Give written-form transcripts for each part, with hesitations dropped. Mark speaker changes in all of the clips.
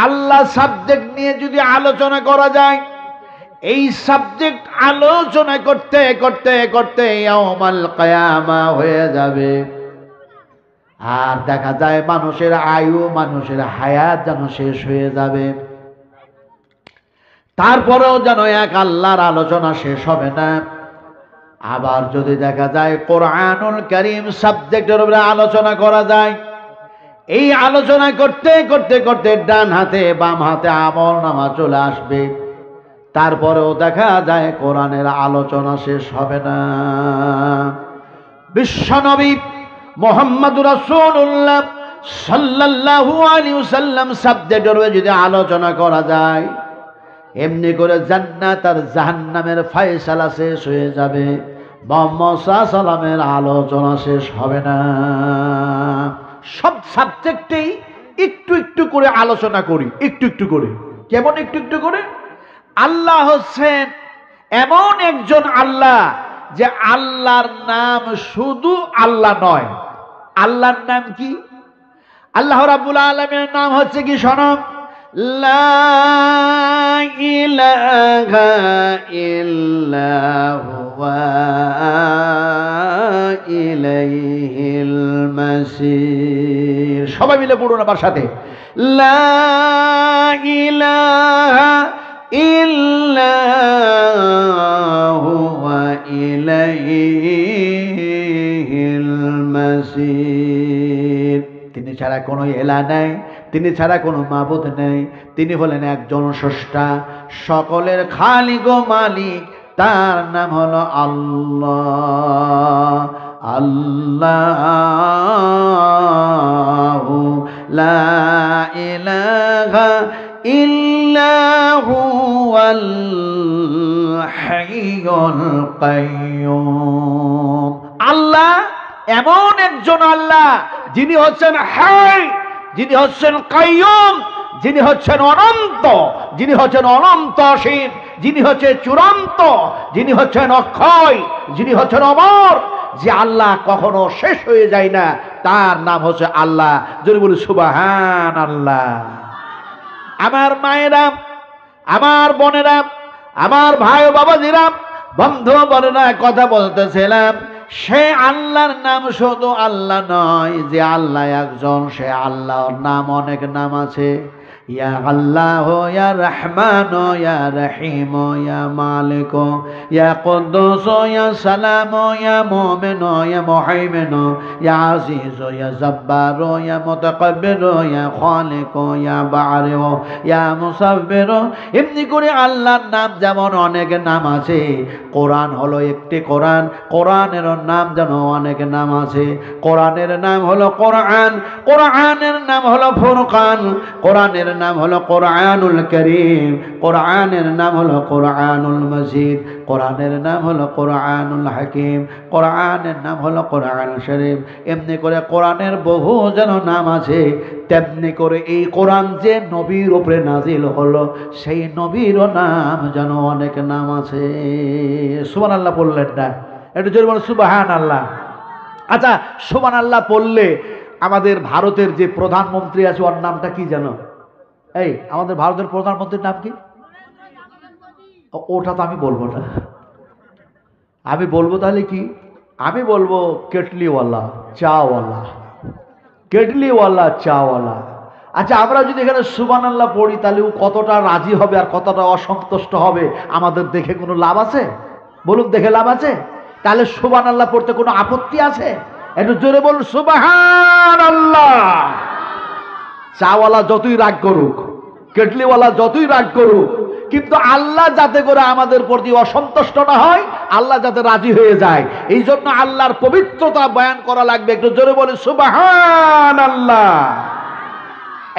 Speaker 1: আল্লাহ subject নিয়ে যদি আলোচনা করা যায়, এই সাবজেক্ট আলোচনা করতে করতে করতে ইয়াউমাল কিয়ামা হয়ে যাবে। আর দেখা যায় মানুষের আয়ু, মানুষের হায়াত যেন শেষ হয়ে যাবে। তারপরেও যেন এক আল্লাহর আলোচনা শেষ হবে না। আবার যদি দেখা যায় কোরআনুল কারীম সাবজেক্টের উপরে আলোচনা করা যায়, এই আলোচনা করতে করতে করতে ডান হাতে বাম হাতে আমলনামা চলে আসবে। তারপরেও দেখা যায় কোরআনের আলোচনা শেষ হবে না। বিশ্বনবী মুহাম্মদুর রাসূলুল্লাহ সাল্লাল্লাহু আলাইহি ওয়াসাল্লাম সাবজেক্টের উপরে যদি আলোচনা করা যায়, এমনি করে জান্নাত আর জাহান্নামের ফয়সালা শেষ হয়ে যাবে, মুহাম্মদ সাল্লাল্লাহু আলাইহি ওয়াসাল্লামের আলোচনা শেষ হবে না। সব সাবজেক্টেই একটু একটু করে আলোচনা করি, একটু একটু করে। কেমন একটু একটু করে? আল্লাহ হচ্ছেন এমন একজন আল্লাহ যে আল্লাহর নাম শুধু আল্লাহ নয়। আল্লাহর নাম কি? আল্লাহ রাব্বুল আলামিনের নাম হচ্ছে কি? শোনো, লা ইলাহা ইল্লা হুয়া ইলাইহিল মাসির। সবাই মিলে পড়ুন আমার সাথে, লা ইলাহা ইল্লা হুয়া ইলাইহিল মাসির। তিনি ছাড়া কোনো ইলাহ নাই, তিনি ছাড়া কোনো মাবুদ নেই। তিনি হলেন একজন স্রষ্টা, সকলের খালিক ও মালিক। তার নাম হলো আল্লাহ। আল্লাহু লা ইলাহা ইল্লা হুয়াল হাইয়ুল কাইয়্যুম। আল্লাহ এমন একজন আল্লাহ যিনি হচ্ছেন হাই, যিনি হচ্ছেন কাইয়্যুম, যিনি হচ্ছেন অনন্ত, যিনি হচ্ছেন অনন্ত অসীম, যিনি হচ্ছেন চূড়ান্ত, যিনি হচ্ছেন অক্ষয়, যিনি হচ্ছেন অমর, যে আল্লাহ কখনো শেষ হয়ে যায় না, তার নাম হচ্ছে আল্লাহ। যদি বলি সুবহানাল্লাহ। আমার মায়েরা, আমার বোনেরা, আমার ভাই ও বাবাজিরা, বন্ধু বোনেরা, কথা বলতেছিলাম, সে আল্লাহর নাম শুধু আল্লাহ নয়, যে আল্লাহ একজন, সে আল্লাহর নাম অনেক নাম আছে। ইয়া আল্লাহ, ইয়া রহমান, ইয়া রহিম, ইয়া মালিক, ইয়া কুদ্দুস, ইয়া সালাম, ইয়া মুমিন, ইয়া মুহাইমিন, ইয়া আজিজ, ইয়া জব্বার, ইয়া মুতাকাব্বির, ইয়া খালিক, ইয়া বারি, ইয়া মুসাব্বির। এমনি করে আল্লাহর নাম যেমন অনেক নাম আছে, কোরআন হলো একটি কোরআন, কোরআনের নাম যেন অনেক নাম আছে। কোরআনের নাম হলো কোরআন, কোরআনের নাম হলো ফুরকান, কোরআনের নাম হলো কোরআনুল কারীম, কোরআনের নাম হলো কোরআনুল মজিদ, কোরআনের নাম হলো কোরআনুল হাকিম, কোরআনের নাম হলো কোরআন শরীফ। এমনি করে কোরআনের বহু যেন নাম আছে, তেমনি করে এই কোরআন যে নবীর উপরে নাজিল হলো, সেই নবীরও নাম যেন অনেক নাম আছে। সুবহানাল্লাহ বললেন না? একটু জোরে বলুন সুবহানাল্লাহ। আচ্ছা, সুবহানাল্লাহ বললে আমাদের ভারতের যে প্রধানমন্ত্রী আছে, ওর নামটা কি জানো? এই আমাদের ভারতের প্রধানমন্ত্রীর নাম কি? ওটা তো আমি বলবো না। আমি বলবো তাহলে কি? আমি বলবো কেটলিওয়ালা, চাওয়ালা, কেটলিওয়ালা, চাওয়ালা। আচ্ছা, আমরা যদি এখানে সুবহানাল্লাহ পড়ি, তাহলে ও কতটা রাজি হবে আর কতটা অসন্তুষ্ট হবে আমাদের দেখে কোনো লাভ আছে? বলুন, দেখে লাভ আছে? তাহলে সুবহানাল্লাহ পড়তে কোনো আপত্তি আছে? একটু জোরে বলুন সুবহানাল্লাহ। চাওয়ালা যতই রাগ করুক, কেটলিওয়ালা যতই রাগ করুক, কিন্তু আল্লাহ যাতে করে আমাদের প্রতি অসন্তুষ্ট না হয়, আল্লাহ যাতে রাজি হয়ে যায়, এই জন্য আল্লাহর পবিত্রতা বয়ান করা লাগবে। একটু জোরে বলে সুবহানাল্লাহ।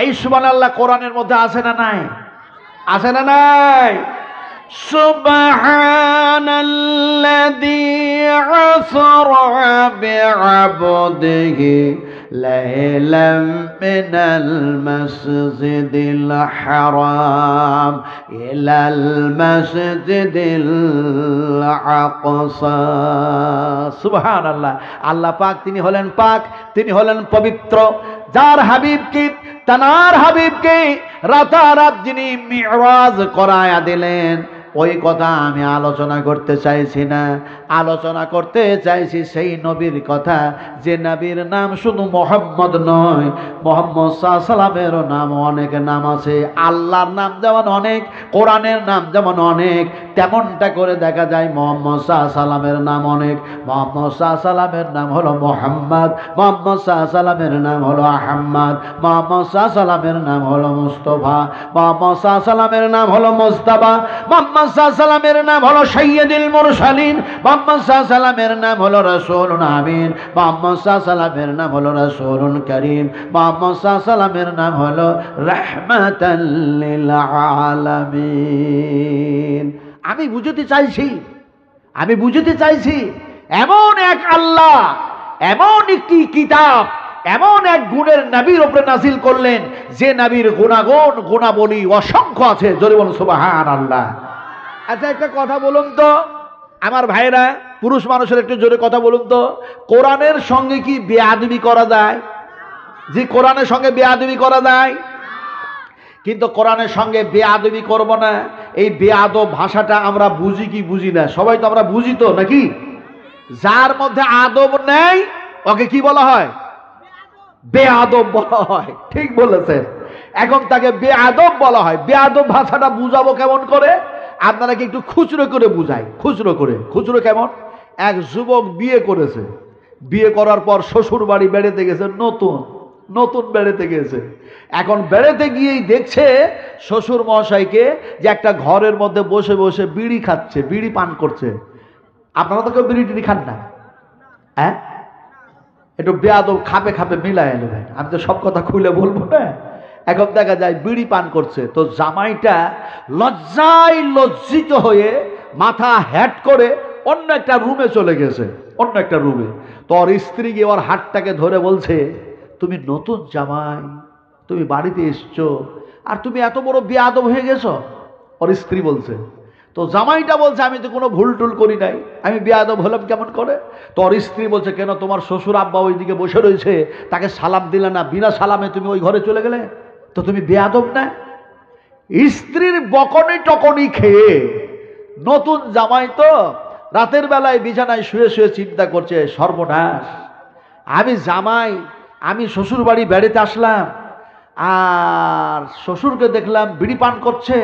Speaker 1: এই সুবহানাল্লাহ কোরআনের মধ্যে আছে না নাই? আছে না নাই? সুবহানাল্লাযী আসরা বিআবদিহি লাইলাম মিনাল মাসজিদিল হারাম ইলাল মাসজিদিল আকসা। সুবহানাল্লাহ। আল্লাহ পাক তিনি হলেন পাক, তিনি হলেন পবিত্র, যার হাবিবকে, তানার হাবিবকে রাতারাত যিনি মিরাজ করায়া দিলেন, ওই কথা আমি আলোচনা করতে চাইছি না। আলোচনা করতে চাইছি সেই নবীর কথা, যে নবীর নাম শুধু মোহাম্মদ নয়, মোহাম্মদ সাল্লাল্লাহু আলাইহি সাল্লামেরও নাম অনেক নাম আছে। আল্লাহর নাম যেমন অনেক, কোরআনের নাম যেমন অনেক, তেমনটা করে দেখা যায় মোহাম্মদ সাল্লাল্লাহু আলাইহি সাল্লামের নাম অনেক। মোহাম্মদ সাল্লাল্লাহু আলাইহি সাল্লামের নাম হলো মোহাম্মদ, মোহাম্মদ সাল্লাল্লাহু আলাইহি সাল্লামের নাম হলো আহমদ, মোহাম্মদ সাল্লাল্লাহু আলাইহি সাল্লামের নাম হলো মুস্তাফা, মোহাম্মদ সাল্লাল্লাহু আলাইহি সাল্লামের নাম হলো মুস্তাফা, মোহাম্মদ সাল্লাল্লাহু আলাইহি সাল্লামের নাম হলো সাইয়্যিদুল মুরসালিন, মোহাম্মদ সাল্লাল্লাহু আলাইহি সাল্লামের নাম হলো রাসূলুন আমিন, মোহাম্মদ সাল্লাল্লাহু আলাইহি সাল্লামের নাম হলো রাসূলুন কারীম, মোহাম্মদ সাল্লাল্লাহু আলাইহি সাল্লামের নাম হলো রাহমাতাল লিল আলামিন। আমি বুঝতে চাইছি এমন এক আল্লাহ, এমন একটি কিতাব, এমন এক গুণের নবীর উপরে নাজিল করলেন, যে নবীর গুণাগুণ গুণাবলী অসংখ্য আছে। জোরে বলুন সুবহানাল্লাহ। আচ্ছা, একটা কথা বলুন তো আমার ভাইরা, পুরুষ মানুষের একটু জোরে কথা বলুন তো, কোরআনের সঙ্গে কি বেয়াদবি করা যায়? যে কোরআনের সঙ্গে বেয়াদবি করা যায়, কিন্তু কোরআনের সঙ্গে বেয়াদবি করব না। এই বেয়াদব ভাষাটা আমরা বুঝি কি বুঝি না? সবাই তো আমরা বুঝি তো নাকি? যার মধ্যে আদব নেই ওকে কি বলা হয়? বেয়াদব বলা হয়। ঠিক বলেছেন, এখন তাকে বেয়াদব বলা হয়। বেয়াদব ভাষাটা বুঝাবো কেমন করে? আপনারা কি একটু খুচরো করে বুঝাই। খুচরো কেমন? এক যুবক বিয়ে করেছে, বিয়ে করার পর শ্বশুর বাড়ি বেড়াতে গেছে, নতুন বেড়াতে গেছে। এখন বেড়াতে গিয়েই দেখছে শ্বশুর মহাশয়কে যে একটা ঘরের মধ্যে বসে বসে বিড়ি খাচ্ছে, বিড়ি পান করছে। আপনারা তো কেউ বিড়ি টিড়ি খান না, হ্যাঁ? একটু বেয়াদব খাপে মিলায় নেবেন। আমি তো সব কথা খুলে বলবো না। এখন দেখা যায় বিড়ি পান করছে, তো জামাইটা লজ্জায় লজ্জিত হয়ে মাথা হ্যাট করে অন্য একটা রুমে চলে গেছে, অন্য একটা রুমে। তো ওর স্ত্রী গিয়ে ওর হাতটাকে ধরে বলছে, তুমি নতুন জামাই, তুমি বাড়িতে এসছো, আর তুমি এত বড় বেয়াদব হয়ে গেছো। ওর স্ত্রী বলছে। তো জামাইটা বলছে, আমি তো কোনো ভুল টুল করি নাই, আমি বেয়াদব হলাম কেমন করে? তো ওর স্ত্রী বলছে, কেন তোমার শ্বশুর আব্বা ওইদিকে বসে রয়েছে, তাকে সালাম দিলে না, বিনা সালামে তুমি ওই ঘরে চলে গেলে, তো তুমি বেয়াদব না? স্ত্রীর বকনি টকনি খেয়ে নতুন জামাই তো রাতের বেলায় বিছানায় শুয়ে শুয়ে চিন্তা করছে, সর্বনাশ, আমি জামাই, আমি শ্বশুর বাড়ি বেড়াতে আসলাম, আর শ্বশুরকে দেখলাম বিড়ি পান করছে,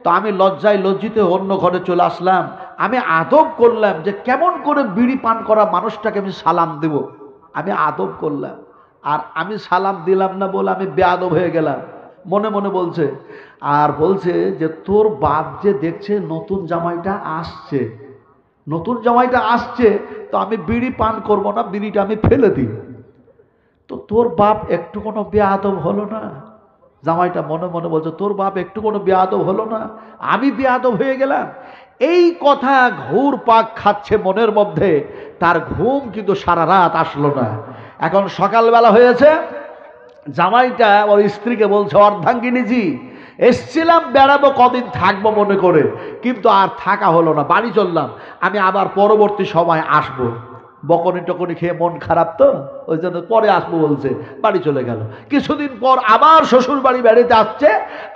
Speaker 1: তো আমি লজ্জায় লজ্জিত অন্য ঘরে চলে আসলাম। আমি আদব করলাম যে কেমন করে বিড়ি পান করা মানুষটাকে আমি সালাম দেব, আমি আদব করলাম, আর আমি সালাম দিলাম না বলে আমি বেয়াদব হয়ে গেলাম। মনে মনে বলছে, আর বলছে যে তোর বাপ যে দেখছে নতুন জামাইটা আসছে, তো আমি বিড়ি পান করব না, বিড়িটা আমি ফেলে দিই। তো তোর বাপ একটু কোনো বেয়াদব হলো না? জামাইটা মনে মনে বলছে, তোর বাপ একটু কোনো বেয়াদব হলো না, আমি বেয়াদব হয়ে গেলাম। এই কথা ঘুর পাক খাচ্ছে মনের মধ্যে, তার ঘুম কিন্তু সারা রাত আসলো না। এখন সকালবেলা হয়েছে, জামাইটা ওর স্ত্রীকে বলছে, অর্ধাঙ্গিনীজি, এসছিলাম বেড়াবো, কদিন থাকবো মনে করে, কিন্তু আর থাকা হলো না, বাড়ি চললাম, আমি আবার পরবর্তী সময় আসবো। বকনি টকনি খেয়ে মন খারাপ, তো ওই জন্য পরে আসবো বলছে, বাড়ি চলে গেল। কিছুদিন পর আবার শ্বশুর বাড়ি বেড়াতে আসছে,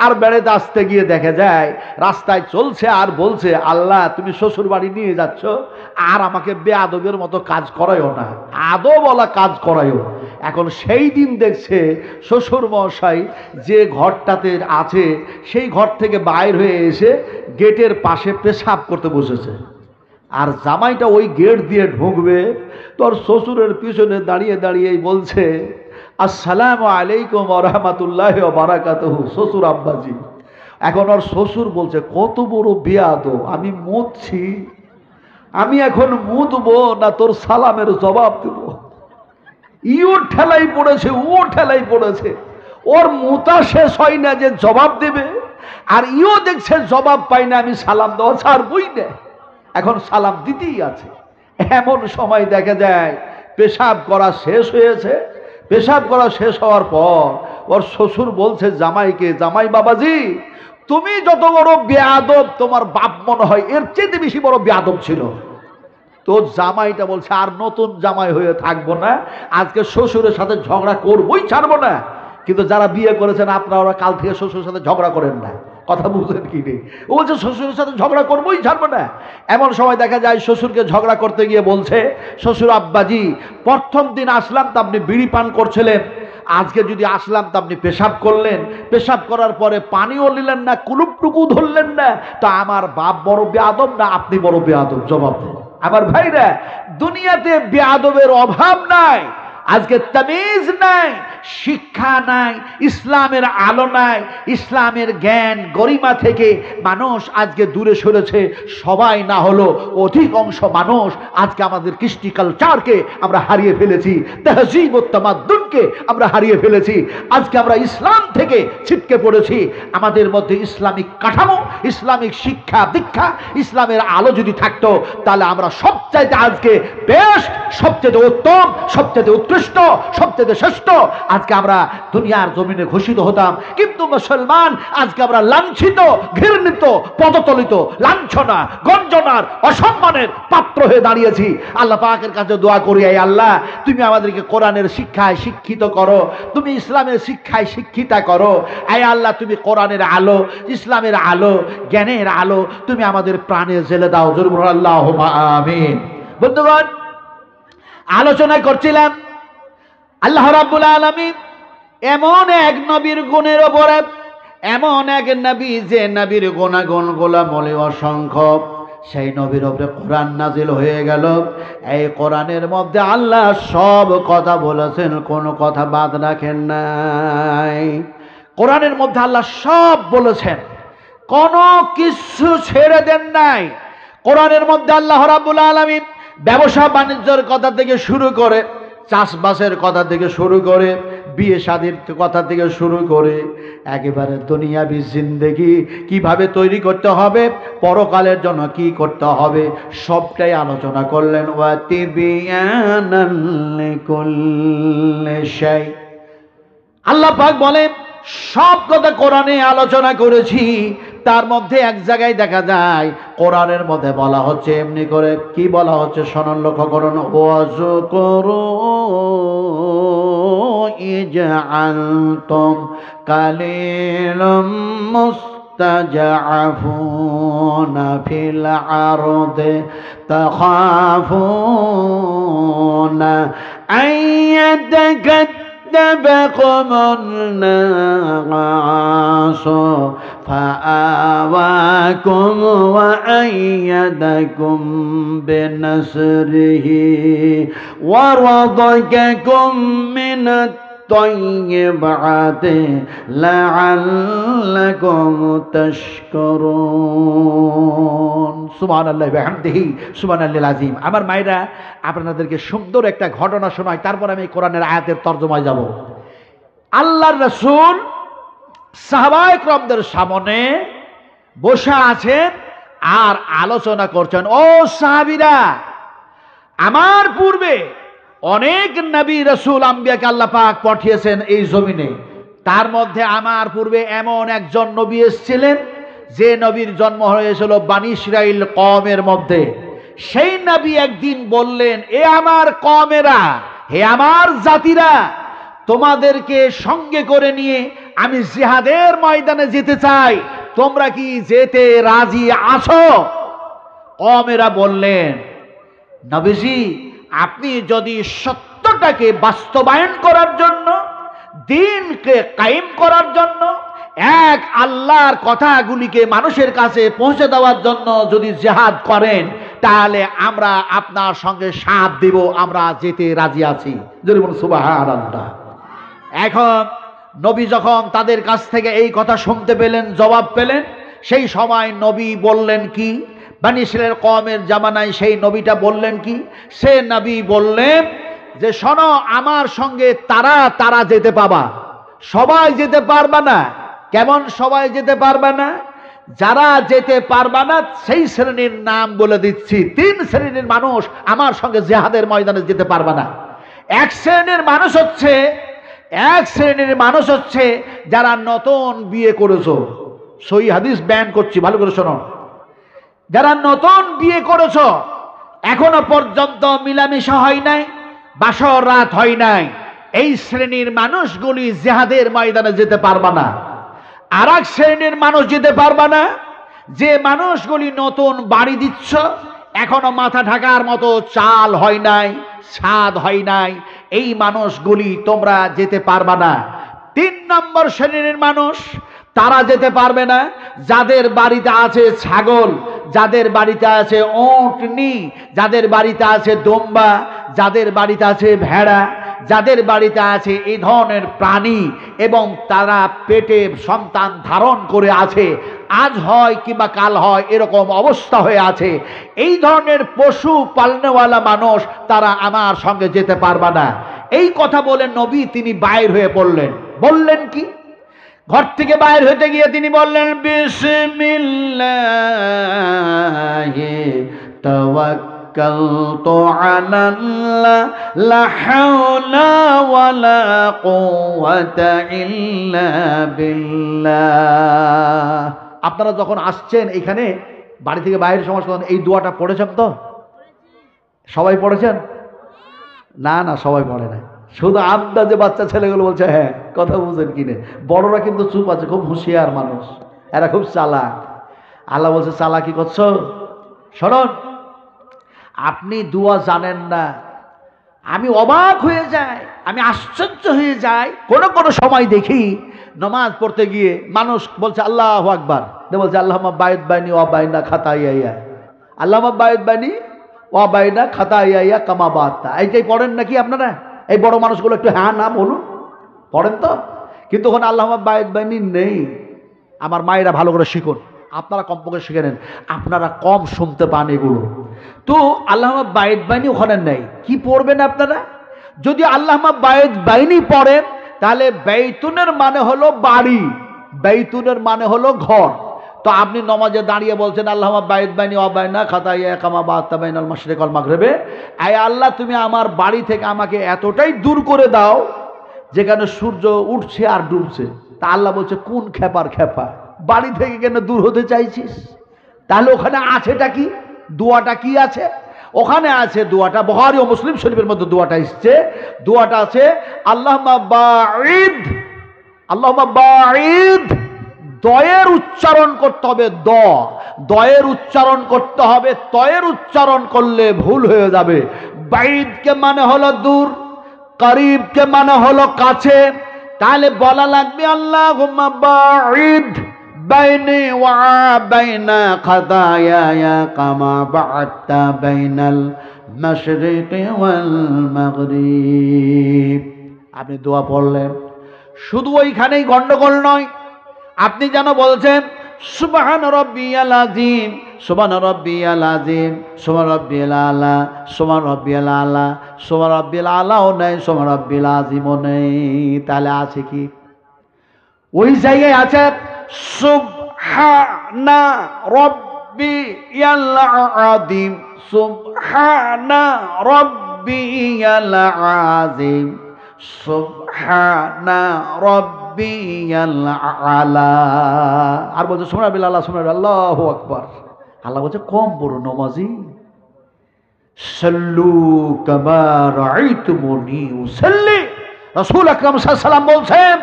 Speaker 1: আর বেড়াতে আসতে গিয়ে দেখা যায় রাস্তায় চলছে আর বলছে, আল্লাহ তুমি শ্বশুর বাড়ি নিয়ে যাচ্ছ, আর আমাকে বেয়াদবের মতো কাজ করাইও না, আদবওয়ালা কাজ করাইও। এখন সেই দিন দেখছে শ্বশুর মশাই যে ঘরটাতে আছে সেই ঘর থেকে বাইর হয়ে এসে গেটের পাশে পেশাব করতে বসেছে, আর জামাইটা ওই গেট দিয়ে ঢুকবে, তোর শ্বশুরের পিছনে দাঁড়িয়ে দাঁড়িয়ে বলছে, আসসালামু আলাইকুম ওয়া রাহমাতুল্লাহি ওয়া বারাকাতুহু, শ্বশুর আব্বাজি। এখন ওর শ্বশুর বলছে, কত বড় বেয়াদব, আমি মুতছি, আমি এখন মুতবো না তোর সালামের জবাব দেব? ইও ঠেলাই পড়েছে, ও ঠেলাই পড়েছে, ওর মুতা শেষ হয় না যে জবাব দেবে, আর ইও দেখছে জবাব পাই না, আমি সালাম দেওয়া ছাড়বই না, এখন সালাম দিতেই আছে। এমন সময় দেখা যায় পেশাব করা শেষ হয়েছে। পেশাব করা শেষ হওয়ার পর ওর শ্বশুর বলছে জামাইকে, জামাই বাবাজি, তুমি যত বড় বেয়াদব তোমার বাপ মনে হয় এর চেয়ে বেশি বড় বেয়াদব ছিল। তো জামাইটা বলছে আর নতুন জামাই হয়ে থাকবো না, আজকে শ্বশুরের সাথে ঝগড়া করবোই, ছাড়বো না। কিন্তু যারা বিয়ে করেছেন আপনারা, ওরা কাল থেকে শ্বশুরের সাথে ঝগড়া করেন না। কথা বুঝলেন কি নেই? ও বলছে শ্বশুরের সাথে ঝগড়া করবোই, ছাড়বো না। এমন সময় দেখা যায় শ্বশুরকে ঝগড়া করতে গিয়ে বলছে, শ্বশুর আব্বাজি, প্রথম দিন আসলাম তো আপনি বিড়ি পান করছিলেন, আজকে যদি আসলাম তো আপনি পেশাব করলেন, পেশাব করার পরে পানিও নিলেন না, কুলুপটুকু ধরলেন না, তো আমার বাপ বড় বেয়াদব না আপনি বড় বেয়াদব? জবাব দেন। আমার ভাইরা, দুনিয়াতে বেয়াদবের অভাব নাই। আজকে তামিজ নাই, শিক্ষা নাই, ইসলামের আলো নাই, ইসলামের জ্ঞান গরিমা থেকে মানুষ আজকে দূরে সরেছে। সবাই না হলো অধিক অংশ মানুষ আজকে আমাদের কৃষ্টি কালচারকে আমরা হারিয়ে ফেলেছি, তাহজিব ও তামাদ্দুনকে আমরা হারিয়ে ফেলেছি। আজকে আমরা ইসলাম থেকে ছিটকে পড়েছি। আমাদের মধ্যে ইসলামিক কাঠামো, ইসলামিক শিক্ষা দীক্ষা, ইসলামের আলো যদি থাকতো, তাহলে আমরা সবচাইতে আজকে বেস্ট, সবচেয়ে উত্তম, সবচেয়ে উৎকৃষ্ট, সবচেয়ে শ্রেষ্ঠ আজকে আমরা দুনিয়ার জমিনে ঘোষিত হতাম। কিন্তু মুসলমান আজকে আমরা লাঞ্ছিত, ঘৃণিত, পদতলিত, লাঞ্ছনা, গঞ্জনার, অসম্মানের পাত্র হয়ে দাঁড়িয়েছি। আল্লাহ পাকের কাছে দোয়া করি, এই আল্লাহ তুমি আমাদেরকে কোরআনের শিক্ষায় শিক্ষিত করো, তুমি ইসলামের শিক্ষায় শিক্ষিতা করো। এই আল্লাহ তুমি কোরআনের আলো, ইসলামের আলো, জ্ঞানের আলো তুমি আমাদের প্রাণে জ্বেলে দাও। জোরে বলুন আল্লাহুম্মা আমিন। বন্ধুগণ, আলোচনা করছিলাম আল্লাহ রাব্বুল আলামিন এমন এক নবীর গুণের উপরে, এমন এক নবী যে নবীর গুণাগুণগুলো বলে অসংখ্য, সেই নবীর উপরে কোরআন নাজিল হয়ে গেল। এই কোরআনের মধ্যে আল্লাহ সব কথা বলেছেন, কোনো কথা বাদ রাখেন নাই। কোরআনের মধ্যে আল্লাহ সব বলেছেন, কোনো কিছু ছেড়ে দেন নাই। কোরআনের মধ্যে আল্লাহ রাব্বুল আলামিন ব্যবসা বাণিজ্যের কথা থেকে শুরু করে, চাষবাসের কথা থেকে শুরু করে, বিয়ে শাদীর কথা থেকে শুরু করে, একেবারে দুনিয়াবি জিন্দেগি কিভাবে তৈরি করতে হবে, পরকালের জন্য কি করতে হবে, সবটাই আলোচনা করলেন। ওয়া তিবিয়ানাল লিকুল্লি শাই। আল্লাহ পাক বলেন সব কথা কোরআনে আলোচনা করেছি। তার মধ্যে এক জায়গায় দেখা যায় কোরআনের মধ্যে বলা হচ্ছে এমনি করে, কি বলা হচ্ছে শোনান, লক্ষ্য করুন। ওয়াজকুরু ইজআলতুম কালিলাম মুস্তাজআফুনা ফিল আরদি তাখাফুনা আইয়াতাকাদ্দাবাকুম الناس فآواكم وأيدكم بنصره ورزقكم من الطيبات لعلكم تشكرون। সুবহানাল্লাহ বিহামদিহি সুবহানাল্লাহিল আযীম। আমার মায়েরা, আপনাদেরকে সুন্দর একটা ঘটনা শোনাই, তারপর আমি কোরআনের আয়াতের তর্জমায় যাব। আল্লাহর রাসূল সাহাবায়ে কেরামদের সামনে বসে আছেন আর আলোচনা করছেন। ও সাহাবীরা, আমার পূর্বে অনেক নবী রাসূল আম্বিয়াকে আল্লাহ পাক পাঠিয়েছেন এই জমিনে। তার মধ্যে আমার পূর্বে এমন একজন নবী এসেছিলেন যে নবীর জন্ম হয়েছিল বনী ইসরাইল কওমের মধ্যে। সেই নবী একদিন বললেন, এ আমার কওমেরা, হে আমার জাতিরা, তোমাদেরকে সঙ্গে করে নিয়ে আমি জিহাদের ময়দানে যেতে চাই, তোমরা কি যেতে রাজি আছো? কওমেরা বললেন, নবীজি, আপনি যদি সত্যটাকে বাস্তবায়ন করার জন্য, দ্বীনকে কায়েম করার জন্য, এক আল্লাহর কথাগুলিকে মানুষের কাছে পৌঁছে দেওয়ার জন্য যদি জিহাদ করেন, তাহলে আমরা আপনার সঙ্গে সাথ দেব, আমরা যেতে রাজি আছি। যদি বলুন সুবহানাল্লাহ। এখন নবী যখন তাদের কাছ থেকে এই কথা শুনতে পেলেন, জবাব পেলেন, সেই সময় নবী বললেন কি? বনী ইসরাইল কওমের জামানায় সেই নবীটা বললেন কি? সে নবী বললেন যে শোনো, আমার সঙ্গে তারা যেতে পাবা, সবাই যেতে পারবা না। কেমন সবাই যেতে পারবা না? যারা যেতে পারবা না সেই শ্রেণীর নাম বলে দিচ্ছি। 3 শ্রেণীর মানুষ আমার সঙ্গে জিহাদের ময়দানে যেতে পারবা না। এক শ্রেণীর মানুষ হচ্ছে যারা নতুন বিয়ে করেছো। সহি হাদিস বয়ান করছি, ভালো করে শোনো। যারা নতুন বিয়ে করেছো, এখনো পর্যন্ত মিলামিশা হয় নাই, বাসর রাত হয় নাই, এই শ্রেণীর মানুষগুলি জিহাদের ময়দানে যেতে পারবে না। আর এক শ্রেণীর মানুষ যেতে পারবে না, যে মানুষগুলি নতুন বাড়ি দিচ্ছ, এখনো মাথা ঢাকার মতো চাল হয় নাই, ছাদ হয় নাই, এই মানুষগুলি তোমরা যেতে পারবে না। 3 নম্বর শ্রেণীর মানুষ, তারা যেতে পারবে না যাদের বাড়িতে আছে ছাগল, যাদের বাড়িতে আছে উটনি, যাদের বাড়িতে আছে দুম্বা, যাদের বাড়িতে আছে ভেড়া, যাদের বাড়িতে আছে এই ধরনের প্রাণী এবং তারা পেটে সন্তান ধারণ করে আছে, আজ হয় কিংবা কাল হয় এরকম অবস্থা হয়ে আছে, এই ধরনের পশু পালনেওয়ালা মানুষ তারা আমার সঙ্গে যেতে পারবে না। এই কথা বলে নবী তিনি বাইর হয়ে পড়লেন। বললেন কি? ঘর থেকে বাইর হতে গিয়ে তিনি বললেন, বিসমিল্লাহি তাওয়াক্কালতু আলাল্লাহ লা হাওলা ওয়ালা কুওয়াতা ইল্লা বিল্লাহ। আপনারা যখন আসছেন এখানে বাড়ি থেকে বাইরের সময় এই দোয়াটা পড়েছেন তো? সবাই পড়েছেন? না না, সবাই পড়ে না, শুধু আন্দাজে বাচ্চা ছেলেগুলো বলছে হ্যাঁ, কথা বুঝেন কিনে। বড়রা কিন্তু চুপ আছে, খুব হুঁশিয়ার মানুষ, এরা খুব চালাক। আল্লাহ বলছে চালাকি করছো? শোনুন, আপনি দোয়া জানেন না, আমি অবাক হয়ে যাই, আমি আশ্চর্য হয়ে যাই। কোন কোন সময় দেখি নামাজ পড়তে গিয়ে মানুষ বলছে আল্লাহু আকবার, বলছে আল্লাহুম্মা বাইদ বাইনি ওয়া বাইনা খাতায়ায়া, আল্লাহুম্মা বাইদ বাইনি ওয়া বাইনা খাতায়ায়া কামা বাতা। এইটাই পড়েন নাকি আপনারা? এই বড় মানুষগুলো একটু হ্যাঁ নাম বলুন, পড়েন তো? কিন্তু ওখানে আল্লাহুম্মা বাইদ বাইনি নেই। আমার মায়েরা ভালো করে শিখুন, আপনারা কমপক্ষে শিখে নেন, আপনারা কম শুনতে পান এগুলো। তো আল্লাহুম্মা বাইদ বাইনি ওখানে নেই, কি পড়বেন আপনারা? যদি আল্লাহুম্মা বাইদ বাইনি পড়েন তাহলে বাইতুনের মানে হলো বাড়ি, বাইতুনের মানে হলো ঘর। তো আপনি নমাজে দাঁড়িয়ে বলছেন আল্লাহুম্মা বাইদ বাইনি ওয়া বাইনা খাতায়া কামা বাতা বাইনাল মাশরিক ওয়াল মাগরিবে, আয় আল্লাহ তুমি আমার বাড়ি থেকে আমাকে এতটাই দূর করে দাও যেখানে সূর্য উঠছে আর ডুবছে। তা আল্লাহ বলছে কোন খেপার খেপা, বাড়ি থেকে কেন দূর হতে চাইছিস? তাহলে ওখানে আছেটা কি? দোয়াটা কি আছে ওখানে? আছে দোয়াটা, বুখারী ও মুসলিম শরীফের মধ্যে দোয়াটা এসছে। দোয়াটা আছে আল্লাহুম্মা বাঈদ, আল্লাহুম্মা বাঈদ, দয়ের উচ্চারণ করতে হবে, দয়ের উচ্চারণ করতে হবে, তয়ের উচ্চারণ করলে ভুল হয়ে যাবে। বাইদকে মানে হলো দূর, করিবকে মানে হলো কাছে। তাহলে বলা লাগবে আল্লাহুম্মা বাঈদ বাইনি ওয়া বাইনা খাতায়ায়া কামা বা'আদতা বাইনাল মাশরিকি ওয়াল মাগরিব। আপনি দোয়া পড়লেন, শুধু ওইখানেই গন্ডগোল নয়, আপনি যেন বলছেন সুবহান রাব্বিয়াল আযীম, সুবহান রাব্বিয়াল আযীম, সুবহান রাব্বিয়াল আলা, সুবহান রাব্বিয়াল আলা, সুবহান রাব্বিয়াল আলাও নেই, সুবহান রাব্বিয়াল আযীমও নেই। তাহলে আছে কি? ওই জায়গায় আছে সুবহানা রাব্বিয়াল আযীম, সুবহানা রাব্বিয়াল আযীম, সুবহানা রাব্বিয়াল আলা। আর বলছে সুবহানাল্লাহ আল্লাহ, সুবহানাল্লাহ আল্লাহু আকবার। আল্লাহ বলছে কম বড় নমাজি, সাল্লু কামা রাআইতুমুনি উসাল্লি। রাসূল আকরাম সাল্লাল্লাহু আলাইহি ওয়াসাল্লাম বলছেন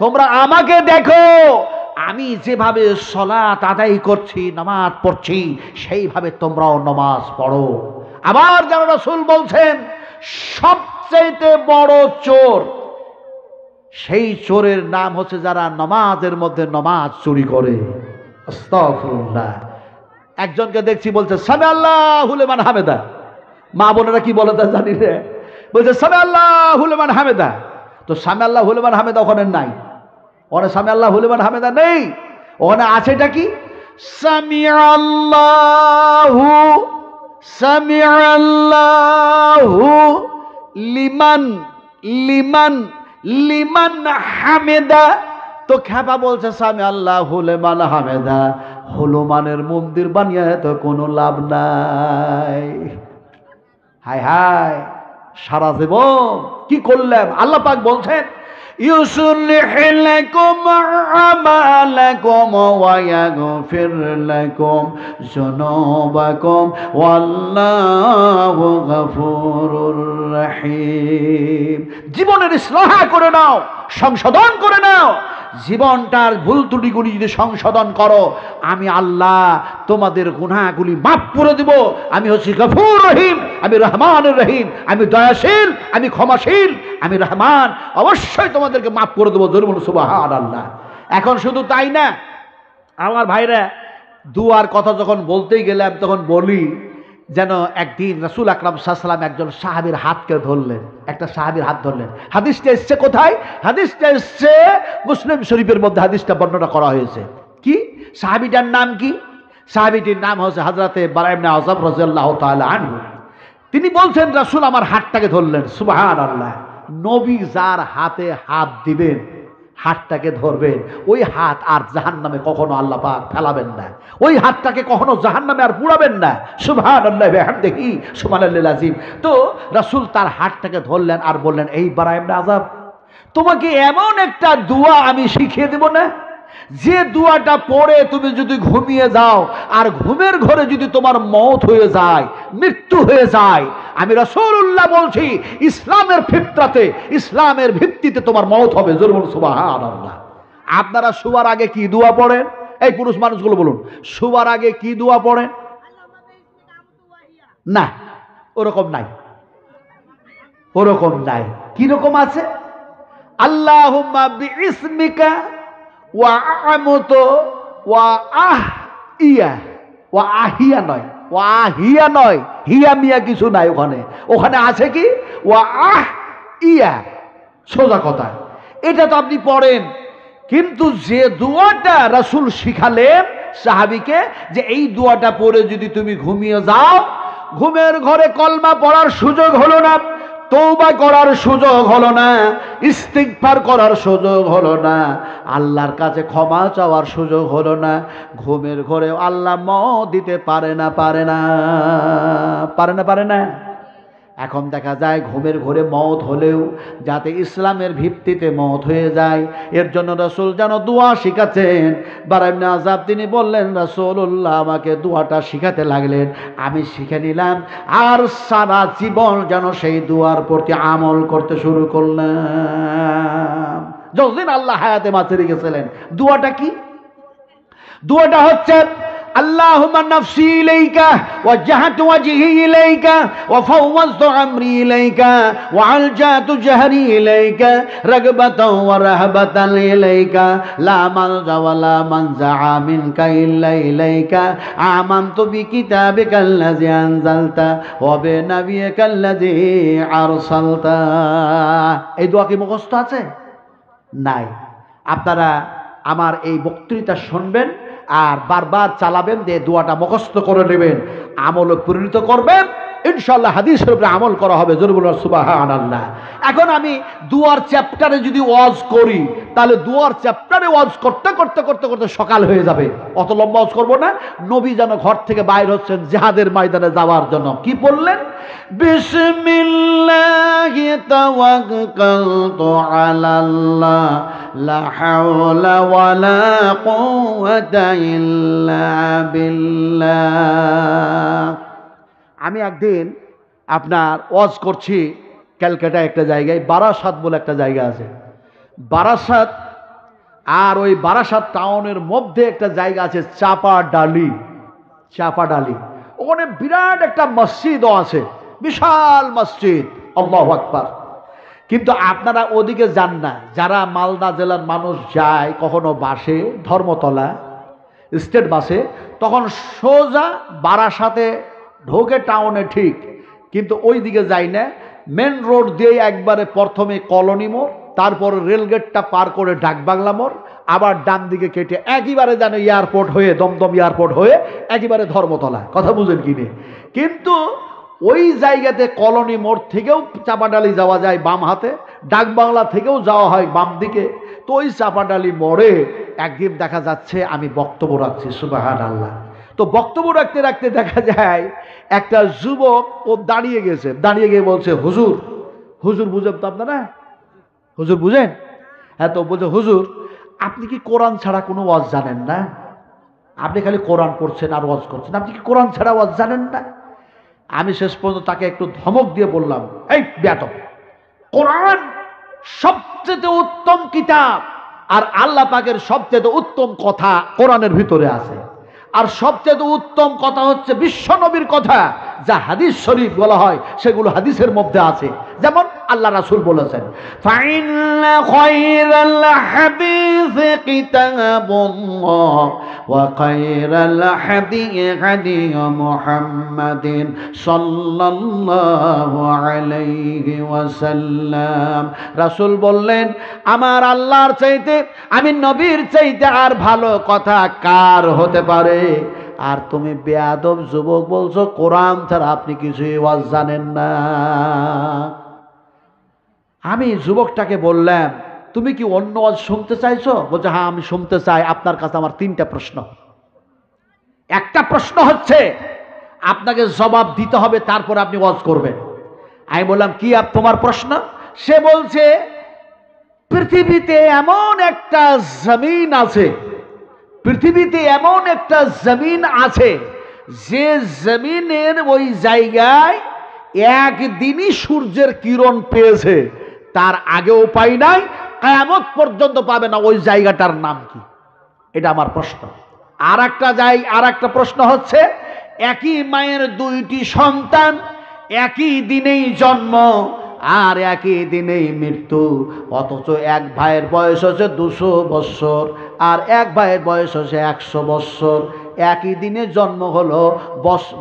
Speaker 1: তোমরা আমাকে দেখো, আমি যেভাবে সালাত আদায় করছি, নামাজ পড়ছি, সেইভাবে তোমরাও নামাজ পড়ো। আবার যেন রাসূল বলছেন সবচেয়ে বড় চোর সেই চোরের নাম হচ্ছে যারা নামাজের মধ্যে নামাজ চুরি করে। আস্তাগফিরুল্লাহ। একজনকে দেখছি বলছে সামি আল্লাহু লিমান হামিদা, মা বোনেরা কি বলে তা জানি না, বলছে সামি আল্লাহু লিমান হামিদা। তো সামি আল্লাহু লিমান হামিদা ওখানে নাই, ওখানে সামি আল্লাহু লিমান হামিদা নেই। ওখানে আছেটা কি? সামি আল্লাহু, সামি আল্লাহু লিমান, লিমান, লিমান হামেদা। তো খেপা বলছে সামি আল্লাহু লিমান হামেদা, হনুমানের মন্দির বানিয়ে তো কোনো লাভ নাই। হায় হায়, সারা জীবন কি করলাম? আল্লাহ পাক বলছেন يصلح لكم أعمالكم ويغفر لكم ذنوبكم والله غفور رحيم। জীবনের ইসলাহ করে নাও, সংশোধন করে নাও। জীবনটার ভুল ত্রুটিগুলি যদি সংশোধন করো, আমি আল্লাহ তোমাদের গুনাহগুলি মাফ করে দেব। আমি হচ্ছি গফুর রহিম, আমি রহমানুর রহিম, আমি দয়াশীল, আমি ক্ষমাশীল, আমি রহমান। অবশ্যই তোমাদেরকে মাফ করে দেবো। জোরে বলুন সুবহানাল্লাহ। এখন শুধু তাই না, আমার ভাইরা, দুয়ার কথা যখন বলতেই গেলাম তখন বলি, যেন একদিন রাসূল আকরাম সাল্লাল্লাহু আলাইহি ওয়াসাল্লাম একজন সাহাবীর হাতকে ধরলেন, একটা সাহাবীর হাত ধরলেন। হাদিসটা এসছে কোথায়? হাদিসটা এসছে মুসলিম শরীফের মধ্যে, হাদিসটা বর্ণনা করা হয়েছে। কি সাহাবীটার নাম কি? সাহাবীটির নাম হচ্ছে হযরতে বারা ইবনে আযাব রাদিয়াল্লাহু তাআলা আনহু। তিনি বলছেন রাসূল আমার হাতটাকে ধরলেন। সুবহানাল্লাহ। নবী যার হাতে হাত দিবেন, হাতটাকে ধরবেন, ওই হাত আর জাহান্নামে কখনো আল্লাহ পাক ফেলাবেন না, ওই হাতটাকে কখনো জাহান্নামে আর পুড়াবেন না। সুবহানাল্লাহ ওয়া বিহামদিহি সুবহানাল্লাহিল আযীম। তো রাসূল তার হাতটাকে ধরলেন আর বললেন, এই বারা ইবনে আযাব, তোমাকে এমন একটা দোয়া আমি শিখিয়ে দেব না, যে দোয়াটা পড়ে তুমি যদি ঘুমিয়ে যাও আর ঘুমের ঘরে যদি তোমার মওত হয়ে যায়, মৃত্যু হয়ে যায়, আমি রাসূলুল্লাহ বলছি ইসলামের ফিতরাতে, ইসলামের ভিত্তিতে তোমার মওত হবে। জোরে বলুন সুবহানাল্লাহ। আপনারা শোয়ার আগে কি দোয়া পড়েন? এই পুরুষ মানুষগুলো বলুন, শোয়ার আগে কি দোয়া পড়েন? না, ওরকম নাই, ওরকম নাই। কি রকম আছে? আল্লাহুম্মা বিইসমিকা ওয়া আমুতু ওয়া আহিয়া, ওয়া আহিয়া নয়, ওয়া আহিয়া নয়, হিয়া মিয়া কিছু নাই ওখানে। ওখানে আছে কি? ওয়া আহিয়া, সোজা কথা। এটা তো আপনি পড়েন, কিন্তু যে দোয়াটা রাসূল শিখালেন সাহাবীকে, যে এই দোয়াটা পড়ে যদি তুমি ঘুমিয়ে যাও, ঘুমের ঘরে কলমা পড়ার সুযোগ হলো না, তওবা করার সুযোগ হলো না, ইস্তিগফার করার সুযোগ হলো না, আল্লাহর কাছে ক্ষমা চাওয়ার সুযোগ হলো না, ঘুমের ঘরে আল্লাহ মওত দিতে পারে না, পারে না, পারে না, পারে না। এখন দেখা যায় ঘুমের ঘরে মওত হলেও যাতে ইসলামের ভিত্তিতে মওত হয়ে যায়, এর জন্য রাসূল যেন দোয়া শিখাচ্ছেন। বারা ইবনে আযাব তিনি বললেন, রাসূলুল্লাহ আমাকে দোয়াটা শিখাতে লাগলেন, আমি শিখে নিলাম, আর সারা জীবন যেন সেই দোয়ার প্রতি আমল করতে শুরু করলাম যতদিন আল্লাহ হায়াতে বাঁচিয়ে রেখেছিলেন। দোয়াটা কি? দোয়াটা হচ্ছে, আল্লাহুম্মা নাফসি ইলাইকা ওয়াজহাতু ওয়াজহি ইলাইকা ওয়া ফাওয়াযতু আমরি ইলাইকা ওয়া আলজাতু জাহরি ইলাইকা রাগবাতাও ওয়া রাহবাতান ইলাইকা লা মালজা ওয়া লা মানজা মিনকা ইল্লা ইলাইকা আমানতু বিকিতাবিকাল্লাযী আনজালতা ওয়া বিনাবিয়িকাল্লাযী আরসালতা। এই দোয়া কি মুখস্থ আছে? নাই। আপনারা আমার এই বক্তৃতা শুনবেন আর বারবার চালাবেন, দিয়ে দোয়াটা মুখস্থ করে নেবেন, আমলে পরিণত করবেন, ইনশাআল্লাহ হাদিসের উপরে আমল করা হবে। জোরে বলুন সুবহানাল্লাহ। এখন আমি দুয়ার চ্যাপ্টারে যদি ওয়াজ করি, তাহলে দুয়ার চ্যাপ্টারে ওয়াজ করতে করতে করতে করতে সকাল হয়ে যাবে। অত লম্বা ওয়াজ করব না। নবী যেন ঘর থেকে বাইর হচ্ছেন জিহাদের ময়দানে যাওয়ার জন্য, কি বললেন? বিসমিল্লাহি তাওয়াক্কালতু আলাল্লাহ লা হাওলা ওয়ালা কুওয়াতা ইল্লা বিল্লাহ। আমি একদিন আপনার ওয়াজ করছি ক্যালকাটা একটা জায়গায়, বারাসাত বলে একটা জায়গা আছে, বারাসাত। আর ওই বারাসাত টাউনের মধ্যে একটা জায়গা আছে চাপাডালি, চাপাডালি। ওখানে বিরাট একটা মসজিদও আছে, বিশাল মসজিদ, আল্লাহু আকবার। কিন্তু আপনারা ওদিকে যান না, যারা মালদা জেলার মানুষ যায় কখনো বাসে, ধর্মতলা স্টেট বাসে, তখন সোজা বারাসাতে ঢোকে টাউনে ঠিক, কিন্তু ওই দিকে যাই না, মেন রোড দিয়ে একবারে প্রথমে কলোনি মোড়, তারপর রেলগেটটা পার করে ডাকবাংলা মোড়, আবার ডান দিকে কেটে একেবারে যেন এয়ারপোর্ট হয়ে, দমদম এয়ারপোর্ট হয়ে একেবারে ধর্মতলা। কথা বুঝেন কিনে? কিন্তু ওই জায়গাতে কলোনি মোড় থেকেও চাপাডালি যাওয়া যায় বাম হাতে, ডাকবাংলা থেকেও যাওয়া হয় বাম দিকে। তো ওই চাপাডালি মোড়ে একদিন দেখা যাচ্ছে আমি বক্তব্য রাখছি, সুবহানাল্লাহ। তো বক্তব্য রাখতে রাখতে দেখা যায় একটা যুবক ও দাঁড়িয়ে গেছে, দাঁড়িয়ে গিয়ে বলছে, হুজুর, হুজুর বুঝেন তো আপনারা? হুজুর বুঝেন? হ্যাঁ, তো বলছে হুজুর আপনি কি কোরআন ছাড়া কোনো ওয়াজ জানেন না? আপনি খালি কোরআন পড়ছেন আর ওয়াজ করছেন, আপনি কি কোরআন ছাড়া ওয়াজ জানেন না? আমি শেষ পর্যন্ত তাকে একটু ধমক দিয়ে বললাম, এই বেয়াদব, কোরআন সবচেয়ে উত্তম কিতাব, আর আল্লাহ পাকের সবচেয়ে উত্তম কথা কোরআনের ভিতরে আছে। আর সবচেয়ে উত্তম কথা হচ্ছে বিশ্ব নবীর কথা, যা হাদিস শরীফ বলা হয় সেগুলো হাদিসের মধ্যে আছে। যেমন আল্লাহ রাসূল বলেছেন, ফাইন্না খায়রাল হাদিসি কিতাবুল্লাহ ওয়া খায়রাল হাদিয়ি হাদিয়ু মুহাম্মাদিন সাল্লাল্লাহু আলাইহি ওয়াসাল্লাম। রাসূল বললেন, আমার আল্লাহর চাইতে, আমি নবীর চাইতে আর ভালো কথা কার হতে পারে? আর তুমি বেয়াদব যুবক বলছো কোরআন ছাড়া আপনি কিছুই ওয়াজ জানেন না। আমি যুবকটাকে বললাম, তুমি কি অন্য ওয়াজ শুনতে চাইছো? বলছে হ্যাঁ আমি শুনতে চাই। আপনার কাছে আমার 3টা প্রশ্ন। একটা প্রশ্ন হচ্ছে আপনাকে জবাব দিতে হবে, তারপর আপনি ওয়াজ করবেন। আমি বললাম কি তোমার প্রশ্ন? সে বলছে পৃথিবীতে এমন একটা জমিন আছে, পৃথিবীতে এমন একটা জমিন আছে যে জমিনের ওই জায়গায় একদিনই সূর্যের কিরণ পেয়েছে, তার আগেও পাই নাই, কিয়ামত পর্যন্ত পাবে না। ওই জায়গাটার নাম কি? এটা আমার প্রশ্ন। আর একটা প্রশ্ন হচ্ছে, একই মায়ের 2টি সন্তান, একই দিনেই জন্ম আর একই দিনেই মৃত্যু, অথচ এক ভাইয়ের বয়স হচ্ছে 200 বৎসর আর এক ভাইয়ের বয়স হচ্ছে 100 বৎসর। একই দিনে জন্ম হলো,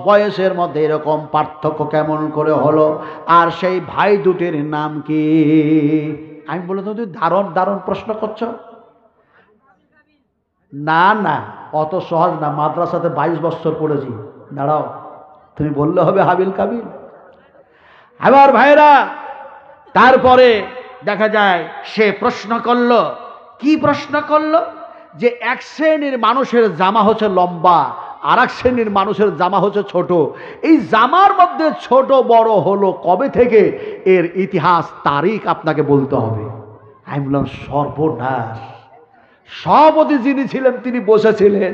Speaker 1: বয়সের মধ্যে এরকম পার্থক্য কেমন করে হলো? আর সেই ভাই দুটির নাম কি? আমি বলে তুমি দারুণ প্রশ্ন করছো। না না, অত সহজ না, মাদ্রাসাতে 22 বছর পড়েছি। দাঁড়াও, তুমি বললে হবে হাবিল কাবিল। আবার ভাইরা, তারপরে দেখা যায় সে প্রশ্ন করলো। কি প্রশ্ন করলো? যে এক শ্রেণীর মানুষের জামা হচ্ছে লম্বা, আর এক শ্রেণীর মানুষের জামা হচ্ছে ছোট। এই জামার মধ্যে ছোট বড় হলো কবে থেকে, এর ইতিহাস তারিখ আপনাকে বলতে হবে। আমি বললাম সর্বনাশ। সভাপতি যিনি ছিলেন তিনি বসেছিলেন,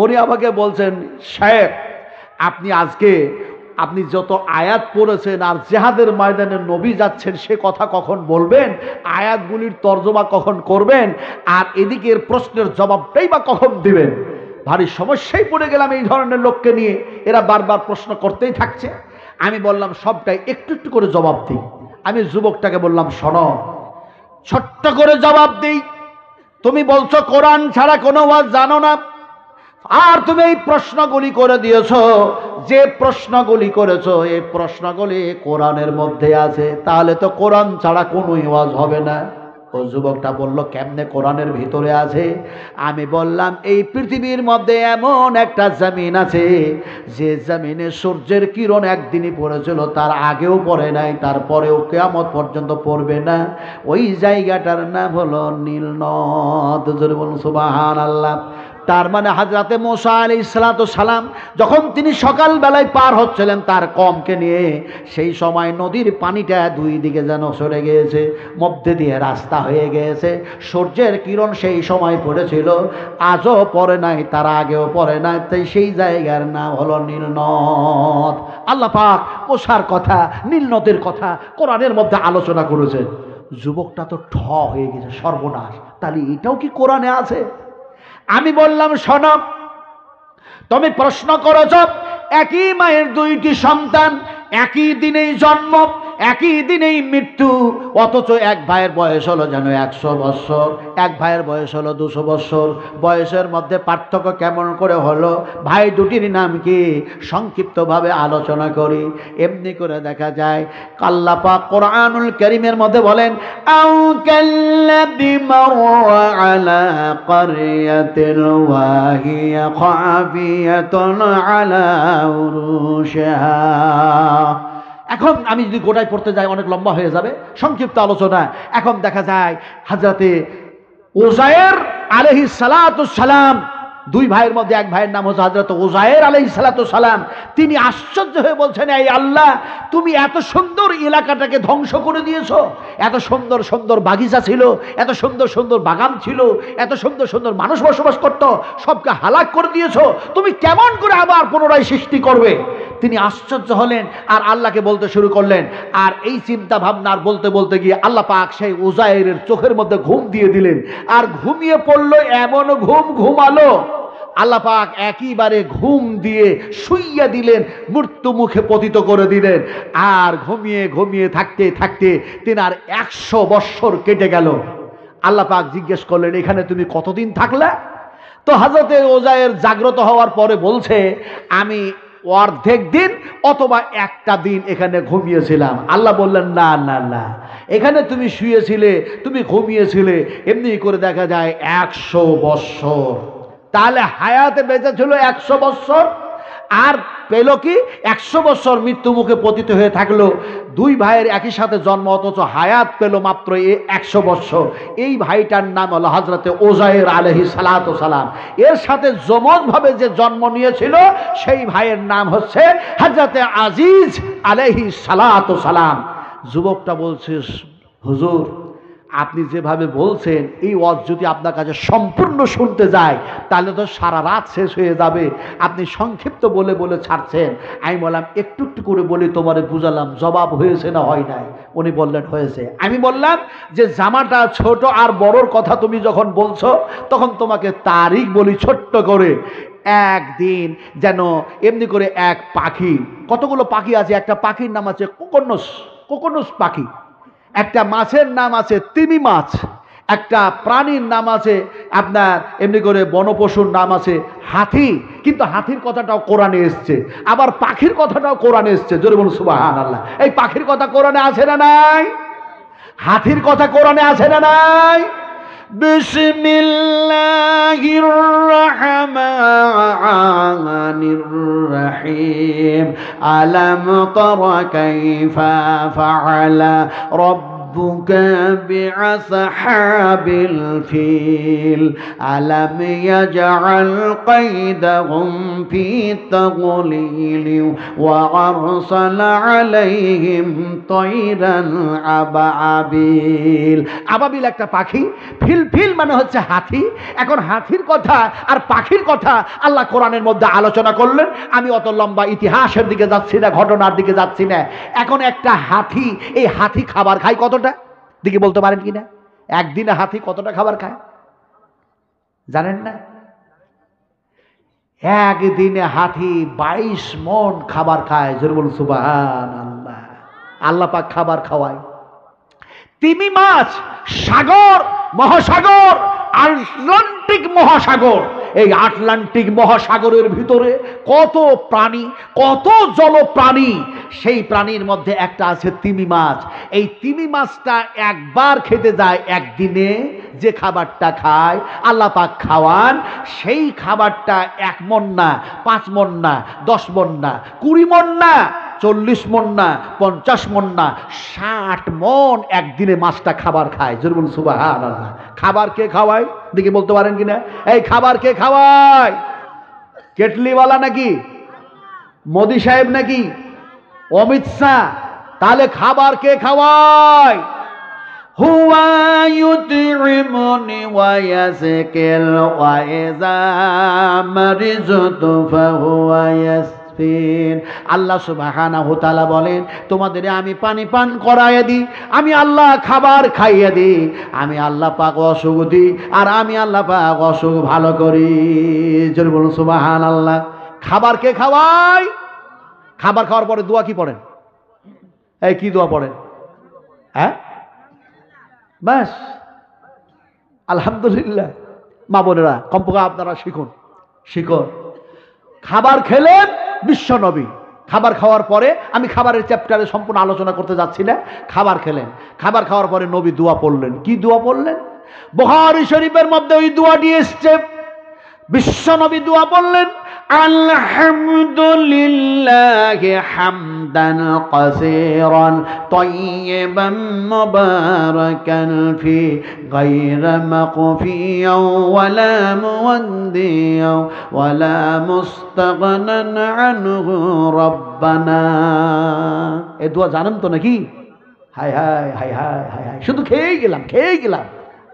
Speaker 1: উনি আমাকে বলছেন, সাহেব আপনি যত আয়াত পড়েছেন আর জেহাদের ময়দানে নবী যাচ্ছেন সে কথা কখন বলবেন, আয়াতগুলির তর্জমা কখন করবেন, আর এদিকের প্রশ্নের জবাবটাই বা কখন দিবেন? ভারী সমস্যায় পড়ে গেলাম এই ধরনের লোককে নিয়ে। এরা বারবার প্রশ্ন করতেই থাকছে। আমি বললাম সবটাই একটু একটু করে জবাব দিই। আমি যুবকটাকে বললাম, শোনো, ছোট্ট করে জবাব দিই। তুমি বলছো কোরআন ছাড়া কোনো ওয়াজ জানো না, আর তুমি এই প্রশ্নগুলি করে দিয়েছো। যে প্রশ্নগুলি করেছো এই প্রশ্নগুলি কোরআনের মধ্যে আছে, তাহলে তো কোরআন ছাড়া কোনো ওয়াজ হবে না। ও যুবকটা বলল, কেমনে কোরআনের ভিতরে আছে? আমি বললাম, এই পৃথিবীর মধ্যে এমন একটা জমিন আছে যে জমিনে সূর্যের কিরণ একদিনই পড়েছিল, তার আগেও পড়ে নাই, তারপরেও কিয়ামত পর্যন্ত পড়বে না। ওই জায়গাটার নাম হলো নীল নদ। জোরে বলুন সুবহানাল্লাহ। তার মানে হযরতে মুসা আলাইহিস সালাম যখন তিনি সকালবেলায় পার হচ্ছিলেন তার কওমকে নিয়ে, সেই সময় নদীর পানিটা 2 দিকে যেন সরে গিয়েছে, মধ্যে দিয়ে রাস্তা হয়ে গিয়েছে। সূর্যের কিরণ সেই সময় পড়েছিল, আজও পড়ে নাই, তার আগেও পড়ে নাই, তাই সেই জায়গার নাম হলো নীল নদ। আল্লাহ পাক মুসার কথা, নীল নদের কথা কোরআনের মধ্যে আলোচনা করেছেন। যুবকটা তো ঠ হয়ে গেছে, সর্বনাশ, তাহলে এটাও কি কোরআনে আছে? আমি বললাম, শোনো, তুমি প্রশ্ন করেছ একই মায়ের 2টি সন্তান, একই দিনেই জন্ম, একই দিনেই মৃত্যু, অথচ এক ভাইয়ের বয়স হলো যেন 100 বৎসর, এক ভাইয়ের বয়স হলো 200 বৎসর। বয়সের মধ্যে পার্থক্য কেমন করে হলো? ভাই দুটির নাম কি? সংক্ষিপ্তভাবে আলোচনা করি। এমনি করে দেখা যায় আল্লাহ পাক কোরআনুল কারীমের মধ্যে বলেন, আও কাল্লাযী মাররা আলা ক্বরিয়াতিন ওয়াহিয়া খাফিয়াতুন আলা উরুশিহা। এখন আমি যদি গোটায় পড়তে যাই অনেক লম্বা হয়ে যাবে, সংক্ষিপ্ত আলোচনা। এখন দেখা যায় হযরতে উযায়ের আলাইহিস সালাম দুই ভাইয়ের মধ্যে এক ভাইয়ের নাম হচ্ছে হযরত উযায়ের আলাইহিস সালাতু সালাম। তিনি আশ্চর্য হয়ে বলছেন, এই আল্লাহ, তুমি এত সুন্দর এলাকাটাকে ধ্বংস করে দিয়েছো। এত সুন্দর সুন্দর বাগিচা ছিল, এত সুন্দর সুন্দর বাগান ছিল, এত সুন্দর সুন্দর মানুষ বসবাস করত, সবকে হালাক করে দিয়েছো। তুমি কেমন করে আবার পুনরায় সৃষ্টি করবে? তিনি আশ্চর্য হলেন আর আল্লাহকে বলতে শুরু করলেন। আর এই চিন্তা ভাবনার বলতে বলতে গিয়ে আল্লাহ পাক সেই উযায়েরের চোখের মধ্যে ঘুম দিয়ে দিলেন। আর ঘুমিয়ে পড়লো, এমন ঘুম ঘুমালো, আল্লাহ পাক একইবারে ঘুম দিয়ে শুইয়া দিলেন, মৃত্যু মুখে পতিত করে দিলেন। আর ঘুমিয়ে ঘুমিয়ে থাকতে থাকতে তিনার 100 বৎসর কেটে গেল। আল্লাহ পাক জিজ্ঞেস করলেন, এখানে তুমি কতদিন থাকলে? তো হযরতে উযায়ের জাগ্রত হওয়ার পরে বলছে, আমি অর্ধেক দিন অথবা একটা দিন এখানে ঘুমিয়েছিলাম। আল্লাহ বললেন, না না না, এখানে তুমি শুয়েছিলে, তুমি ঘুমিয়েছিলে, এমনি করে দেখা যায় 100 বৎসর। তাহলে হায়াতে বেঁচে ছিল 100 বৎসর, আর পেল কি 100 বৎসর মৃত্যু মুখে পতিত হয়ে থাকলো। দুই ভাইয়ের একই সাথে জন্ম, অথচ হায়াত পেল মাত্র 100 বৎসর। এই ভাইটার নাম হলো হযরতে উযায়ের আলাইহিস সালাতু সালাম। এর সাথে যমজভাবে যে জন্ম নিয়েছিল সেই ভাইয়ের নাম হচ্ছে হযরতে আজিজ আলাইহিস সালাতু সালাম। যুবকটা বলছে, হুজুর, আপনি যেভাবে বলছেন, এই ওয়াজ যদি আপনার কাছে সম্পূর্ণ শুনতে যায় তাহলে তো সারা রাত শেষ হয়ে যাবে। আপনি সংক্ষিপ্ত বলে বলে ছাড়ছেন। আমি বললাম, একটু একটু করে বলি, তোমারে বুঝালাম, জবাব হয়েছে না হয় নাই? উনি বললেন হয়েছে। আমি বললাম যে জামাটা ছোট আর বড়র কথা তুমি যখন বলছো, তখন তোমাকে তারিখ বলি ছোট্ট করে। একদিন যেন এমনি করে এক পাখি, কতগুলো পাখি আছে, একটা পাখির নাম আছে কোকনস, কোকনস পাখি। একটা মাছের নাম আছে তিমি মাছ। একটা প্রাণীর নাম আছে আপনার এমনি করে বনপশুর নাম আছে হাতি। কিন্তু হাতির কথাটাও কোরআনে এসছে, আবার পাখির কথাটাও কোরআনে এসছে। জোরে বলুন সুবহানাল্লাহ। এই পাখির কথা কোরআনে আছে না নাই? হাতির কথা কোরআনে আছে না নাই? বিসমিল্লাহির রহমানির রহিম। আলাম তারা কাইফা ফাআলা রাব্বুকা বিআসহাবিল ফিল। আলাম ইয়াজআল কাইদাহুম ফি তাগলিল ওয়া আরসালা আলাইহিম তায়রান আবাবিল। আবাবিল একটা পাখি, ফিল মানে হচ্ছে হাতি। এখন হাতির কথা আর পাখির কথা আল্লাহ কোরআনের মধ্যে আলোচনা করলেন। আমি অত লম্বা ইতিহাসের দিকে যাচ্ছি না, ঘটনার দিকে যাচ্ছি না। এখন একটা হাতি, এই হাতি খাবার খায় কতটা দিকে বলতে পারেন কিনা? একদিনে হাতি কতটা খাবার খায় জানেন না? একদিনে হাতি 22 মণ খাবার খায়। জোরে বলুন সুবহানাল্লাহ। আল্লাহ পাক খাবার খাওয়ায়। তিমি মাছ, সাগর, মহাসাগর, আটলান্টিক মহাসাগর। এই আটলান্টিক মহাসাগরের ভিতরে কত প্রাণী, কত জলপ্রাণী। সেই প্রাণীর মধ্যে একটা আছে তিমি মাছ। এই তিমি মাছটা একবার খেতে যায় একদিনে, যে খাবারটা খায় আল্লাহ পাক খাওয়ান, সেই খাবারটা 1 মণ না, 5 মণ না, 10 মণ না, 20 মণ না, 40 মণ না, 50 মণ না, 60 মণ একদিনে মাছটা খাবার খায়। জোরে বলুন সুবহানাল্লাহ। খাবার কে খাওয়ায় দেখি বলতে পারেন কিনা? এই খাবার কে খাওয়ায়? কেটলিওয়ালা নাকি? মোদি সাহেব নাকি? অমিত শাহ? তাহলে খাবার কে খাওয়ায়? হুয়া ইউতিমুনি ওয়া ইয়াসকিল ওয়া ইযা মারিজতু ফাহুয়া ইয়াসফিন। আল্লাহ সুবহানাহু ওয়া তাআলা বলেন, তোমাদের আমি পানি পান করাইয়া দিই, আমি আল্লাহ খাবার খাইয়ে দিই, আমি আল্লাহ পাক অসুখ দিই, আর আমি আল্লাহ পাক অসুখ ভালো করি। জোরে বলুন সুবহানাল্লাহ। খাবার কে খাওয়ায়? খাবার খাওয়ার পরে দোয়া কি পড়েন? এই কি দোয়া পড়েন? হ্যাঁ, বাস আলহামদুলিল্লাহ। মা বোনেরা, কমপক্ষে আপনারা শিখুন। খাবার খেলেন বিশ্ব নবী। খাবার খাওয়ার পরে, আমি খাবারের চ্যাপ্টারে সম্পূর্ণ আলোচনা করতে যাচ্ছি না। খাবার খেলেন, খাবার খাওয়ার পরে নবী দোয়া পড়লেন। কি দোয়া পড়লেন? বুখারী শরীফের মধ্যে ওই দোয়াটি এসছে। বিশ্বনবী দোয়া বললেন, আলহামদুলিল্লাহি হামদান কাসীরান তাইয়িবান মুবারাকান ফি গায়রা মাকফিয়ান ওয়ালা মুওয়াদ্দিয়ান ওয়ালা মুস্তাগনান আনহু রব্বানা। এই দোয়া জানেন তো নাকি? হায় হায় হায় হায় হায় হায়, শুধু খেয়ে গেলাম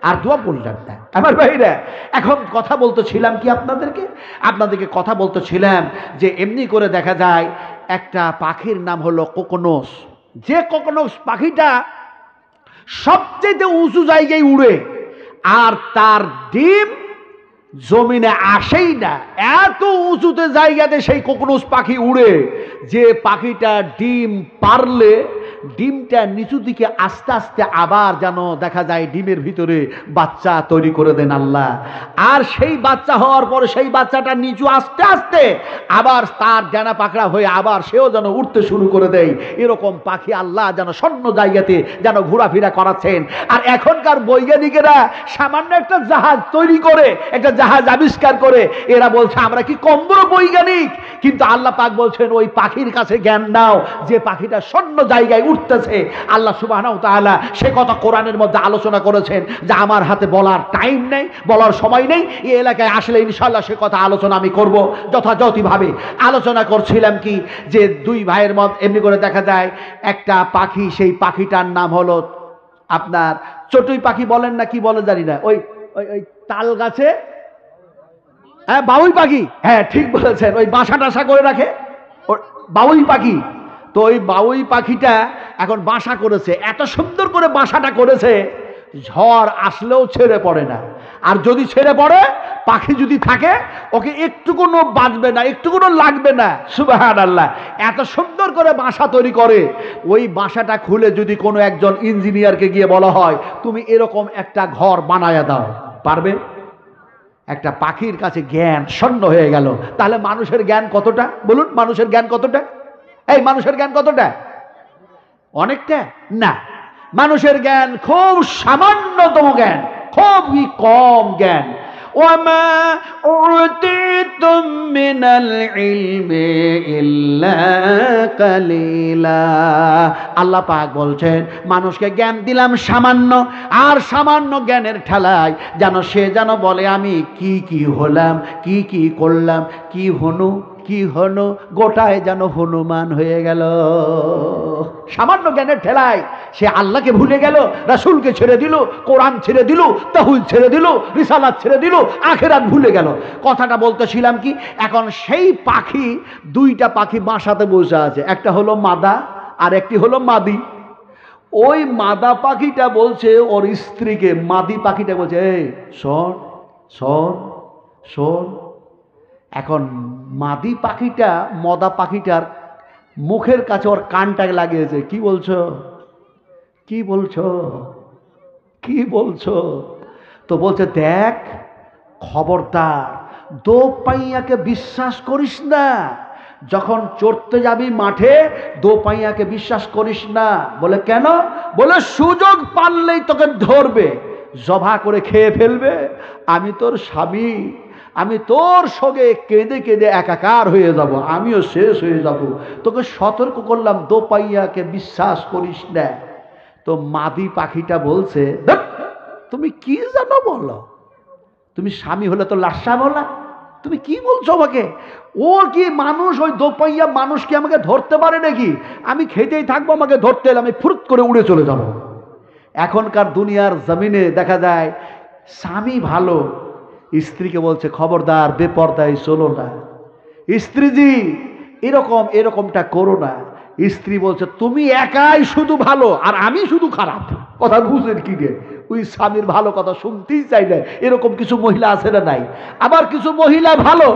Speaker 1: আর দোয়া বললাম না। আমার ভাইরা, এখন কথা বলতেছিলাম কি আপনাদেরকে কথা বলতেছিলাম যে এমনি করে দেখা যায় একটা পাখির নাম হলো কোকনোস। যে কোকনোস পাখিটা সবচেয়ে উঁচু জায়গায় উড়ে, আর তার ডিম জমিনে আসেই না, এত উঁচুতে জায়গাতে সেই কোকনোস পাখি উড়ে যে পাখিটা ডিম পারলে ডিমটা নিচু দিকে আস্তে আস্তে আবার যেন দেখা যায় ডিমের ভিতরে বাচ্চা তৈরি করে দেন আল্লাহ। আর সেই বাচ্চা হওয়ার পরে সেই বাচ্চাটা নিচু আস্তে আস্তে আবার তার ডানা পাকড়া হয়ে আবার সেও যেন উঠতে শুরু করে দেয়। এরকম পাখি আল্লাহ যেন শূন্য জায়গাতে যেন ঘোরাফেরা করাচ্ছেন। আর এখনকার বৈজ্ঞানিকেরা সামান্য একটা জাহাজ তৈরি করে, একটা জাহাজ আবিষ্কার করে, এরা বলছে আমরা কি কম বড় বৈজ্ঞানিক? কিন্তু আল্লাহ পাক বলছেন ওই পাখির কাছে জ্ঞান দাও যে পাখিটা শূন্য জায়গায় উঠতেছে। আল্লাহ সুবহানাহু ওয়া তাআলা সে কথা কোরআনের মধ্যে আলোচনা করেছেন যে আমার হাতে বলার টাইম নেই, বলার সময় নেই। এই এলাকায় আসলে ইনশাআল্লাহ সে কথা আলোচনা আমি করব যথাযথভাবে। আলোচনা করছিলাম কি যে দুই ভাইয়ের মধ্যে এমনি করে দেখা যায় একটা পাখি, সেই পাখিটার নাম হলো আপনার চটুই পাখি বলেন না কি বলে জানি না, ওই ওই ওই তাল গাছে, হ্যাঁ বাবুই পাখি, হ্যাঁ ঠিক বলেছেন, ওই বাসা টাসা করে রাখে বাবুই পাখি। তো ওই বাবুই পাখিটা এখন বাসা করেছে, এত সুন্দর করে বাসাটা করেছে, ঝড় আসলেও ছেড়ে পড়ে না। আর যদি ছেড়ে পড়ে, পাখি যদি থাকে ওকে একটুকুনো বাজবে না, একটুকুনো লাগবে না। সুবহানাল্লাহ, এত সুন্দর করে বাসা তৈরি করে। ওই বাসাটা খুলে যদি কোনো একজন ইঞ্জিনিয়ারকে গিয়ে বলা হয় তুমি এরকম একটা ঘর বানায়া দাও, পারবে? একটা পাখির কাছে জ্ঞান শূন্য হয়ে গেল। তাহলে মানুষের জ্ঞান কতটা বলুন? মানুষের জ্ঞান কতটা? এই মানুষের জ্ঞান কতটা? অনেকটা না, মানুষের জ্ঞান খুব সামান্যতম জ্ঞান, খুবই কম জ্ঞান। ওয়ামা উতিতুম মিনাল ইলমি ইল্লা কালিলা। আল্লাহ পাক বলছেন মানুষকে জ্ঞান দিলাম সামান্য, আর সামান্য জ্ঞানের ঠেলায় যেন সে যেন বলে আমি কি কি হলাম, কি কি করলাম, কি হনু গোটায় যেন হনুমান হয়ে গেল। সামান্য জ্ঞানের ঠেলায় সে আল্লাহকে ভুলে গেল, রাসূলকে ছেড়ে দিল, কোরআন ছেড়ে দিল, তাওহীদ ছেড়ে দিল, রিসালাত ছেড়ে দিল, আখিরাত ভুলে গেল। কথাটা বলতেছিলাম কি, এখন সেই পাখি, দুইটা পাখি বাসাতে বসে আছে, একটা হলো মাদা আর একটি হলো মাদি। ওই মাদা পাখিটা বলছে ওর স্ত্রীকে, মাদি পাখিটা বলছে এই শোন শোন শোন। এখন মাদি পাখিটা মদা পাখিটার মুখের কাছে ওর কানটাকে লাগিয়েছে, কি বলছো কি বলছো কি বলছো? তো বলছে দেখ খবরদার দোপাইয়াকে বিশ্বাস করিস না, যখন চড়তে যাবি মাঠে দোপাইয়াকে বিশ্বাস করিস না। বলে কেন? বলে সুযোগ পারলেই তোকে ধরবে, জবা করে খেয়ে ফেলবে। আমি তোর স্বামী, আমি তোর সঙ্গে কেঁদে কেঁদে একাকার হয়ে যাব, আমিও শেষ হয়ে যাব। তোকে সতর্ক করলাম দোপাইয়াকে বিশ্বাস করিস না। তো মাদি পাখিটা বলছে তুমি কি জানো বলো, তুমি স্বামী হলে তো লাশা বলা, তুমি কি বলছো আমাকে? ও কি মানুষ? ওই দোপাইয়া মানুষ কি আমাকে ধরতে পারে নাকি? আমি খেতেই থাকবো, আমাকে ধরতে এলে আমি ফুরুত করে উড়ে চলে যাব। এখনকার দুনিয়ার জমিনে দেখা যায় স্বামী ভালো, স্ত্রীকে বলছে খবরদার বেপরদায় চলো না, স্ত্রীজি এরকমটা করো না। স্ত্রী বলছে তুমি একাই শুধু ভালো আর আমি শুধু খারাপ। কথা বুঝেন কি রে? ওই স্বামীর ভালো কথা শুনতেই চাই না। এরকম কিছু মহিলা আছে না নাই? আবার কিছু মহিলা ভালো,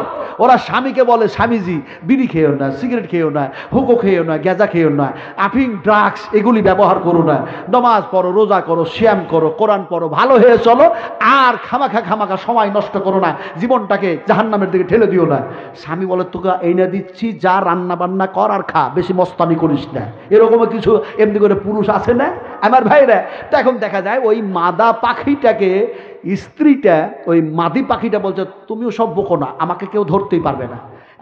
Speaker 1: ওরা স্বামীকে বলে স্বামীজি বিড়ি খেয়েও না, সিগারেট খেয়েও না, হুকো খেয়েও না, গেঁজা খেয়েও না, আফিং ড্রাগস এগুলি ব্যবহার করো না, নমাজ পড়ো, রোজা করো, শ্যাম করো, কোরআন পড়ো, ভালো হয়ে চলো, আর খামাখা সময় নষ্ট করো না, জীবনটাকে জাহান্নামের দিকে ঠেলে দিও না। স্বামী বলে তোকে এনে দিচ্ছি, যা রান্না বান্না কর আর খা, বেশি মস্তানি করিস না। এরকম কিছু এমনি করে পুরুষ আছে না আমার ভাইরা? তো এখন দেখা যায় ওই মাদা পাখিটাকে স্ত্রীটা ওই মাদি পাখিটা বলছে তুমিও সব বকো না, আমাকে কেউ ধরতেই পারবে না।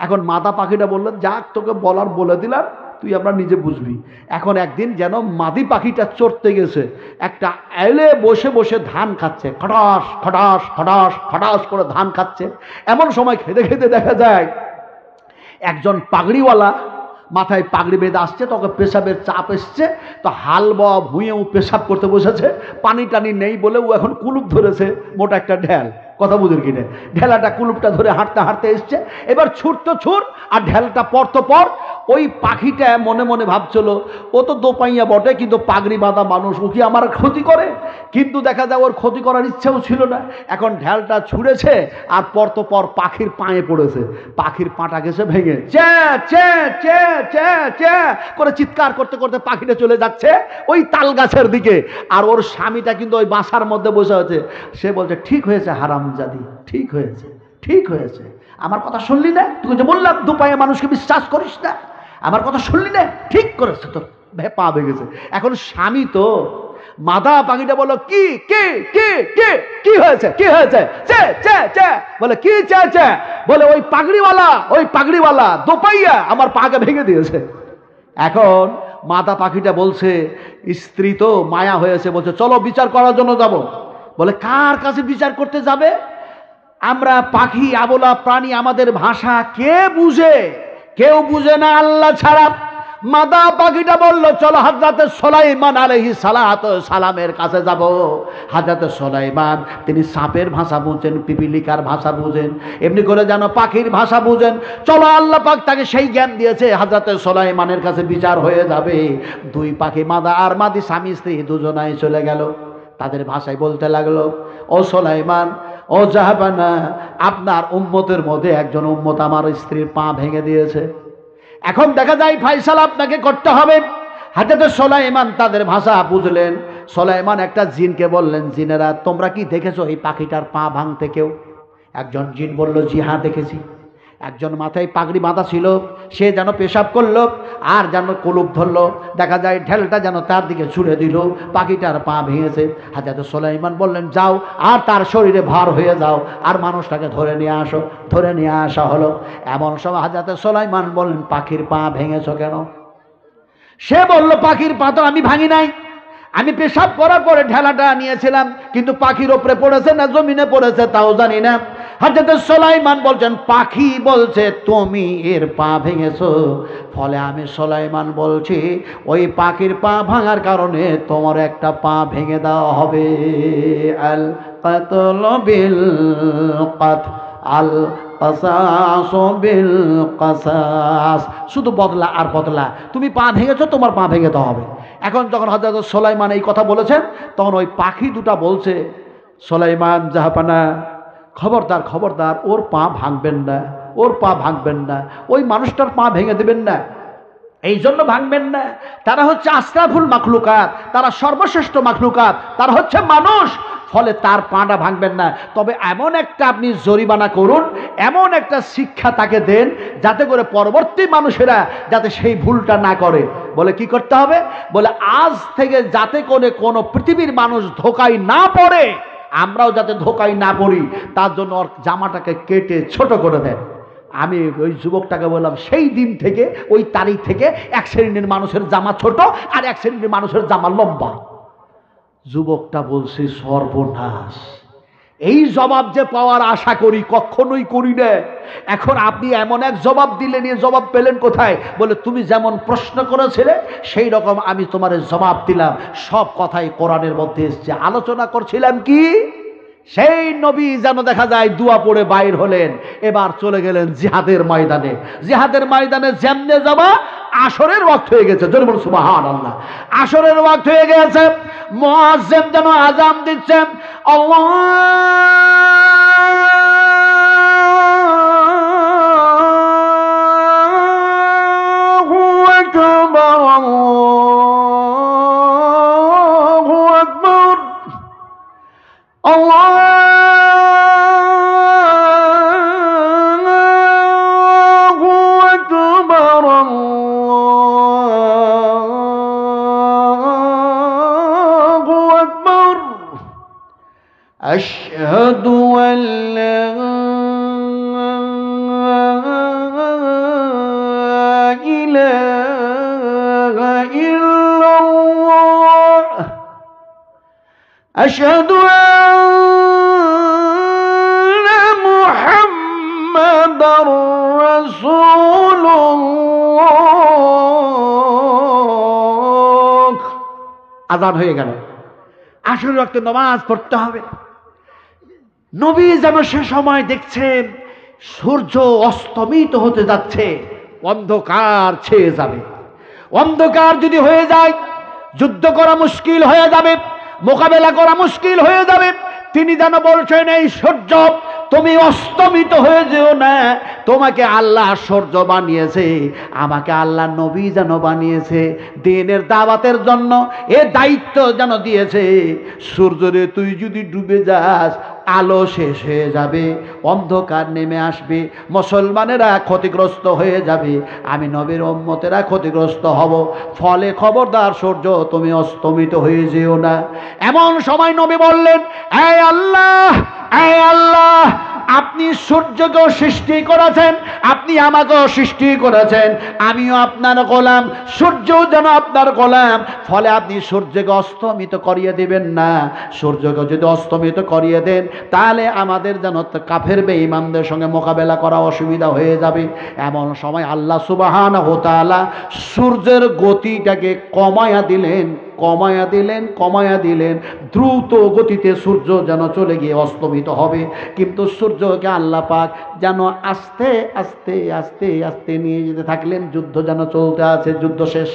Speaker 1: এখন মাদা পাখিটা বললেন যাক তোকে বলার বলে দিলাম, তুই আমরা নিজে বুঝবি। এখন একদিন যেন মাদি পাখিটা চড়তে গেছে, একটা এলে বসে বসে ধান খাচ্ছে, খটাস খটাস খটাস খটাস করে ধান খাচ্ছে। এমন সময় খেতে খেতে দেখা যায় একজন পাগড়িওয়ালা মাথায় পাগড়ি বেঁধে আসছে, তোকে পেশাবের চাপ এসছে, তো হাল বয়া ভুঁয়েও পেশাব করতে বসেছে। পানি টানি নেই বলে ও এখন কুলুপ ধরেছে, মোটা একটা ঢেল, কথা বুঝের কিনে, ঢেলাটা কুলুপটা ধরে হাঁটতে হাঁটতে এসছে। এবার ছুট তো ছুট আর ঢেলটা পর তো পর। ওই পাখিটা মনে মনে ভাবছিল ও তো দোপাইয়া বটে, কিন্তু পাগড়ি বাঁধা মানুষ, ও কি আমার ক্ষতি করে? কিন্তু দেখা যায় ওর ক্ষতি করার ইচ্ছেও ছিল না। এখন ঢেলটা ছুঁড়েছে আর পর তো পর পাখির পায়ে পড়েছে, পাখির পাটা গেছে ভেঙে, চ্যাঁ চ্যাঁ চ্যাঁ চ্যাঁ চ্যাঁ করে চিৎকার করতে করতে পাখিটা চলে যাচ্ছে ওই তাল গাছের দিকে। আর ওর স্বামীটা কিন্তু ওই বাসার মধ্যে বসে আছে। সে বলছে ঠিক হয়েছে হারামজাদি, ঠিক হয়েছে, ঠিক হয়েছে, আমার কথা শুনলি না? তুই যে বললাম দুপায়ে মানুষকে বিশ্বাস করিস না, আমার কথা শুনলি না? ঠিক করেছে, তোর পা ভেঙেছে। এখন স্বামী তো মাদা পাখিটা বলল কি কি কি কি কি হয়েছে, কি হয়েছে? চে চে চে বলে কি চে চে? বলে ওই পাগড়িওয়ালা দোপাইয়া আমার পাকে ভেঙে দিয়েছে। এখন মাদা পাখিটা বলছে, স্ত্রী তো মায়া হয়েছে, বলছে চলো বিচার করার জন্য যাব। বলে কার কাছে বিচার করতে যাবে? আমরা পাখি আবলা প্রাণী, আমাদের ভাষা কে বুঝে? কেউ বুঝে না আল্লাহ ছাড়া। মাদা পাখিটা বলল চলো হযরত সুলাইমান আলাইহিস সালামের কাছে যাব। হযরত সুলাইমান তিনি সাপের ভাষা বুঝেন, পিপিলিকার ভাষা বুঝেন, এমনি করে যেন পাখির ভাষা বুঝেন। চলো, আল্লাহ পাক তাকে সেই জ্ঞান দিয়েছে, হযরত সুলাইমানের কাছে বিচার হয়ে যাবে। দুই পাখি মাদা আর মাদি স্বামী স্ত্রী দুজনাই চলে গেল, তাদের ভাষায় বলতে লাগলো, ও সুলাইমান, ও জাহাবানা, আপনার উম্মতের মধ্যে একজন উম্মত আমার স্ত্রীর পা ভেঙে দিয়েছে, এখন দেখা যায় ফায়সালা আপনাকে করতে হবে। হযরত সুলাইমান তাদের ভাষা বুঝলেন। সুলাইমান একটা জিনকে বললেন, জিনেরা তোমরা কি দেখেছো এই পাখিটার পা ভাঙতে? কেউ একজন জিন বলল, জি হ্যাঁ দেখেছি। একজন মাথায় পাগড়ি বাঁধা ছিল, সে যেন পেশাব করলো আর যেন কুলুপ ধরলো, দেখা যায় ঢেলটা যেন তার দিকে ছুড়ে দিল, পাখিটার পা ভেঙেছে। হযরত সুলাইমান বললেন, যাও আর তার শরীরে ভার হয়ে যাও আর মানুষটাকে ধরে নিয়ে আসো। ধরে নিয়ে আসা হলো। এমন সময় হযরত সুলাইমান বললেন, পাখির পা ভেঙেছো কেন? সে বলল, পাখির পা তো আমি ভাঙি নাই, আমি পেশাব করার পরে ঢেলাটা নিয়েছিলাম, কিন্তু পাখির ওপরে পড়েছে না জমিনে পড়েছে তাও জানি না। হযরত সুলাইমান বলছেন, পাখি বলছে তুমি এর পা ভেঙেছো, ফলে আমি সুলাইমান বলছি ওই পাখির পা ভাঙার কারণে তোমার একটা পা ভেঙে দেওয়া হবে। আল কাতল বিল কাত আল কাসাস বিল কাসাস, শুধু বদলা আর বদলা, তুমি পা ভেঙেছো, তোমার পা ভেঙে দেওয়া হবে। এখন যখন হযরত সুলাইমান এই কথা বলেছেন, তখন ওই পাখি দুটা বলছে, সুলাইমান জাহাপানা, খবরদার খবরদার, ওর পা ভাঙবেন না, ওর পা ভাঙবেন না, ওই মানুষটার পা ভেঙে দেবেন না, এই জন্য ভাঙবেন না। তারা হচ্ছে আশরাফুল মাখলুকাত, তারা সর্বশ্রেষ্ঠ মাখলুকাত, তারা হচ্ছে মানুষ, ফলে তার পাটা ভাঙবেন না। তবে এমন একটা আপনি জরিমানা করুন, এমন একটা শিক্ষা তাকে দেন, যাতে করে পরবর্তী মানুষেরা যাতে সেই ভুলটা না করে। বলে কি করতে হবে? বলে আজ থেকে যাতে করে কোনো পৃথিবীর মানুষ ধোকায় না পড়ে, আমরাও যাতে ধোকায় না পড়ি, তার জন্য ওর জামাটাকে কেটে ছোট করে দেন। আমি ওই যুবকটাকে বললাম, সেই দিন থেকে ওই তারিখ থেকে এক শ্রেণীর মানুষের জামা ছোট আর এক শ্রেণীর মানুষের জামা লম্বা। যুবকটা বলছে, সর্বনাশ, এই জবাব যে পাওয়ার আশা করি কখনোই করি না। এখন আপনি এমন এক জবাব দিলেন, এই জবাব পেলেন কোথায়? বলে তুমি যেমন প্রশ্ন করেছিলে সেই রকম আমি তোমার জবাব দিলাম। সব কথাই কোরআনের মধ্যে এসেছে। আলোচনা করছিলাম কি, সেই নবী যেন দেখা যায় দোয়া পড়ে বাইর হলেন, এবার চলে গেলেন জিহাদের ময়দানে। জিহাদের ময়দানে যেমনে যাবা, আসরের ওয়াক্ত হয়ে গেছে, জোরে বলুন সুবহানাল্লাহ। আসরের ওয়াক্ত হয়ে গেছে, মুয়াজ্জিন যেন আযান দিচ্ছেন, আল্লাহু আকবার, আল্লাহু আকবার, আল্লাহু আকবার, আল্লাহু আকবার, আশহাদু ইলাহা ইল্লাল্লাহ আশহাদু আন্না মুহাম্মাদার রাসূলুল্লাহ। আযান হয়ে গেল, আসর ওয়াক্তে নামাজ পড়তে হবে। নবী যেন সে সময় দেখছেন সূর্য অস্তমিত হতে যাচ্ছে, অন্ধকার ছেয়ে যাবে। অন্ধকার যদি হয়ে যায় যুদ্ধ করা মুশকিল হয়ে যাবে, মোকাবেলা করা মুশকিল হয়ে যাবে। তিনি যেন বলছেন, এই সূর্য তুমি অস্তমিত হয়ে যেও না, তোমাকে আল্লাহ সূর্য বানিয়েছে, আমাকে আল্লাহ নবী যেন বানিয়েছে দ্বীনের দাওয়াতের জন্য, এ দায়িত্ব যেন দিয়েছে। সূর্যরে তুই যদি ডুবে যাস আলো শেষ হয়ে যাবে, অন্ধকার নেমে আসবে, মুসলমানেরা ক্ষতিগ্রস্ত হয়ে যাবে, আমি নবীর উম্মতেরা ক্ষতিগ্রস্ত হব। ফলে খবরদার সূর্য তুমি অস্তমিত হয়ে যেও না। এমন সময় নবী বললেন, এই আল্লাহ, এই আল্লাহ, আপনি সূর্যকেও সৃষ্টি করেছেন, আপনি আমাকেও সৃষ্টি করেছেন, আমিও আপনার গোলাম, সূর্যও যেন আপনার গোলাম। ফলে আপনি সূর্যকে অস্তমিত করিয়ে দিবেন না। সূর্যকে যদি অস্তমিত করিয়ে দেন তাহলে আমাদের যেন কাফের বেঈমানদের সঙ্গে মোকাবেলা করা অসুবিধা হয়ে যাবে। এমন সময় আল্লাহ সুবহানাহু ওয়া তাআলা সূর্যের গতিটাকে কমায়া দিলেন, কমায়া দিলেন, কমায়া দিলেন। দ্রুত গতিতে সূর্য যেন চলে গিয়ে অস্তমিত হবে, কিন্তু সূর্যকে আল্লাহ পাক যেন আস্তে আস্তে আস্তে আস্তে নিয়ে যেতে থাকলেন। যুদ্ধ যেন চলতে আছে, যুদ্ধ শেষ।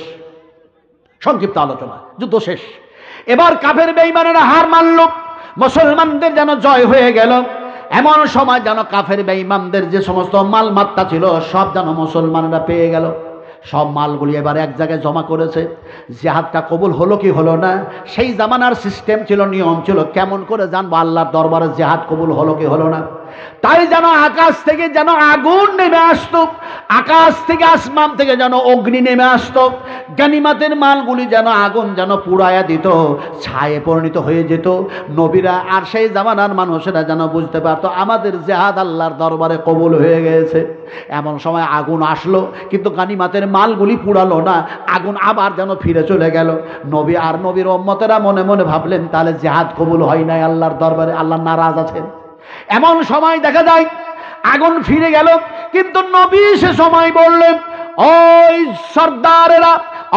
Speaker 1: সংক্ষিপ্ত আলোচনা, যুদ্ধ শেষ। এবার কাফের বেঈমানেরা হার মানল, মুসলমানদের যেন জয় হয়ে গেল। এমন সময় যেন কাফের বেঈমানদের যে সমস্ত মালমাত্তা ছিল সব যেন মুসলমানরা পেয়ে গেল। সব মালগুলি এবার এক জায়গায় জমা করেছে। জিহাদটা কবুল হলো কি হলো না, সেই জামানার সিস্টেম ছিল, নিয়ম ছিল, কেমন করে জানবো আল্লাহর দরবারে জিহাদ কবুল হলো কি হলো না। তাই যেন আকাশ থেকে যেন আগুন নেমে আসতো, আকাশ থেকে আসমান থেকে যেন অগ্নি নেমে আসতো, গানিমাতের মালগুলি যেন আগুন যেন পুড়াইয়া দিত, ছায়ে পরিণত হয়ে যেত। নবীরা আর সেই জামানার মানুষেরা যেন বুঝতে পারতো আমাদের জিহাদ আল্লাহর দরবারে কবুল হয়ে গেছে। এমন সময় আগুন আসলো, কিন্তু গানিমাতের মালগুলি পুড়ালো না, আগুন আবার যেন ফিরে চলে গেল। নবী আর নবীর উম্মতেরা মনে মনে ভাবলেন তাহলে জিহাদ কবুল হয় নাই আল্লাহর দরবারে, আল্লাহ নারাজ আছেন। এমন সময় দেখা যায় আগুন ফিরে গেল, কিন্তু নবী সে সময় বললেন, ওই সর্দারেরা,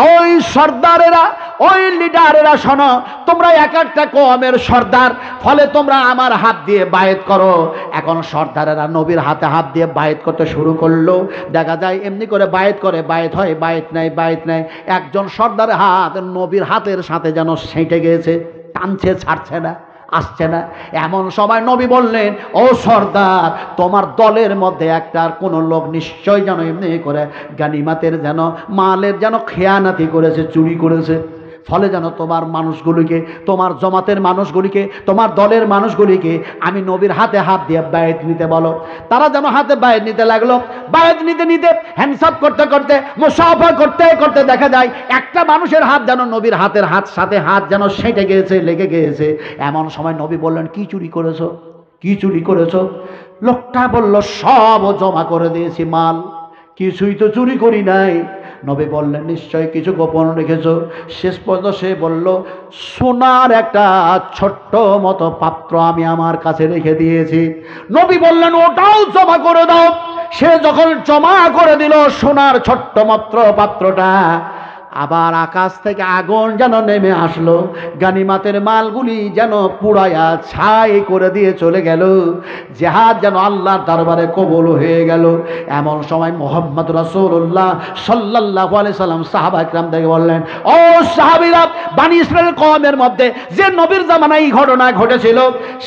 Speaker 1: ওই সর্দারেরা, ওই লিডারেরা, শোনো, তোমরা এক একটা কওমের সর্দার, ফলে তোমরা আমার হাত দিয়ে বায়েত করো। এখন সর্দারেরা নবীর হাতে হাত দিয়ে বায়েত করতে শুরু করলো। দেখা যায় এমনি করে বায়েত করে, বায়েত হয়, বায়েত নাই, বায়েত নাই। একজন সর্দারের হাত নবীর হাতের সাথে যেন সেঁটে গিয়েছে, টানছে, ছাড়ছে না, আসছে না। এমন সময় নবী বললেন, ও সর্দার, তোমার দলের মধ্যে একটা কোন লোক নিশ্চয় যেন এমনি করে গানিমাতের যেন মালের যেন খেয়ানাতি করেছে, চুরি করেছে। ফলে যেন তোমার মানুষগুলিকে, তোমার জমাতের মানুষগুলিকে, তোমার দলের মানুষগুলিকে আমি নবীর হাতে হাত দিয়ে বায়েত নিতে বলো। তারা যেন হাতে বায়েত নিতে লাগলো। বায়েত নিতে নিতে হ্যান্ডসাপ করতে করতে, মুসাফা করতে করতে দেখা যায় একটা মানুষের হাত যেন নবীর হাতের হাত সাথে হাত যেন সেঁটে গিয়েছে, লেগে গিয়েছে। এমন সময় নবী বললেন, কি চুরি করেছো, কি চুরি করেছো? লোকটা বলল, সব জমা করে দিয়েছি মাল, কিছুই তো চুরি করি নাই। নবী বললেন, নিশ্চয় কিছু গোপন রেখেছো। শেষ পর্যন্ত সে বলল, সোনার একটা ছোট্ট মতো পাত্র আমি আমার কাছে রেখে দিয়েছি। নবী বললেন, ওটাও জমা করে দাও। সে যখন জমা করে দিল সোনার ছোট্ট মাত্র পাত্রটা, আবার আকাশ থেকে আগুন যেন নেমে আসলো, গানিমাতের মালগুলি যেন পুড়াইয়া ছাই করে দিয়ে চলে গেল। জিহাদ যেন আল্লাহর দরবারে কবুল হয়ে গেল। এমন সময় মুহাম্মদ রাসূলুল্লাহ সাল্লাল্লাহু আলাইহি সাল্লাম সাহাবা ইকরামদেরকে বললেন, ও সাহাবীরা, বনি ইসরাইল কওমের মধ্যে যে নবীর জামানায় এই ঘটনা ঘটেছিল,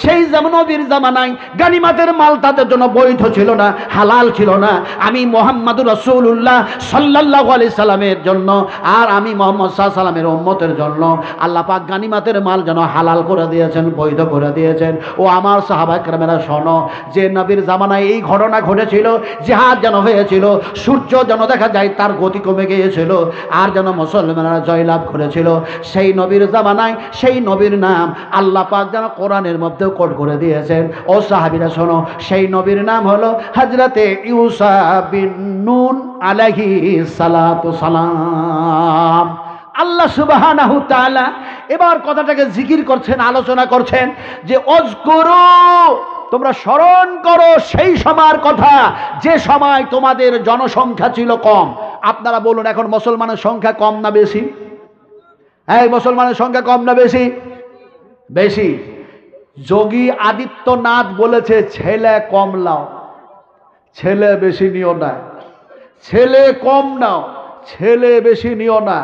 Speaker 1: সেই যেমন নবীর জামানায় গানিমাতের মাল তাদের জন্য বৈধ ছিল না, হালাল ছিল না। আমি মুহাম্মদ রাসূলুল্লাহ সাল্লাল্লাহু আলাইহি সাল্লামের জন্য আর আমি মুহাম্মদ সাল্লাল্লাহু আলাইহি সাল্লামের উম্মতের জন্য আল্লাহ পাক গানিমাতের মাল যেন হালাল করে দিয়েছেন, বৈধ করে দিয়েছেন। ও আমার সাহাবা কেরামেরা শোনো, যে নবীর জামানায় এই ঘটনা ঘটেছিল, জিহাদ যেন হয়েছিল, সূর্য যেন দেখা যায় তার গতি কমে গিয়েছিল, আর যেন মুসলমানরা জয়লাভ করেছিল, সেই নবীর জামানায় সেই নবীর নাম আল্লাহ পাক যেন কোরআনের মধ্যে কোট করে দিয়েছেন। ও সাহাবীরা শোনো, সেই নবীর নাম হলো হযরতে ইউসা বিন নুন আলাইহিস সালাতু সালাম। আল্লাহ সুবহানাহু তাআলা এবার কথাটাকে জিকির করছেন, আলোচনা করছেন যে অজকুরু, তোমরা স্মরণ করো সেই সময়ের কথা যে সময় তোমাদের জনসংখ্যা ছিল কম। আপনারা বলুন, এখন মুসলমানের সংখ্যা কম না বেশি? এই মুসলমানের সংখ্যা কম না বেশি? বেশি। যোগী আদিত্যনাথ বলেছে ছেলে কম নাও, ছেলে বেশি নিও না, ছেলে কম নাও, ছেলে বেশি নিও না।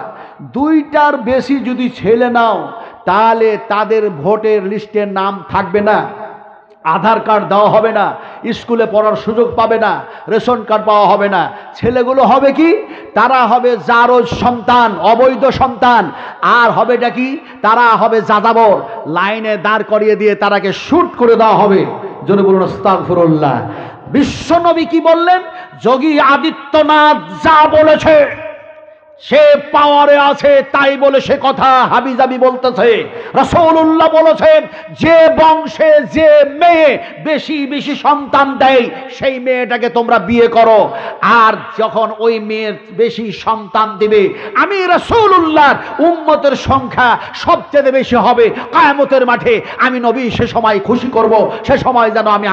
Speaker 1: দুইটার বেশি যদি ছেলে নাও তাহলে তাদের ভোটের লিস্টে নাম থাকবে না, আধার কার্ড দেওয়া হবে না, স্কুলে পড়ার সুযোগ পাবে না, রেশন কার্ড পাওয়া হবে না। ছেলেগুলো হবে কি? তারা হবে জারজ সন্তান, অবৈধ সন্তান। আর হবেটা কি? তারা হবে যাযাবর, লাইনে দাঁড় করিয়ে দিয়ে তারাকে শুট করে দেওয়া হবে। জোরে বলুন আস্তাগফিরুল্লাহ। বিশ্বনবী কি বললেন? যোগী আদিত্যনাথ যা বলেছে, সে পাওয়ারে আছে তাই বলে সে কথা হাবিজাবি বলতেছে। রাসূলুল্লাহ বলেছেন, যে বংশে যে মেয়ে বেশি বেশি সন্তান দেয় সেই মেয়েটাকে তোমরা বিয়ে করো। আর যখন ওই মেয়ের বেশি সন্তান দিবে, আমি রাসূলুল্লাহর উম্মতের সংখ্যা সবচেয়ে বেশি হবে কিয়ামতের মাঠে। আমি নবী সে সময় খুশি করব, সে সময় যেন আমি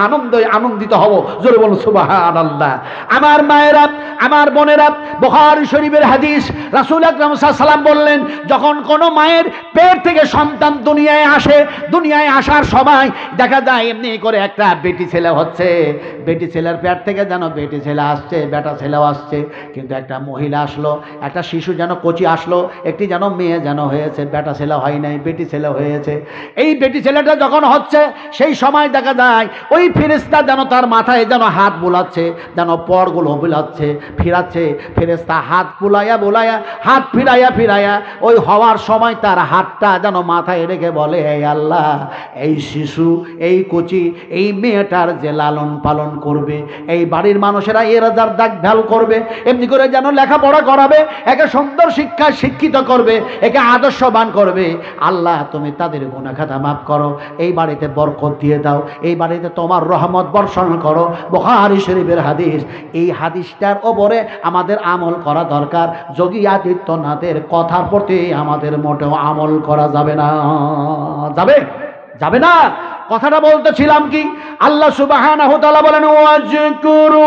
Speaker 1: আনন্দিত হব। জোরে বলুন সুবহানাল্লাহ। আমার মায়েরা, আমার বোনেরা, বুখারী শরীফের হাদিস, রাসূল আকরাম সাল্লাল্লাহু আলাইহি ওয়াসাল্লাম বললেন, যখন কোনো মায়ের পেট থেকে সন্তান দুনিয়ায় আসে, দুনিয়ায় আসার সময় দেখা যায় এমনি করে একটা বেটি ছেলে হচ্ছে, বেটি ছেলের পেট থেকে যেন বেটি ছেলে আসছে, বেটা ছেলেও আসছে, কিন্তু একটা মহিলা আসলো, একটা শিশু যেন কচি আসলো, একটি যেন মেয়ে যেন হয়েছে, বেটা ছেলে হয় নাই, বেটি ছেলে হয়েছে। এই বেটি ছেলেটা যখন হচ্ছে সেই সময় দেখা যায় ওই ফেরেশতা যেন তার মাথায় যেন হাত বুলাচ্ছে, যেন পরগুলো বুলাচ্ছে, ফিরাচ্ছে। ফেরেশতা হাত বুলাইয়া বুলাইয়া, হাত ফিরাইয়া ফিরাইয়া ওই হওয়ার সময় তার হাতটা যেন মাথায় রেখে বলে, হে আল্লাহ, এই শিশু, এই কচি, এই মেয়েটার যে লালন পালন করবে, এই বাড়ির মানুষেরা এর যার দেখভাল করবে, এমনি করে যেন লেখাপড়া করাবে, একে সুন্দর শিক্ষায় শিক্ষিত করবে, একে আদর্শবান করবে। আল্লাহ তুমি তাদের গুনাহ খাতা মাফ করো, এই বাড়িতে বরকত দিয়ে দাও, এই বাড়িতে তোমার রহমত বর্ষণ করো। বুখারী শরীফের হাদিস। এই হাদিসটার ওপরে আমাদের আমল করা দরকার। যোগী আদিত্যনাথের কথার প্রতি আমাদের মোটেও আমল করা যাবে না। যাবে? যাবে না। কথাটা বলতেছিলাম কি, আল্লাহ সুবহানাহু ওয়া তাআলা বলেন, ওয়াজকুরু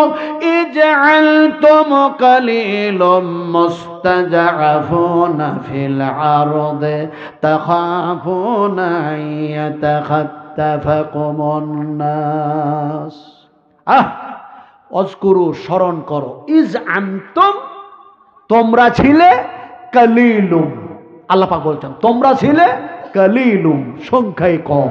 Speaker 1: ইজআলতুম কালিলুম মুস্তাজআফুনা ফিল আরদি তাখাফুনা ইয়াতাখাত্তাফাকুমুন নাস। ওয়াজকুরু, স্মরণ করো, ইজআনতুম, তোমরা ছিলে, কালিলুম, আল্লাহ পাক বলছেন তোমরা ছিলে কালিলুম, সংখ্যায় কম।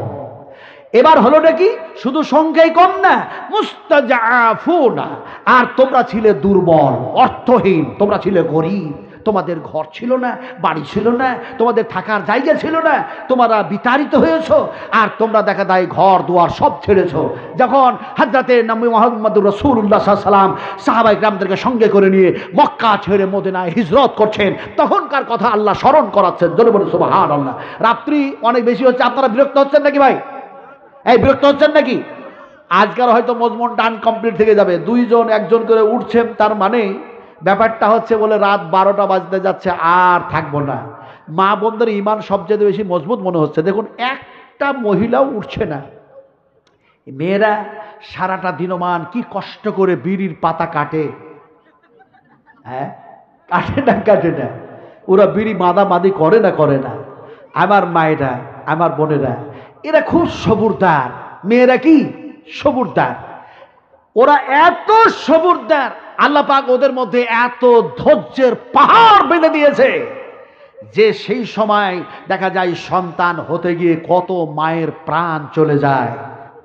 Speaker 1: এবার হলোটা কি? শুধু সংখ্যায় কম না, মুস্তাজআফুনা, আর তোমরা ছিলে দুর্বল, অর্থহীন, তোমরা ছিলে গরীব, তোমাদের ঘর ছিল না, বাড়ি ছিল না, তোমাদের থাকার জায়গা ছিল না, তোমরা বিতাড়িত হয়েছো, আর তোমরা দেখা যায় ঘর দুয়ার সব ছেড়েছো। যখন হযরতে নবী মুহাম্মদুর রাসূলুল্লাহ সাল্লাল্লাহু আলাইহি ওয়াসাল্লাম সাহাবায়ে কিরামদেরকে সঙ্গে করে নিয়ে মক্কা ছেড়ে মদিনায় হিজরত করছেন, তখনকার কথা আল্লাহ স্মরণ করাচ্ছেন। জোরে বলুন সুবহানাল্লাহ। রাত্রি অনেক বেশি হচ্ছে, আপনারা বিরক্ত হচ্ছেন নাকি ভাই? এই বিরক্ত হচ্ছেন নাকি? আজকাল হয়তো মজমুনটা আনকমপ্লিট থেকে যাবে, দুইজন একজন করে উঠছেন, তার মানে ব্যাপারটা হচ্ছে বলে রাত 12টা বাজতে যাচ্ছে, আর থাকবো না। মা বোনদের ইমান সবচেয়ে বেশি মজবুত মনে হচ্ছে। দেখুন, একটা মহিলাও উঠছে না। মেয়েরা সারাটা দিনমান কি কষ্ট করে বিড়ির পাতা কাটে, হ্যাঁ, কাটে না কাটে না, ওরা বিড়ি মাদামাদি করে না করে না। আমার মায়েরা, আমার বোনেরা, এরা খুব সবুরদার। মেয়েরা কি সবুরদার, ওরা এত সবুরদার, আল্লাহ পাক ওদের মধ্যে এত ধৈর্যের পাহাড় বেঁধে দিয়েছে যে সেই সময় দেখা যায় সন্তান হতে গিয়ে কত মায়ের প্রাণ চলে যায়,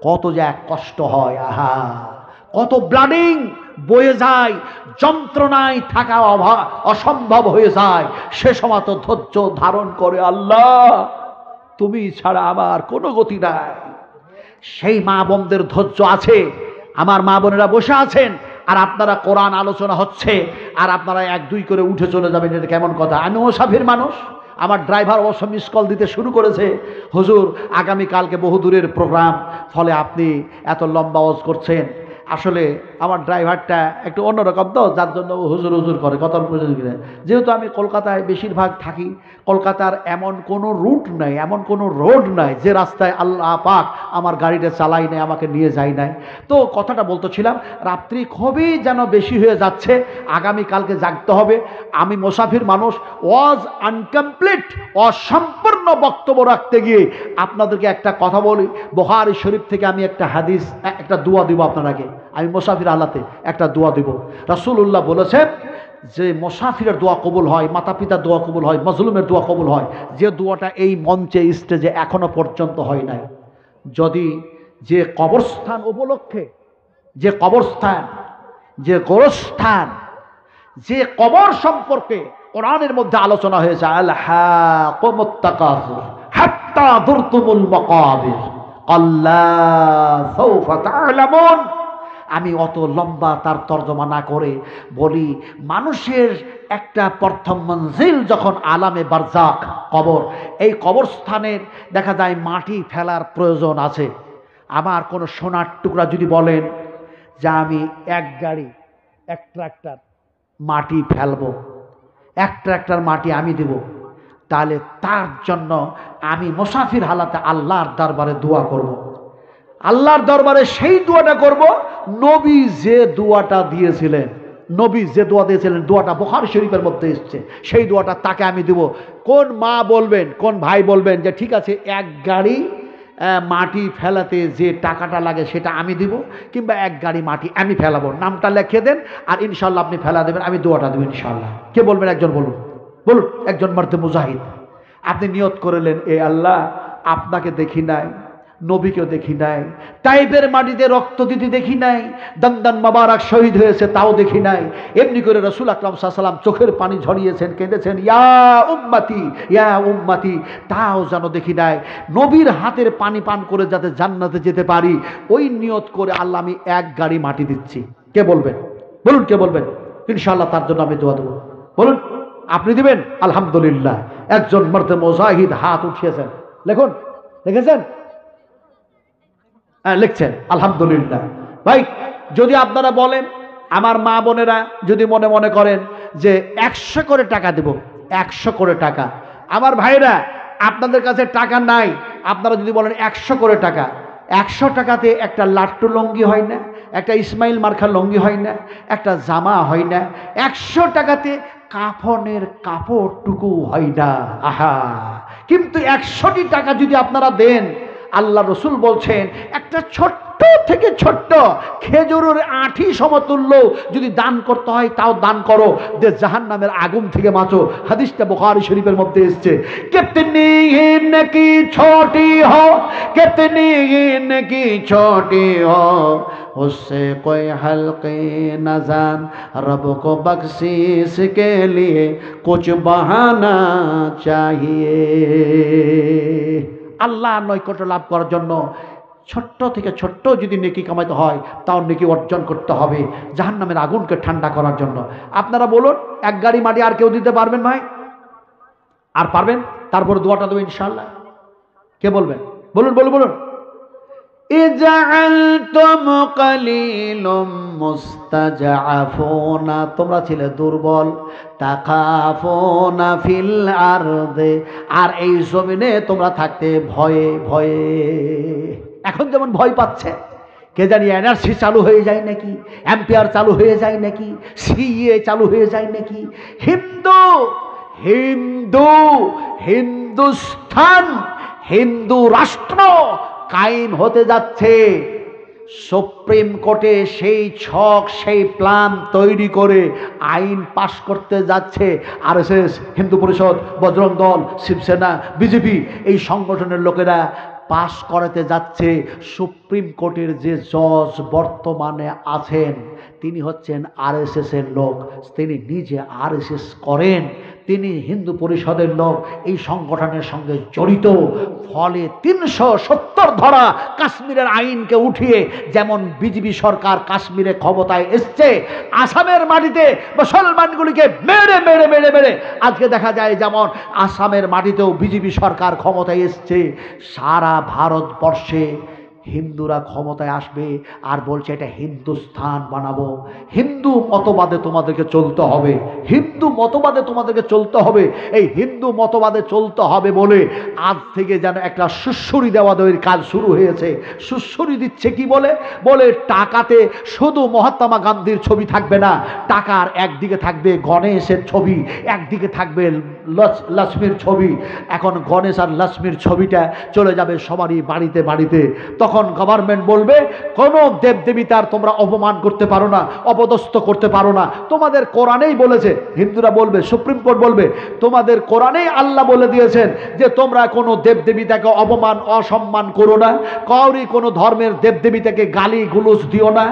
Speaker 1: কত যে এক কষ্ট হয়। আহা, কত ব্লাডিং বয়ে যায়, যন্ত্রণায় থাকা অসম্ভব হয়ে যায়, সে সময় তো ধৈর্য ধারণ করে, আল্লাহ তুমি ছাড়া আমার কোনো গতি নাই। সেই মা বোনদের ধৈর্য আছে। আমার মা বোনেরা বসে আছেন, আর আপনারা কোরআন আলোচনা হচ্ছে, আর আপনারা এক দুই করে উঠে চলে যাবেন, এটা কেমন কথা? আমি মুসাফির মানুষ। আমার ড্রাইভার অবশ্য মিস কল দিতে শুরু করেছে, হুজুর আগামীকালকে বহুদূরের প্রোগ্রাম, ফলে আপনি এত লম্বা ওয়াজ করছেন। আসলে আমার ড্রাইভারটা একটু অন্যরকম তো, যার জন্য হুজুর হুজুর করে কত পর্যন্ত। যেহেতু আমি কলকাতায় বেশিরভাগ থাকি, কলকাতার এমন কোনো রুট নাই, এমন কোনো রোড নাই যে রাস্তায় আল্লাহ পাক আমার গাড়িটা চালাই নাই, আমাকে নিয়ে যায় নাই। তো কথাটা বলতেছিলাম, রাত্রি খুবই যেন বেশি হয়ে যাচ্ছে, আগামীকালকে জাগতে হবে। আমি মুসাফির মানুষ, ওয়াজ আনকমপ্লিট, অসম্পূর্ণ বক্তব্য রাখতে গিয়ে আপনাদেরকে একটা কথা বলি। বুখারী শরীফ থেকে আমি একটা হাদিস, একটা দোয়া দিব আপনাকে। আমি মুসাফির হালাতে একটা দোয়া দিব। রাসূলুল্লাহ বলেছেন যে মুসাফিরের দোয়া কবুল হয়, মাতা পিতার দোয়া কবুল হয়, মাজলুমের দোয়া কবুল হয়, যে দোয়াটা এই মঞ্চে স্টেজে এখনো পর্যন্ত হয় নাই। যদি যে কবরস্থান উপলক্ষে, যে কবরস্থান, যে গোরস্থান, যে কবর সম্পর্কে কোরআনের মধ্যে আলোচনা হয়েছে, আলহাকুমুত তাকাসুর হাত্তা যুরতুমুল মাকাবির কাল্লা সাউফা তা'লামুন। আমি অত লম্বা তার তর্জমা না করে বলি, মানুষের একটা প্রথম মঞ্জিল যখন আলামে বারজাক, কবর, এই কবরস্থানের দেখা যায় মাটি ফেলার প্রয়োজন আছে। আমার কোনো সোনার টুকরা যদি বলেন যে আমি এক গাড়ি, এক ট্রাক্টর মাটি ফেলবো, এক ট্রাক্টর মাটি আমি দেব, তাহলে তার জন্য আমি মুসাফির হালাতে আল্লাহর দরবারে দোয়া করব। আল্লাহর দরবারে সেই দোয়াটা করব নবী যে দোয়াটা দিয়েছিলেন। নবী যে দোয়া দিয়েছিলেন, দোয়াটা বুখারী শরীফের মধ্যে এসেছে, সেই দোয়াটা তাকে আমি দেব। কোন মা বলবেন, কোন ভাই বলবেন যে ঠিক আছে এক গাড়ি মাটি ফেলাতে যে টাকাটা লাগে সেটা আমি দিব, কিংবা এক গাড়ি মাটি আমি ফেলাবো, নামটা লিখে দেন, আর ইনশাল্লাহ আপনি ফেলা দেবেন, আমি দোয়াটা দেবো ইনশাল্লাহ। কে বলবেন? একজন বলুন, বলুন, একজন মারতে মুজাহিদ। আপনি নিয়ত করলেন, এ আল্লাহ আপনাকে দেখি নাই, নবীকেও দেখি নাই, তাইফের মাটিতে রক্ত দিতে দেখি নাই, দন্দন মোবারক শহীদ হয়েছে তাও দেখি নাই, এমনি করে রাসূল আকরাম সাল্লাল্লাহু আলাইহি ওয়াসাল্লাম চোখের পানি ঝরিয়েছেন, কেঁদেছেন, ইয়া উম্মতি ইয়া উম্মতি, তাও যেন দেখি নাই। নবীর হাতের পানি পান করে যাতে জান্নাতে যেতে পারি, ওই নিয়ত করে আল্লাহ আমি এক গাড়ি মাটি দিচ্ছি। কে বলবেন? বলুন, কে বলবেন? ইনশাআল্লাহ তার জন্য আমি দোয়া দেবো। বলুন, আপনি দিবেন? আলহামদুলিল্লাহ, একজন মারতে মুজাহিদ হাত উঠিয়েছেন। লিখুন, লিখেছেন? লিখছেন, আলহামদুলিল্লাহ। ভাই, যদি আপনারা বলেন, আমার মা বোনেরা যদি মনে মনে করেন যে 100 করে টাকা দেব, 100 করে টাকা, আমার ভাইরা আপনাদের কাছে টাকা নাই, আপনারা যদি বলেন 100 করে টাকা, 100 টাকাতে একটা লাট্টু লঙ্গি হয় না, একটা ইসমাইল মার্কা লঙ্গি হয় না, একটা জামা হয় না, 100 টাকাতে কাফনের কাপড়টুকু হয় না। আহা, কিন্তু 100টি টাকা যদি আপনারা দেন, আল্লাহ রসুল বলছেন একটা ছোট্ট থেকে ছোট্ট খেজুরের আঁঠি সমতুল্য যদি দান করতে হয় তাও দান করো, যে জাহান্নামের আগুন থেকে বাঁচো। হাদিসটা বুখারী শরীফের মধ্যে এসেছে। কিতনি নেকি ছোটি হো, কিতনি নেকি ছোটি হো, उससे कोई हल्के न जान, रब को बख्शीश के लिए कुछ बहाना चाहिए। আল্লাহ নৈকট্য লাভ করার জন্য ছোট্ট থেকে ছোট্ট যদি নেকি কামাইতে হয়, তাও নেকি অর্জন করতে হবে জাহান্নামের আগুনকে ঠান্ডা করার জন্য। আপনারা বলুন, এক গাড়ি মাটি আর কেউ দিতে পারবেন ভাই? আর পারবেন? তারপরে দোয়াটা দেবো ইনশাআল্লাহ। কে বলবেন? বলুন, বলুন, বলুন। ইজআলতুম কালিলুম মুস্তাজআফুনা, তোমরা ছিলে দুর্বল, তাকাফুনা ফিল আরদে, আর এই জমিনে তোমরা থাকতে ভয়ে ভয়ে। এখন যেমন ভয় পাচ্ছে, কে জানি এনআরসি চালু হয়ে যায় নাকি, এম্পিয়ার চালু হয়ে যায় নাকি, সিএ চালু হয়ে যায় নাকি, হিন্দু হিন্দু হিন্দুস্থান, হিন্দু রাষ্ট্র কায়েম হতে যাচ্ছে। সুপ্রিম কোর্টে সেই ছক, সেই প্ল্যান তৈরি করে আইন পাশ করতে যাচ্ছে আরএসএস, হিন্দু পরিষদ, বজরং দল, শিবসেনা, বিজেপি, এই সংগঠনের লোকেরা পাশ করাতে যাচ্ছে। সুপ্রিম কোর্টের যে জজ বর্তমানে আছেন তিনি হচ্ছেন আরএসএসের লোক, তিনি নিজে আরএসএস করেন, তিনি হিন্দু পরিষদের লোক, এই সংগঠনের সঙ্গে জড়িত। ফলে ৩৭০ ধারা কাশ্মীরের আইনকে উঠিয়ে যেমন বিজেপি সরকার কাশ্মীরে ক্ষমতায় এসছে, আসামের মাটিতে মুসলমানগুলিকে মেরে মেরে মেরে মেরে আজকে দেখা যায় যেমন আসামের মাটিতেও বিজেপি সরকার ক্ষমতায় এসছে। সারা ভারতবর্ষে হিন্দুরা ক্ষমতায় আসবে আর বলছে এটা হিন্দুস্থান বানাবো। হিন্দু মতবাদে তোমাদেরকে চলতে হবে, হিন্দু মতবাদে তোমাদেরকে চলতে হবে। এই হিন্দু মতবাদে চলতে হবে বলে আজ থেকে যেন একটা সুশ্রুরি দেওয়া দেওয়ার কাজ শুরু হয়েছে। সুশ্রুরি দিচ্ছে কি বলে? বলে টাকাতে শুধু মহাত্মা গান্ধীর ছবি থাকবে না, টাকার একদিকে থাকবে গণেশের ছবি, একদিকে থাকবে লক্ষ্মীর ছবি। এখন গণেশ আর লক্ষ্মীর ছবিটা চলে যাবে সবারই বাড়িতে বাড়িতে। তখন গভর্নমেন্ট বলবে কোনো দেবদেবীতার তোমরা অপমান করতে পারো না, অপদস্থ করতে পারো না, তোমাদের কোরআনেই বলেছে। হিন্দুরা বলবে, সুপ্রিম কোর্ট বলবে তোমাদের কোরআনেই আল্লাহ বলে দিয়েছেন যে তোমরা কোনো দেবদেবীতাকে অপমান অসম্মান করো না, কাউরি কোনো ধর্মের দেবদেবীতাকে গালি গুলোজ দিও না।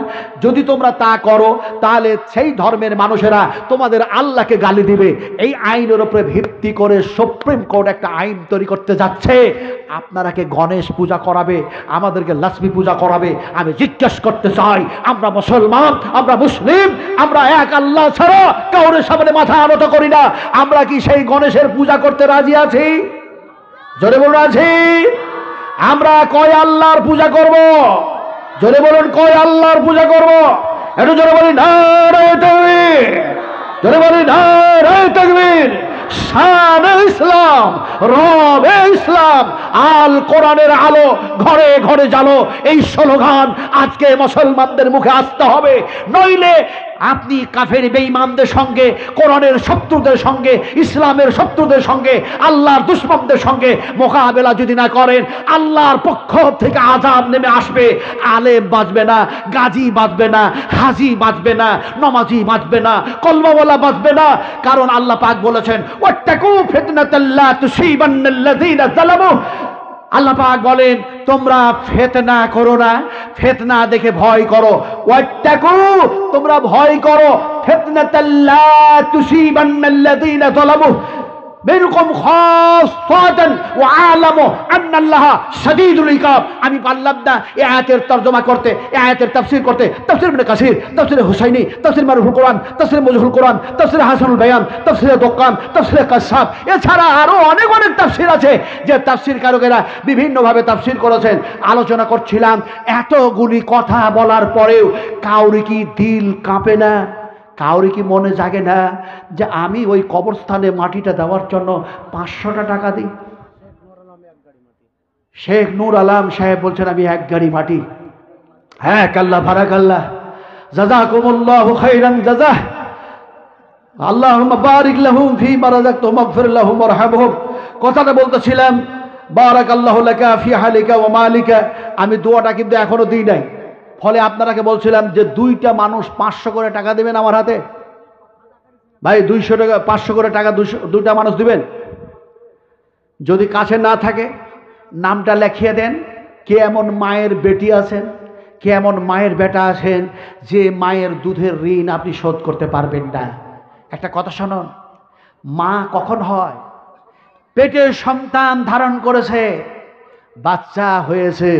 Speaker 1: যদি তোমরা তা করো তাহলে সেই ধর্মের মানুষেরা তোমাদের আল্লাহকে গালি দিবে। এই আইনের উপরে ভিত্তি করে সুপ্রিম কোর্ট একটা আইন তৈরি করতে যাচ্ছে। আপনারা কে গণেশ পূজা করাবে, আমাদেরকে লক্ষ্মী পূজা করাবে? আমি জিজ্ঞেস করতে চাই, আমরা মুসলমান, আমরা মুসলিম, আমরা এক আল্লাহ ছাড়া কাউরের সামনে মাথা আনত করি না। আমরা কি সেই গণেশের পূজা করতে রাজি আছি? জোরে বলুন আছি। আমরা কয় আল্লাহর পূজা করব? জোরে বলুন কয় আল্লাহর পূজা করব? একটু জোরে বলি নারায়ে তাকবীর, জোরে বলি নারায়ে তাকবীর। শানে ইসলাম, রবে ইসলাম, আল কোরআনের আলো ঘরে ঘরে জ্বালো, এই স্লোগান আজকে মুসলমানদের মুখে আসতে হবে। নইলে আপনি কাফের বেঈমানদের সঙ্গে, কোরআনের শত্রুদের সঙ্গে, ইসলামের শত্রুদের সঙ্গে, আল্লাহর দুশমনদের সঙ্গে মোকাবেলা যদি না করেন, আল্লাহর পক্ষ থেকে আযাব নেমে আসবে। আলেম বাঁচবে না, গাজী বাঁচবে না, হাজী বাঁচবে না, নমাজি বাঁচবে না, কলমাওয়ালা বাঁচবে না। কারণ আল্লাহ পাক বলেছেন ওয়াত্তাকু ফিতনাতাল লা তুসিবান্নাল্লাযীনা যালামু। আল্লাহ পাক বলেন তোমরা ফিতনা করো না, ফিতনা দেখে ভয় করো। ওয়াত্তাকু, তোমরা ভয় করো, ফিতনাতাল লা তুসিবান্নাল্লাযীনা যালামু মিনকুম খাসসাতান ওয়া আলামু আন্নাল্লাহা শাদীদুল ইকাব। আমি পারলাম না এই আয়াতের তরজমা করতে, এই আয়াতের তাফসীর করতে। তাফসীর ইবনে কাসির, তাফসীর হুসাইনি, তাফসীর মারুফুল কোরআন, তাফসীর মুজহুল কোরআন, তাফসীর হাসানুল বায়ান, তাফসীর দোকান, তাফসীর কাশাফ, এছাড়া আরো অনেক অনেক তাফসীর আছে যে তাফসীরকারকেরা বিভিন্নভাবে তাফসীর করেছেন। আলোচনা করছিলাম, এতগুলি কথা বলার পরেও কাউরি কি দিল কাঁপে না? কাউরি কি মনে জাগে না যে আমি ওই কবরস্থানে মাটিটা দেওয়ার জন্য 500টা টাকা দিই? শেখ নূর আলম সাহেব বলছেন আমি 1 গাড়ি মাটি। হ্যাঁ, কাল্লাহ বারাকাল্লাহ, জাযাকুমুল্লাহু খাইরান জাযাহ, আল্লাহুম্মা বারিক লাহুম ফীমা রাযাকতাহুম ওয়াগফির লাহুম ওয়ারহামহুম। কথাটা বলতেছিলাম বারাকাল্লাহু লাকা ফি হালিকা ওয়া মালিকা। আমি দোয়াটা কিন্তু এখনো দিই নাই। ফলে আপনারাকে বলছিলাম যে 2টা মানুষ 500 করে টাকা দেবেন আমার হাতে। ভাই 200 টাকা 500 করে টাকা 2টা মানুষ দিবেন। যদি কাছে না থাকে নামটা লিখিয়ে দেন। কে এমন মায়ের বেটি আছেন, কে এমন মায়ের বেটা আছেন যে মায়ের দুধের ঋণ আপনি শোধ করতে পারবেন না? একটা কথা শুনুন, মা কখন হয়? পেটে সন্তান ধারণ করেছে, বাচ্চা হয়েছে,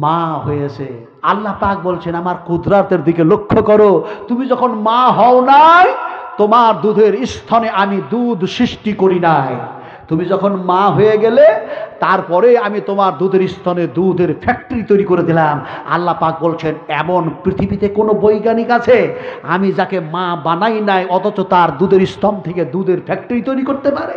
Speaker 1: মা হয়েছে। আল্লাহ পাক বলছেন আমার কুদরতের দিকে লক্ষ্য করো। তুমি যখন মা হও নাই, তোমার দুধের স্তনে আমি দুধ সৃষ্টি করি নাই। তুমি যখন মা হয়ে গেলে তারপরে আমি তোমার দুধের স্তনে দুধের ফ্যাক্টরি তৈরি করে দিলাম। আল্লাহ পাক বলছেন এমন পৃথিবীতে কোনো বৈজ্ঞানিক আছে আমি যাকে মা বানাই নাই অথচ তার দুধের স্তন থেকে দুধের ফ্যাক্টরি তৈরি করতে পারে?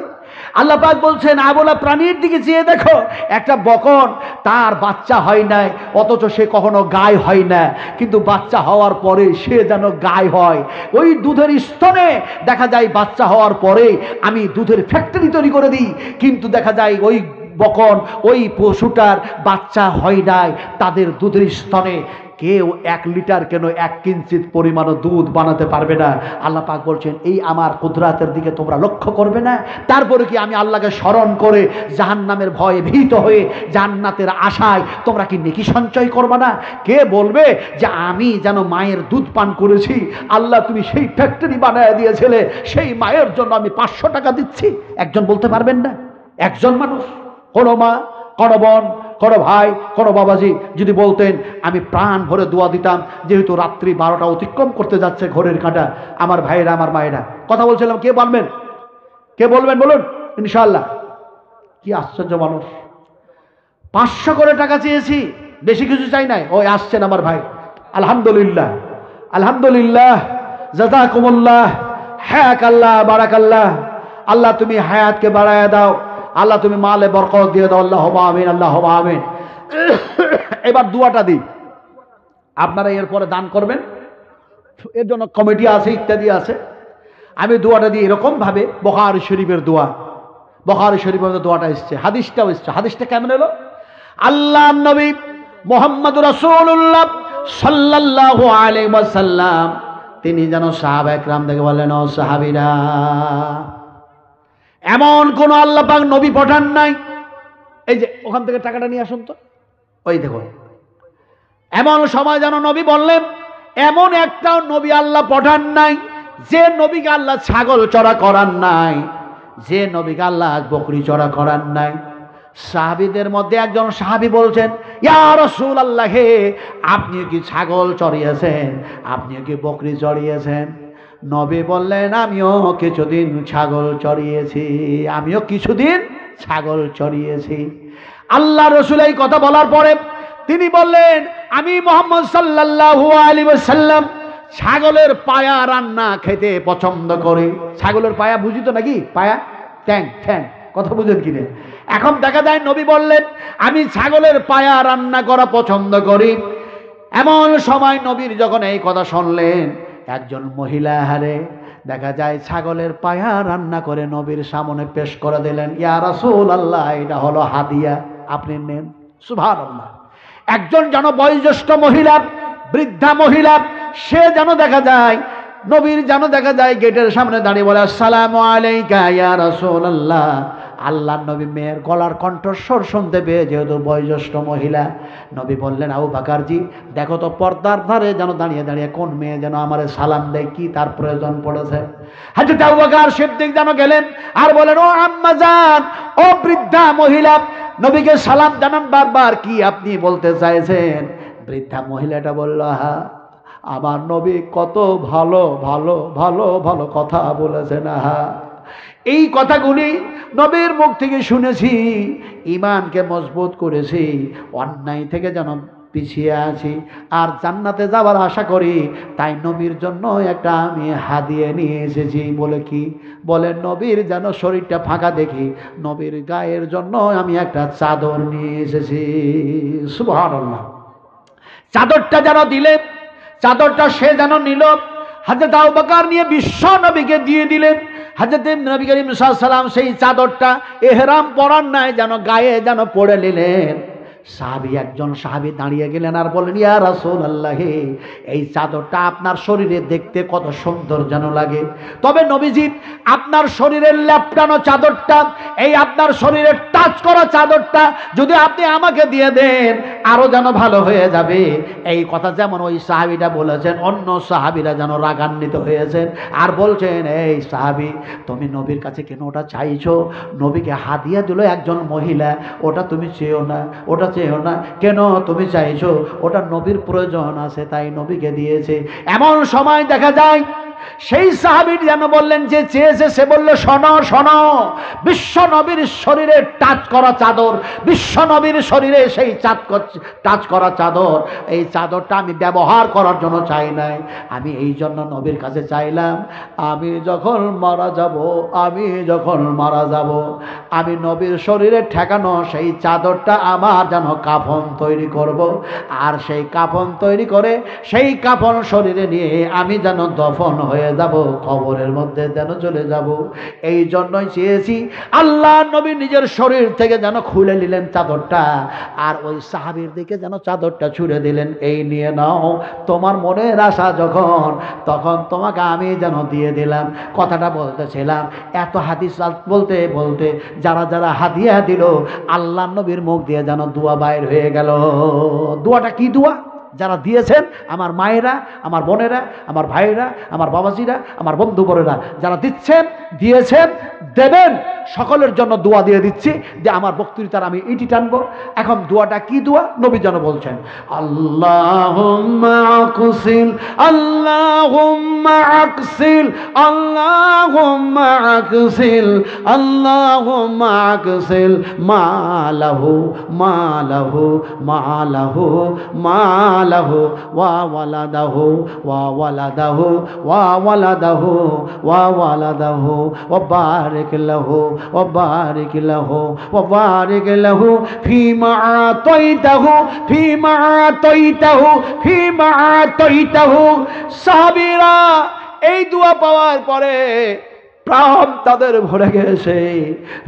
Speaker 1: আল্লাহ পাক বলছেন আবলা প্রাণীর দিকে চেয়ে দেখো, একটা বকন তার বাচ্চা হয় নাই অথচ সে কখনো গায় হয় না, কিন্তু বাচ্চা হওয়ার পরে সে যেন গায় হয়। ওই দুধের স্তনে দেখা যায় বাচ্চা হওয়ার পরে আমি দুধের ফ্যাক্টরি তৈরি করে দিই, কিন্তু দেখা যায় ওই বকন, ওই পশুটার বাচ্চা হয় নাই, তাদের দুধের স্তনে কেউ 1 লিটার কেন 1 কিঞ্চিত পরিমাণও দুধ বানাতে পারবে না। আল্লাহ পাক বলছেন, এই আমার কুদরাতের দিকে তোমরা লক্ষ্য করবে না? তারপরে কি আমি আল্লাহকে স্মরণ করে জাহান্নামের ভয়ে ভীত হয়ে জান্নাতের আশায় তোমরা কি নেকি সঞ্চয় করবে না? কে বলবে যে আমি যেন মায়ের দুধ পান করেছি, আল্লাহ তুমি সেই ফ্যাক্টরি বানায় দিয়েছিলে, সেই মায়ের জন্য আমি 500 টাকা দিচ্ছি? একজন বলতে পারবেন না? একজন মানুষ, কোনো মা, কোনো বোন, কোনো ভাই, কোনো বাবাজি যদি বলতেন, আমি প্রাণ ভরে দোয়া দিতাম, যেহেতু রাত্রি 12টা অতিক্রম করতে যাচ্ছে ঘড়ির কাঁটা, আমার ভাইরা, আমার মায়েরা, কথা বলছিলাম, কে বলবেন? কে বলবেন বলুন ইনশাআল্লাহ? কি আশ্চর্য মানুষ! 500 করে টাকা চেয়েছি, বেশি কিছু চাই নাই। ওই আসছেন আমার ভাই, আলহামদুলিল্লাহ, আলহামদুলিল্লাহ, জাযাকুমুল্লাহ, হায়াকাল্লাহ, বারাকাল্লাহ। আল্লাহ তুমি হায়াতকে বাড়ায় দাও, আল্লাহ তুমি মালে বরকত দিয়ে দাও, আল্লাহুম্মা আমিন, আল্লাহুম্মা আমিন। এবার দুয়াটা দিই, আপনারা এরপরে দান করবেন, এর জন্য কমিটি আছে, ইত্যাদি আছে। আমি দোয়াটা দিই এরকম ভাবে, বুখারী শরীফের দোয়া, বুখারী শরীফের দোয়াটা এসছে, হাদিসটাও এসছে। হাদিসটা কেমন এলো? আল্লাহ নবী মুহাম্মদুর রাসূলুল্লাহ সাল্লাল্লাহু আলাইহি ওয়াসাল্লাম তিনি যেন সাহাবা একরাম দেখে বললেন, ও সাহাবীরা, এমন কোন আল্লাহ পাক নবী পাঠান নাই, এই যে ওখান থেকে টাকাটা নিয়ে আসুন তো, ওই দেখুন, এমন সময় যেন নবী বললেন, এমন একটা নবী আল্লাহ পাঠান নাই যে নবীকে আল্লাহ ছাগল চড়া করান নাই, যে নবীকে আল্লাহ বকরি চড়া করান নাই। সাহাবীদের মধ্যে একজন সাহাবী বলছেন, ইয়া রাসূলুল্লাহ, হে আপনি কি ছাগল চড়িয়েছেন? আপনি কি বকরি চড়িয়েছেন? নবী বললেন, আমিও কিছুদিন ছাগল চড়িয়েছি, আমিও কিছুদিন ছাগল চড়িয়েছি। আল্লাহ রাসূল এই কথা বলার পরে তিনি বললেন, আমি মুহাম্মদ সাল্লাল্লাহু আলাইহি ওয়াসাল্লাম ছাগলের পায়া রান্না খেতে পছন্দ করি। ছাগলের পায়া বুঝি তো নাকি? পায়া, ট্যাং, ঠ্যাং, কথা বুঝেন কিনা? এখন দেখা যায় নবী বললেন, আমি ছাগলের পায়া রান্না করা পছন্দ করি। এমন সময় নবীর যখন এই কথা শুনলেন, একজন মহিলা হারে দেখা যায় ছাগলের পায়া রান্না করে নবীর সামনে পেশ করে দিলেন, ইয়া রাসূলুল্লাহ, এটা হলো হাদিয়া, আপনি নেন। সুবহানাল্লাহ। একজন যেন বয়োজ্যেষ্ঠ মহিলা, বৃদ্ধা মহিলা, সে যেন দেখা যায় নবীর যেন দেখা যায় গেটের সামনে দাঁড়িয়ে বলে, আসসালামু আলাইকা ইয়া রাসূলুল্লাহ। আল্লাহ নবী মেয়ের গলার কণ্ঠস্বর শুনতে পেয়ে, যেহেতু বয়োজ্যেষ্ঠ মহিলা, নবী বললেন, আবু বকরজি, দেখো তো পর্দার ধারে যেন দাঁড়িয়ে দাঁড়িয়ে কোন মেয়ে যেন আমারে সালাম দেয়, কি তার প্রয়োজন পড়েছে। হযরত আবু বকর সিদ্দিক যেন গেলেন আর বলেন, ও আম্মা জান, ও বৃদ্ধা মহিলা, নবীকে সালাম জানান বারবার, কি আপনি বলতে চাইছেন? বৃদ্ধা মহিলাটা বলল, হ্যাঁ, আমার নবী কত ভালো ভালো ভালো ভালো কথা বলেছেন। হ্যাঁ, এই কথাগুলি নবীর মুখ থেকে শুনেছি, ঈমানকে মজবুত করেছি, অন্যায় থেকে যেন পিছিয়ে আছি, আর জান্নাতে যাওয়ার আশা করি, তাই নবীর জন্য একটা আমি হাদিয়া নিয়ে এসেছি। বলে কি? বলে নবীর যেন শরীরটা ফাঁকা দেখি, নবীর গায়ের জন্য আমি একটা চাদর নিয়ে এসেছি। সুবহানাল্লাহ। চাদরটা যেন দিলে, চাদরটা সে যেন নিল, হযরত আবু বকর নিয়ে বিশ্ব নবীকে দিয়ে দিলেন। হযরত নবী করিম সাল্লাল্লাহু আলাইহি ওয়াসাল্লাম সেই চাদরটা ইহরাম পরার নাই যেন গায়ে যেন পরে নিলেন। সাহাবী, একজন সাহাবী দাঁড়িয়ে গেলেন আর বললেন, ইয়া রাসূলুল্লাহ, এই চাদরটা আপনার শরীরে দেখতে কত সুন্দর যেন লাগে, তবে নবীজি আপনার শরীরের লেপটানো চাদরটা, এই আপনার শরীরের টাচ করা চাদরটা যদি আপনি আমাকে দিয়ে দেন, আরো যেন ভালো হয়ে যাবে। এই কথা যেমন ওই সাহাবীটা বলেছেন, অন্য সাহাবীরা যেন রাগান্বিত হয়েছেন আর বলছেন, এই সাহাবী, তুমি নবীর কাছে কেন ওটা চাইছো? নবীকে হাদিয়া দিল একজন মহিলা, ওটা তুমি চেয়েও না, ওটা চেয়েও না, কেন তুমি চাইছো? ওটা নবীর প্রয়োজন আছে, তাই নবীকে দিয়েছে। এমন সময় দেখা যায় সেই সাহাবী যেন বললেন, যে চেয়েছে সে বলল, শোনো শোনো, বিশ্ব নবীর শরীরে টাচ করা চাদর, বিশ্ব নবীর শরীরে সেই টাচ করা চাদর, এই চাদরটা আমি ব্যবহার করার জন্য চাই নাই, আমি এই জন্য নবীর কাছে চাইলাম, আমি যখন মারা যাব, আমি যখন মারা যাব, আমি নবীর শরীরে ঠেকানো সেই চাদরটা আমার যেন কাফন তৈরি করব, আর সেই কাফন তৈরি করে সেই কাফন শরীরে নিয়ে আমি যেন দফন হয়ে যাব, কবরের মধ্যে যেন চলে যাব। এই জন্যই চেয়েছি আল্লাহ নবী নিজের শরীর থেকে যেন খুলে নিলেন চাদরটা, আর ওই সাহাবীর দিকে যেন চাদরটা ছুঁড়ে দিলেন, এই নিয়ে নাও তোমার মনের আশা যখন, তখন তোমাকে আমি যেন দিয়ে দিলাম। কথাটা বলতেছিলাম, এত হাদিস বলতে বলতে যারা যারা হাদিয়া দিল আল্লাহ নবীর মুখ দিয়ে যেন দোয়া বাইর হয়ে গেল। দোয়াটা কি দোয়া? যারা দিয়েছেন, আমার মায়েরা, আমার বোনেরা, আমার ভাইরা, আমার বাবাজিরা, আমার বন্ধু বোনেরা, যারা দিচ্ছেন, দিয়েছেন, দেবেন, সকলের জন্য দোয়া দিয়ে দিচ্ছি যে আমার বক্তৃতার আমি ইটি টানবো। এখন দোয়াটা কি দোয়া? নবী যেন বলছেন, আল্লাহুম্মা আকসিল, আল্লাহুম্মা আকসিল, আল্লাহুম্মা আকসিল, আল্লাহুম্মা আকসিল মালাহু মালাহু মালাহু মালাহু ওয়া ওয়ালাদাহু ওয়া ওয়ালাদাহু ওয়া ওয়ালাদাহু ওয়া ওয়ালাদাহু ওয়া বারিক লাহু ওয়া বারিক লাহু ওয়া বারিক লাহু ফীমা আতাইতাহু ফীমা আতাইতাহু ফীমা আতাইতাহু। সাহাবীরা এই দোয়া পাওয়ার পরে প্রাণ তাদের ভরে গেছে।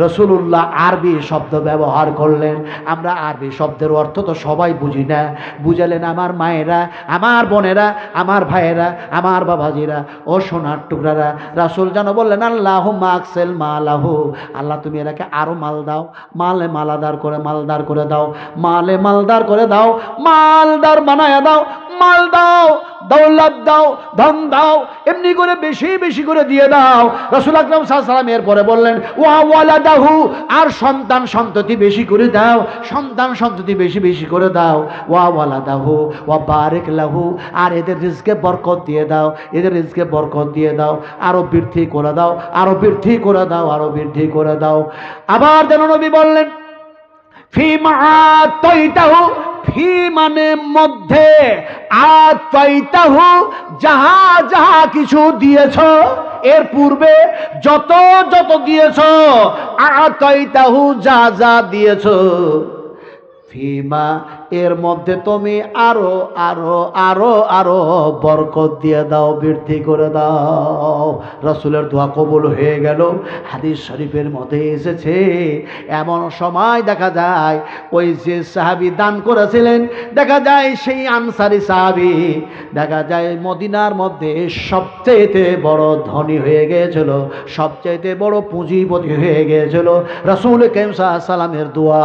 Speaker 1: রাসূলুল্লাহ আরবি শব্দ ব্যবহার করলেন। আমরা আরবি শব্দের অর্থ তো সবাই বুঝি না, বুঝালেন আমার মায়েরা, আমার বোনেরা, আমার ভাইয়েরা, আমার বাবাজিরা, ও সোনার টুকরারা। রাসূল যেন বললেন, আল্লাহুম্মা আকসিল মালাহু, আল্লাহ তুমি এটাকে আরো মাল দাও, মালে মালাদার করে মালদার করে দাও, মালে মালদার করে দাও, মালদার বানায়া দাও, মাল দাও, দৌলত দাও, ধন দাও, এমনি করে বেশি বেশি করে দিয়ে দাও। রাসূল আকরাম সাল্লাল্লাহু আলাইহি ওয়াসাল্লাম এরপরে বললেন, ওয়া ওয়ালাদাহু, আর সন্তান সন্ততি বেশি করে দাও, সন্তান সন্ততি বেশি বেশি করে দাও। ওয়া ওয়ালাদাহু ওয়া বারিক লাহু, আর এদের রিজকে বরকত দিয়ে দাও, এদের রিজকে বরকত দিয়ে দাও, আরো বৃদ্ধি করে দাও, আরো বৃদ্ধি করে দাও, আরো বৃদ্ধি করে দাও। আবার যেন নবী বললেন, ফীমা আতাইতাহু, ফি মানে মধ্যে, আতাইতাহু যাহা যাহা কিছু দিয়েছ, এর পূর্বে যত যত দিয়েছ, আতাইতাহু যা যা দিয়েছ, ফিমা এর মধ্যে তুমি আরো আরো আরো আরো বরকত দিয়ে দাও, বৃদ্ধি করে দাও। রাসূলের দোয়া কবুল হয়ে গেল। হাদিস শরীফের মধ্যে এসেছে, এমন সময় দেখা যায় ওই যে সাহাবী দান করেছিলেন, দেখা যায় সেই আনসারী সাহাবী, দেখা যায় মদিনার মধ্যে সবচেয়ে বড় ধনী হয়ে গিয়েছিল, সবচেয়ে বড় পুঁজিপতি হয়ে গিয়েছিল। রাসূল কারীম সাল্লাল্লাহু আলাইহি ওয়াসাল্লামের দোয়া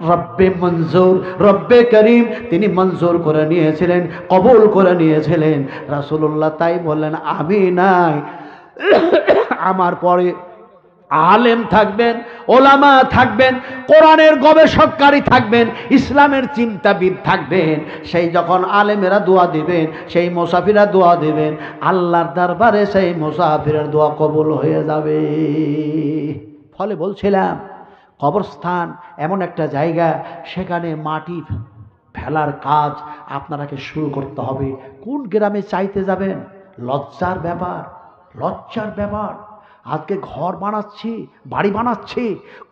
Speaker 1: রব্বে মঞ্জুর, রব্বে করিম তিনি মঞ্জুর করে নিয়েছিলেন, কবুল করে নিয়েছিলেন। রাসূলুল্লাহ তাই বললেন, আমি নাই, আমার পরে আলেম থাকবেন, ওলামা থাকবেন, কোরআনের গবেষককারী থাকবেন, ইসলামের চিন্তাবিদ থাকবেন। সেই যখন আলেমেরা দোয়া দিবেন, সেই মুসাফিরা দোয়া দিবেন, আল্লাহর দরবারে সেই মুসাফিরের দোয়া কবুল হয়ে যাবে। ফলে বলছিলাম, কবরস্থান এমন একটা জায়গা, সেখানে মাটি ফেলার কাজ আপনারাকে শুরু করতে হবে। কোন গ্রামে চাইতে যাবেন? লজ্জার ব্যাপার, লজ্জার ব্যাপার। আজকে ঘর বানাচ্ছি, বাড়ি বানাচ্ছি,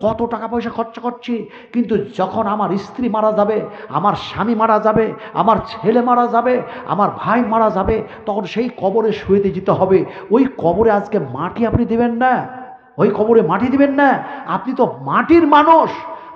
Speaker 1: কত টাকা পয়সা খরচা করছি, কিন্তু যখন আমার স্ত্রী মারা যাবে, আমার স্বামী মারা যাবে, আমার ছেলে মারা যাবে, আমার ভাই মারা যাবে, তখন সেই কবরে শুয়েতে যেতে হবে। ওই কবরে আজকে মাটি আপনি দেবেন না, ওই কবরে মাটি দিবেন না। আপনি তো মাটির মানুষ।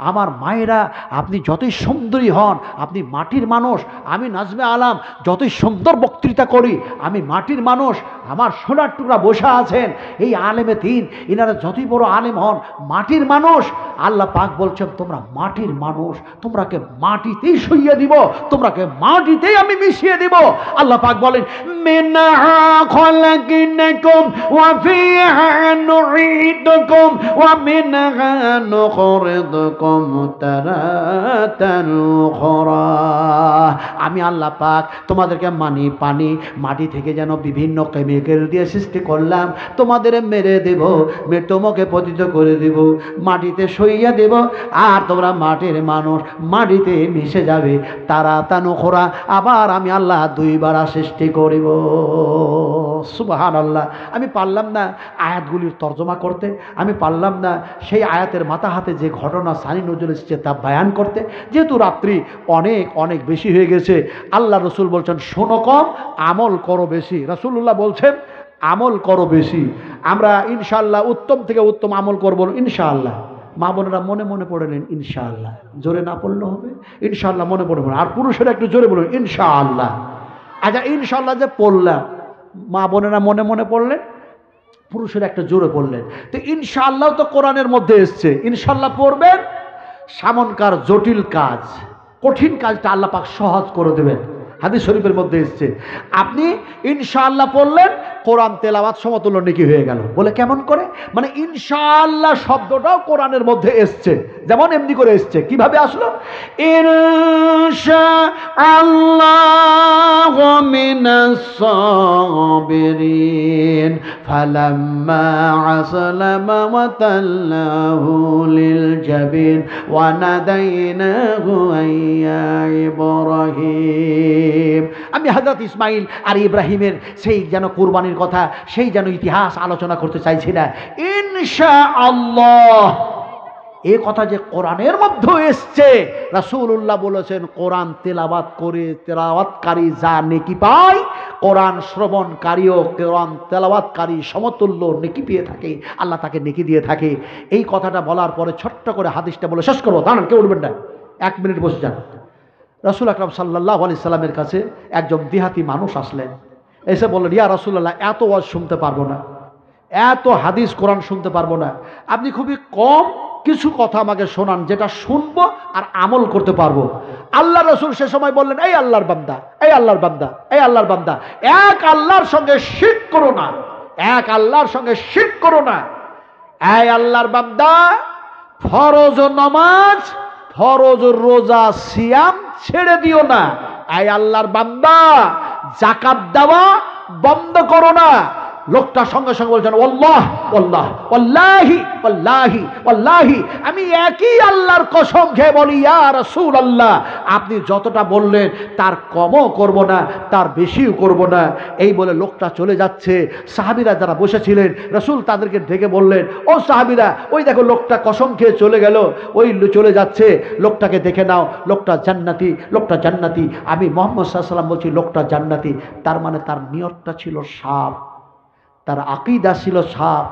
Speaker 1: আমার মায়েরা, আপনি যতই সুন্দরী হন, আপনি মাটির মানুষ। আমি নাজমে আলাম যতই সুন্দর বক্তৃতা করি, আমি মাটির মানুষ। আমার সোনার টুকরা বসে আছেন এই আলেমে দিন, এনারা যতই বড় আলেম হন, মাটির মানুষ। আল্লাহ পাক বলছেন, তোমরা মাটির মানুষ, তোমরাকে মাটিতেই শুইয়ে দিব, তোমরাকে মাটিতেই আমি মিশিয়ে দিব। আল্লাহ পাক বলেন, মিনহা খলাকনাকুম ওয়া ফিহা নুঈদুকুম ওয়া মিনহা নুখরিজুকুম তারাতান উখরা। আমি আল্লাহ পাক তোমাদেরকে পানি মাটি থেকে যেন বিভিন্ন কেমিক্যাল দিয়ে সৃষ্টি করলাম, তোমাদের মেরে দেব, তোমাকে পতিত করে দেব, মাটিতে সইয়া দেব, আর তোমরা মাটির মানুষ, মাটিতে মিশে যাবে। তারাতান উখরা, আবার আমি আল্লাহ দুইবার সৃষ্টি করিব। সুবহানাল্লাহ। আমি পারলাম না আয়াতগুলির তর্জমা করতে, আমি পারলাম না সেই আয়াতের মাথা হাতে যে ঘটনা সানি নজরুল এসেছে তা বয়ান করতে, যেহেতু রাত্রি অনেক অনেক বেশি হয়ে গেছে। আল্লাহ রসুল বলছেন, শোনো কম, আমল করো বেশি। রাসূলুল্লাহ বলছেন, আমল করো বেশি। আমরা ইনশাআল্লাহ উত্তম থেকে উত্তম আমল করবো ইনশাআল্লাহ। মা বোনেরা মনে মনে পড়ে নেন ইনশাআল্লাহ, জোরে না পড়লে হবে ইনশাআল্লাহ, মনে পড়ে পড়ে। আর পুরুষেরা একটু জোরে বলুন ইনশাআল্লাহ। আচ্ছা ইনশাআল্লাহ যে পড়লাম, মা বোনেরা মনে মনে পড়লেন, পুরুষেরা একটা জোরে পড়লেন। তো ইনশাআল্লাহ তো কোরআনের মধ্যে এসছে, ইনশাআল্লাহ পড়বেন, সামনকার জটিল কাজ, কঠিন কাজটা আল্লাহ পাক সহজ করে দেবেন। হাদিস শরীফের মধ্যে এসছে, আপনি ইনশাআল্লাহ পড়লেন, কোরআন তেলাওয়াত সমতুল্য নেকি হয়ে গেল। বলে কেমন করে? মানে ইনশাআল্লাহ শব্দটাও কোরআনের মধ্যে এসছে, যেমন এমনি করে এসছে। কিভাবে আসলো? ইনশাআল্লাহু মিনাস সাবিরিন ফালাম্মা আসলামা ওয়া তাল্লাহু লিল জাবিন ওয়া নাদাইনাহু আইয়া ইব্রাহিম। আমি হযরত ইসমাইল আর ইব্রাহিমের সেই যেন কুরবানির কথা, সেই যেন ইতিহাস আলোচনা করতে চাইছি না। ইনশাআল্লাহ এই কথা যে কোরআনের মধ্যে এসছে, রাসূলুল্লাহ বলেছেন কোরআন তেলাওয়াত করে তেলাওয়াতকারী যা নেকি পায়, কোরআন শ্রবণকারীও কোরআন তেলাওয়াতকারী সমতুল্য নেকি পেয়ে থাকে, আল্লাহ তাকে নেকি দিয়ে থাকে। এই কথাটা বলার পরে ছোট্ট করে হাদিসটা বলে শেষ করবো, দাঁড়ান কেউ উঠবেন না, 1 মিনিট বসে যান। রাসূল আকরাম সাল্লাল্লাহু আলাইহি সাল্লামের কাছে একজন দেহাতি মানুষ আসলেন, এসে বললেন, ইয়া রাসূলুল্লাহ, এত ওয়াজ শুনতে পারবো না, এত হাদিস কোরআন শুনতে পারবো না, আপনি খুবই কম কিছু কথা আমাকে শোনান যেটা শুনবো আর আমল করতে পারবো। আল্লাহ রাসূল সে সময় বললেন, এই আল্লাহর বান্দা, এই আল্লাহর বান্দা, এই আল্লাহর বান্দা, এক আল্লাহর সঙ্গে শিরক করো না, এক আল্লাহর সঙ্গে শিরক করো না। এই আল্লাহর বান্দা, ফরজ নামাজ, ফরজ রোজা সিয়াম ছেড়ে দিও না। এই আল্লাহর বান্দা, যাকাত দেওয়া বন্ধ করো না। লোকটা সঙ্গে সঙ্গে বলছেন, ওয়াল্লাহ ওয়াল্লাহ ওয়াল্লাহি ওয়াল্লাহি ওয়াল্লাহি, আমি একই আল্লাহর কসম খেয়ে বলি ইয়া রাসূলুল্লাহ, আপনি যতটা বললেন তার কমও করব না, তার বেশিও করব না। এই বলে লোকটা চলে যাচ্ছে। সাহাবীরা যারা বসেছিলেন, রাসূল তাদেরকে ডেকে বললেন, ও সাহাবীরা, ওই দেখো লোকটা কসম খেয়ে চলে গেল, ওই চলে যাচ্ছে, লোকটাকে দেখে নাও, লোকটা জান্নাতি, লোকটা জান্নাতি। আমি মুহাম্মদ সাল্লাল্লাহু আলাইহি ওয়াসাল্লাম বলছি লোকটা জান্নাতি, তার মানে তার নিয়তটা ছিল সাফ, তার আকীদা ছিল সাফ,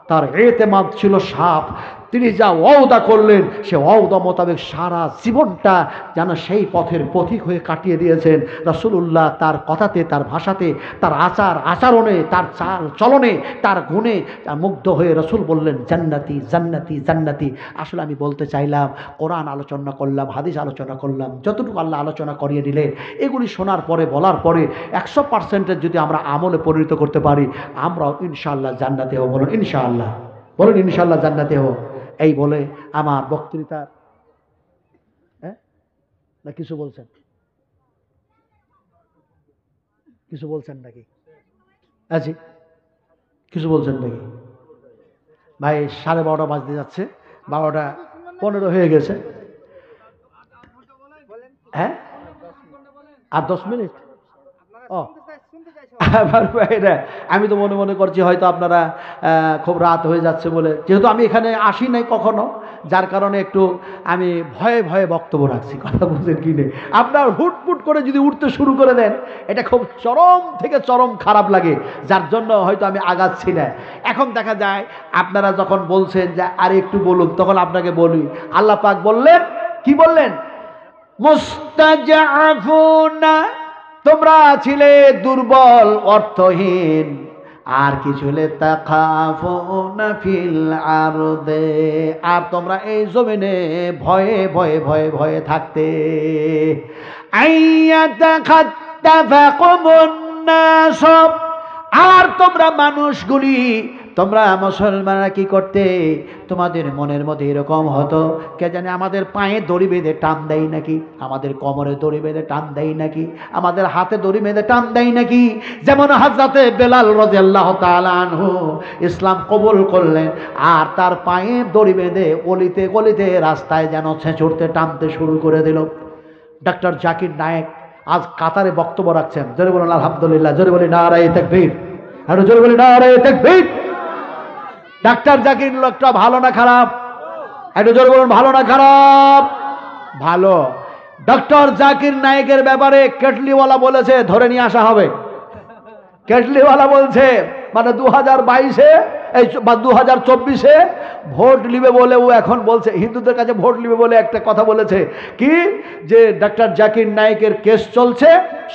Speaker 1: তার এতেমাদ ছিল সাফ। তিনি যা ওয়াদা করলেন সে ওয়াদা মোতাবেক সারা জীবনটা যেন সেই পথের পথিক হয়ে কাটিয়ে দিয়েছেন। রাসূলুল্লাহ তার কথাতে, তার ভাষাতে, তার আচার আচরণে, তার চাল চলনে, তার গুণে মুগ্ধ হয়ে রাসূল বললেন, জান্নাতি জান্নাতি জান্নাতি। আসলে আমি বলতে চাইলাম, কোরআন আলোচনা করলাম, হাদিস আলোচনা করলাম, যতটুকু আল্লাহ আলোচনা করিয়ে দিলেন, এগুলি শোনার পরে, বলার পরে 100% যদি আমরা আমলে পরিণত করতে পারি, আমরাও ইনশাআল্লাহ জান্নাতে হব। বলুন ইনশাআল্লাহ, বলুন ইনশাআল্লাহ জান্নাতে হব। এই বলে আমার বক্তৃতা, না কিছু বলছেন, কিছু বলছেন নাকি? আচ্ছা, কিছু বলছেন নাকি? ভাই 12:30 বাজতে যাচ্ছে, 12:15 হয়ে গেছে। হ্যাঁ, আর 10 মিনিট। ও আমি তো মনে মনে করছি হয়তো আপনারা খুব রাত হয়ে যাচ্ছে বলে, যেহেতু আমি এখানে আসি নাই কখনো, যার কারণে একটু আমি ভয়ে ভয়ে বক্তব্য রাখছি। কথা বুঝলেন কি নেই? আপনার হুটপুট করে যদি উঠতে শুরু করে দেন, এটা খুব চরম থেকে চরম খারাপ লাগে, যার জন্য হয়তো আমি আগাচ্ছি না। এখন দেখা যায় আপনারা যখন বলছেন যে আর একটু বলুন, তখন আপনাকে বলি, আল্লাহ পাক বললেন, কি বললেন? মুস্তাজআফুনা, তোমরা ছিলে দুর্বল, অর্থহীন, আর কি ছিলে তাখাফুনা ফিল আরদে, আর তোমরা এই জমিনে ভয়ে ভয়ে ভয়ে ভয়ে থাকতে। আইয়াতাখাত্তাফাকুমুন নাস, আর তোমরা মানুষগুলি, তোমরা মুসলমানরা কি করতে? তোমাদের মনের মধ্যে এরকম হতো, কে জানে আমাদের পায়ে দড়ি বেঁধে টান দেয় নাকি, আমাদের কোমরে দড়ি বেঁধে টান দেয় নাকি, আমাদের হাতে দড়ি বেঁধে টান দেয় নাকি। যেমন হযরতে বেলাল রাদিয়াল্লাহু তাআলা আনহু ইসলাম কবুল করলেন, আর তার পায়ে দড়ি বেঁধে অলিতে গলিতে রাস্তায় যেন ছেঁচড়তে টানতে শুরু করে দিল। ডক্টর জাকির নায়েক আজ কাতারে বক্তব্য রাখছেন, জোরে বলুন আলহামদুলিল্লাহ, জোরে বলি নারায়ে তাকবীর, আর জোরে বলি নারায়ে তাকবীর। ডাক্তার জাকির লোকটা ভালো না খারাপ? একটু জোরে বলুন, ভালো না খারাপ? ভালো। ডক্টর জাকির নায়েকের ব্যাপারে কেটলিওয়ালা বলেছে ধরে নিয়ে আসা হবে। কেজরিওয়ালা বলছে মানে 2022-এ এই বা 2024-এ ভোট নিবে বলে ও এখন বলছে হিন্দুদের কাছে ভোট নিবে বলে একটা কথা বলেছে কি যে ডক্টর জাকির নায়েকের কেস চলছে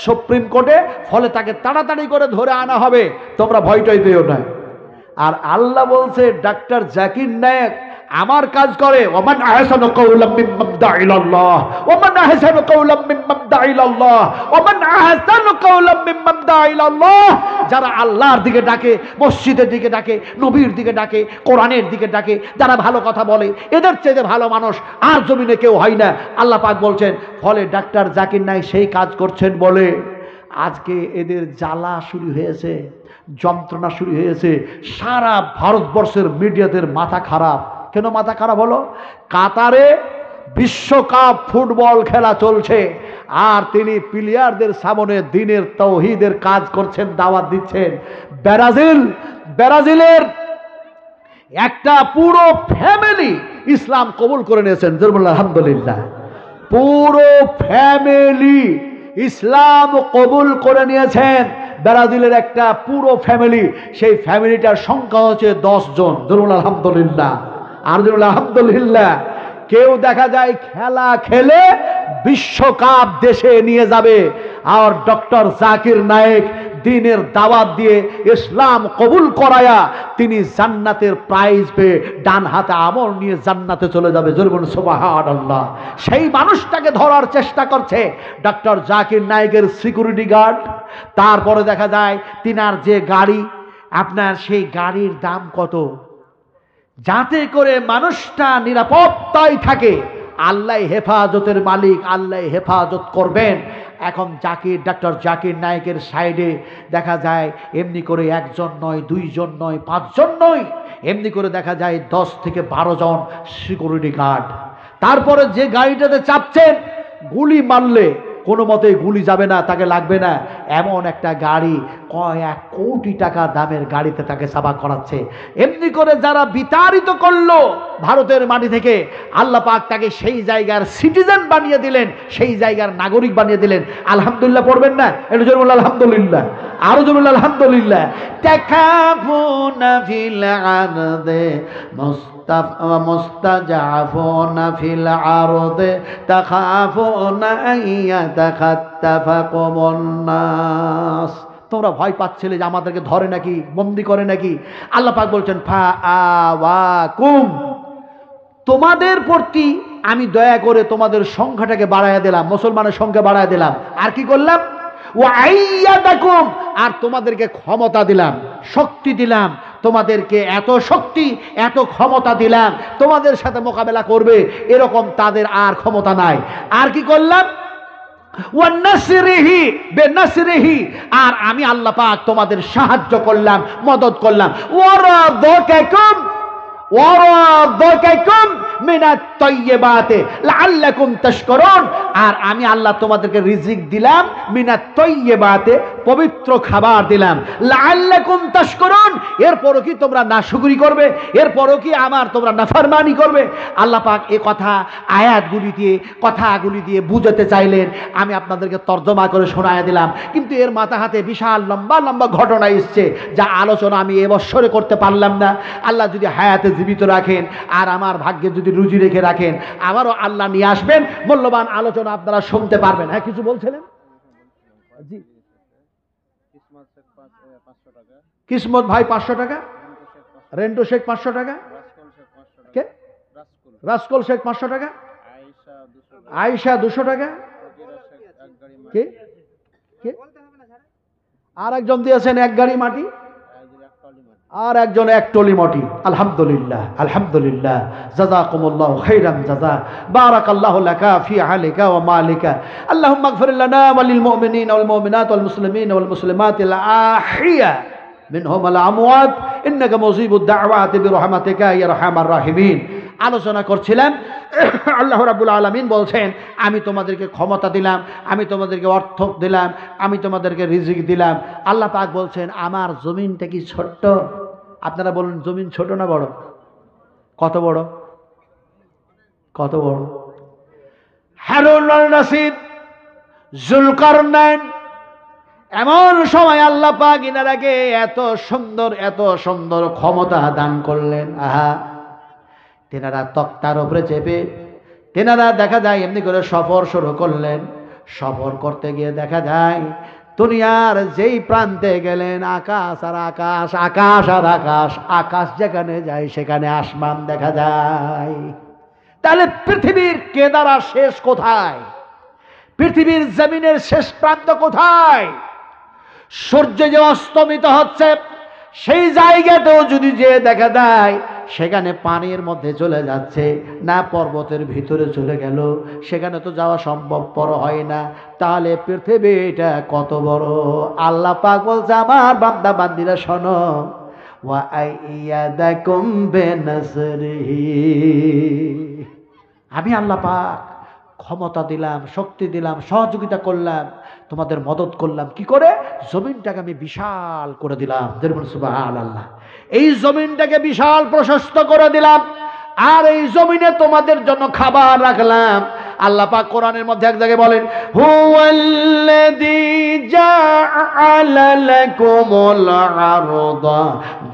Speaker 1: সুপ্রিম কোর্টে, ফলে তাকে তাড়াতাড়ি করে ধরে আনা হবে, তোমরা ভয়টাই পেও না। আর আল্লাহ বলছে ডক্টর জাকির নায়েক আমার কাজ করে, ওমান আহসানু কাওলাম মিম্মান দা ইলাল্লাহ ওমান আহসানু কাওলাম মিম্মান দা ইলাল্লাহ ওমান আহসানু কাওলাম মিম্মান দা ইলাল্লাহ। যারা আল্লাহর দিকে ডাকে, মসজিদের দিকে ডাকে, নবীর দিকে ডাকে, কোরআনের দিকে ডাকে, যারা ভালো কথা বলে, এদের চেয়ে ভালো মানুষ আর জমিনে কেউ হয় না। আল্লাহ পাক বলছেন ফলে ডক্টর জাকির নায়েক সেই কাজ করছেন বলে আজকে এদের জ্বালা শুরু হয়েছে, যন্ত্রণা শুরু হয়েছে। সারা ভারতবর্ষের মিডিয়াদের মাথা খারাপ। কেন মাথা খারাপ হলো? কাতারে বিশ্বকাপ ফুটবল খেলা চলছে আর তিনি প্লেয়ারদের সামনে দ্বীনের তাওহীদের কাজ করছেন, দাওয়াত দিচ্ছেন। ব্রাজিলের একটা পুরো ফ্যামিলি ইসলাম কবুল করে নিয়েছেন, আলহামদুলিল্লাহ। পুরো ফ্যামিলি ইসলাম কবুল করে নিয়েছেন, ব্রাজিলের একটা পুরো ফ্যামিলি। সেই ফ্যামিলিটার সংখ্যা হচ্ছে 10 জন, আলহামদুলিল্লাহ। আর আলহামদুলিল্লাহ। কেউ দেখা যায় খেলা খেলে বিশ্বকাপ দেশে নিয়ে যাবে, আর ডক্টর জাকির নায়েক দ্বীনের দাওয়াত দিয়ে ইসলাম কবুল করায়া তিনি জান্নাতের প্রাইজ পেয়ে ডান হাতে আমল নিয়ে জান্নাতে চলে যাবে। জোরে সুবহানাল্লাহ। সেই মানুষটাকে ধরার চেষ্টা করছে ডক্টর জাকির নায়েকের সিকিউরিটি গার্ড। তারপরে দেখা যায় তিনার যে গাড়ি, আপনার সেই গাড়ির দাম কত, যাতে করে মানুষটা নিরাপত্তায় থাকে। আল্লাহ হেফাজতের মালিক, আল্লাহ হেফাজত করবেন। এখন ডক্টর জাকির নায়েকের সাইডে দেখা যায় এমনি করে 1 জন নয়, 2 জন নয়, 5 জন নয়, এমনি করে দেখা যায় 10 থেকে 12 জন সিকিউরিটি গার্ড। তারপরে যে গাড়িটাতে চাপছেন গুলি মারলে কোনো মতেই গুলি যাবে না, তাকে লাগবে না, এমন একটা গাড়ি, কয়েক কোটি টাকা দামের গাড়িতে তাকে সাবা করাচ্ছে। এমনি করে যারা বিতাড়িত করলো ভারতের মাটি থেকে, আল্লাহ পাক তাকে সেই জায়গার সিটিজেন বানিয়ে দিলেন, সেই জায়গার নাগরিক বানিয়ে দিলেন। আলহামদুলিল্লাহ পড়বেন না? একটু জোরে বলুন আলহামদুলিল্লাহ, আরো জোরে বলুন আলহামদুলিল্লাহ। তাকাফুনা ফিল আরদে মুস্তাজাফুনা ফিল আরদে তাখাফুনা আইয়াতাখাত্তাফাকুমুন নাস। তোমরা ভয় পাচ্ছিলে যে আমাদেরকে ধরে নাকি, বন্দি করে নাকি। আল্লাহ পাক বলছেন ফাআওয়াকুম, তোমাদের প্রতি আমি দয়া করে তোমাদের সংখ্যাটাকে বাড়াইয়া দিলাম, মুসলমানের সংখ্যা বাড়াইয়া দিলাম। আর কি করলাম? ওয়াইয়াদাকুম, আর তোমাদেরকে ক্ষমতা দিলাম, শক্তি দিলাম, তোমাদেরকে এত শক্তি এত ক্ষমতা দিলাম, তোমাদের সাথে মোকাবেলা করবে এরকম তাদের আর ক্ষমতা নাই। আর কি করলাম? ওয়ান্নাসরিহি বিনাসরিহি, আর আমি আল্লাহ পাক তোমাদের সাহায্য করলাম, মদদ করলাম। ওয়ারাযাকাকুম মিনাত তাইয়্যিবাতি লাআল্লাকুম তাশকুরুন, আর আমি আল্লাহ তোমাদেরকে রিজিক দিলাম, মিনাত তাইয়্যিবাতি, পবিত্র খাবার দিলাম, লাআল্লাকুম তাশকুরুন, এরপরও কি তোমরা নাশুকরি করবে? এরপরও কি আমার তোমরা নাফরমানি করবে? আল্লাহ পাক এই কথা আয়াতগুলি দিয়ে, কথাগুলি দিয়ে বুঝাতে চাইলেন, আমি আপনাদেরকে তর্জমা করে শোনায়া দিলাম। কিন্তু এর মাথা হাতে বিশাল লম্বা লম্বা ঘটনা এসছে, যা আলোচনা আমি এবছরে করতে পারলাম না। আল্লাহ যদি হায়াতে জীবিত রাখেন আর আমার ভাগ্যে যদি রুজি রেখে রাখেন, আবারও আল্লাহ নিয়ে আসবেন, মূল্যবান আলোচনা আপনারা শুনতে পারবেন। হ্যাঁ, কিছু বলছিলেন? জি, কিসমত ভাই 500 টাকা, রেন্টু শেখ 500 টাকা, কে রাসকল শেখ 500 টাকা, আয়েশা 200 টাকা, কে কে আর একজন দিয়েছেন 1 গাড়ি মাটি, আর একজন 1 টলি মাটি। আলহামদুলিল্লাহ, আলহামদুলিল্লাহ, জাযাকুমুল্লাহু খাইরান জাযা, বারাকাল্লাহু লাকা ফি আলিকা ওয়া মালিকা। আল্লাহুম্মা ইগফির লানা ওয়া লিল মুমিনিনা ওয়াল মুমিনাত ওয়াল মুসলিমিনা ওয়াল মুসলিমাতিল আহিয়া মিনহুম আল আমওয়াত ইন্নাকা মুজিবুদ দাওয়াতি বিরহমাতিকা ইয়া আরহামার রাহিমিন। আলোচনা করছিলাম, আল্লাহ রাব্বুল আলামিন বলছেন আমি তোমাদেরকে ক্ষমতা দিলাম, আমি তোমাদেরকে অর্থ দিলাম, আমি তোমাদেরকে রিজিক দিলাম। আল্লাহ পাক বলছেন আমার জমিনটা কি ছোট্ট? আপনারা বলুন জমিন ছোট না বড়? কত বড়, কত বড়? হারুন আর রশিদ, জুলকারনাইন, এমন সময় আল্লাহ পাক ইনারাকে এত সুন্দর ক্ষমতা দান করলেন। আহা, তেনারা তক্তার উপরে চেপে তেনারা দেখা যায় এমনি করে সফর শুরু করলেন। সফর করতে গিয়ে দেখা যায় দুনিয়ার যেই প্রান্তে গেলেন আকাশ আর আকাশ, আকাশ আর আকাশ, আকাশ যেখানে যায় সেখানে আসমান দেখা যায়। তাহলে পৃথিবীর কেদারা শেষ কোথায়? পৃথিবীর জমিনের শেষ প্রান্ত কোথায়? সূর্য যে অস্তমিত হচ্ছে সেই জায়গাতেও যদি যে দেখা যায় সেখানে পানির মধ্যে চলে যাচ্ছে, না পর্বতের ভিতরে চলে গেল, সেখানে তো যাওয়া সম্ভবপর হয় না। তাহলে পৃথিবী এটা কত বড়! আল্লাহ পাক বলছে, আমার বান্দা বান্দিরা শোনো, ওয়া আইয়াদাকুম বিনাসরিহি, আমি আল্লাহ পাক ক্ষমতা দিলাম, শক্তি দিলাম, সহযোগিতা করলাম, তোমাদের মদত করলাম। কি করে? জমিনটাকে আমি বিশাল করে দিলাম। সুবহানাল্লাহ। এই জমিনটাকে বিশাল প্রশস্ত করে দিলাম, আর এই জমিনে তোমাদের জন্য খাবার রাখলাম। আল্লাহ পাক কোরআনের মধ্যে এক জায়গায় বলেন, হুয়াল্লাযী জাআলা লাকুমুল আরদা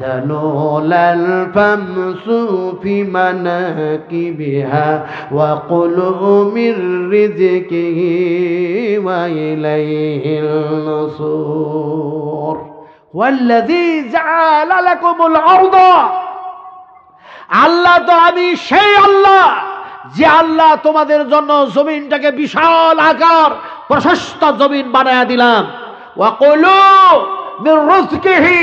Speaker 1: যালুলাল ফামশু ফি মানাকিবিহা ওয়া কুলু মির রিজকিহি ওয়া ইলাইহিল নুশুর। হুয়াল্লাযী জাআলা লাকুমুল আরদা, আল্লাহ তো আমি সেই আল্লাহ যে আল্লাহ তোমাদের জন্য জমিনটাকে বিশাল আকার প্রশস্ত জমিন বানায়া দিলাম। ওয়া কুলু মির রিজকিহি,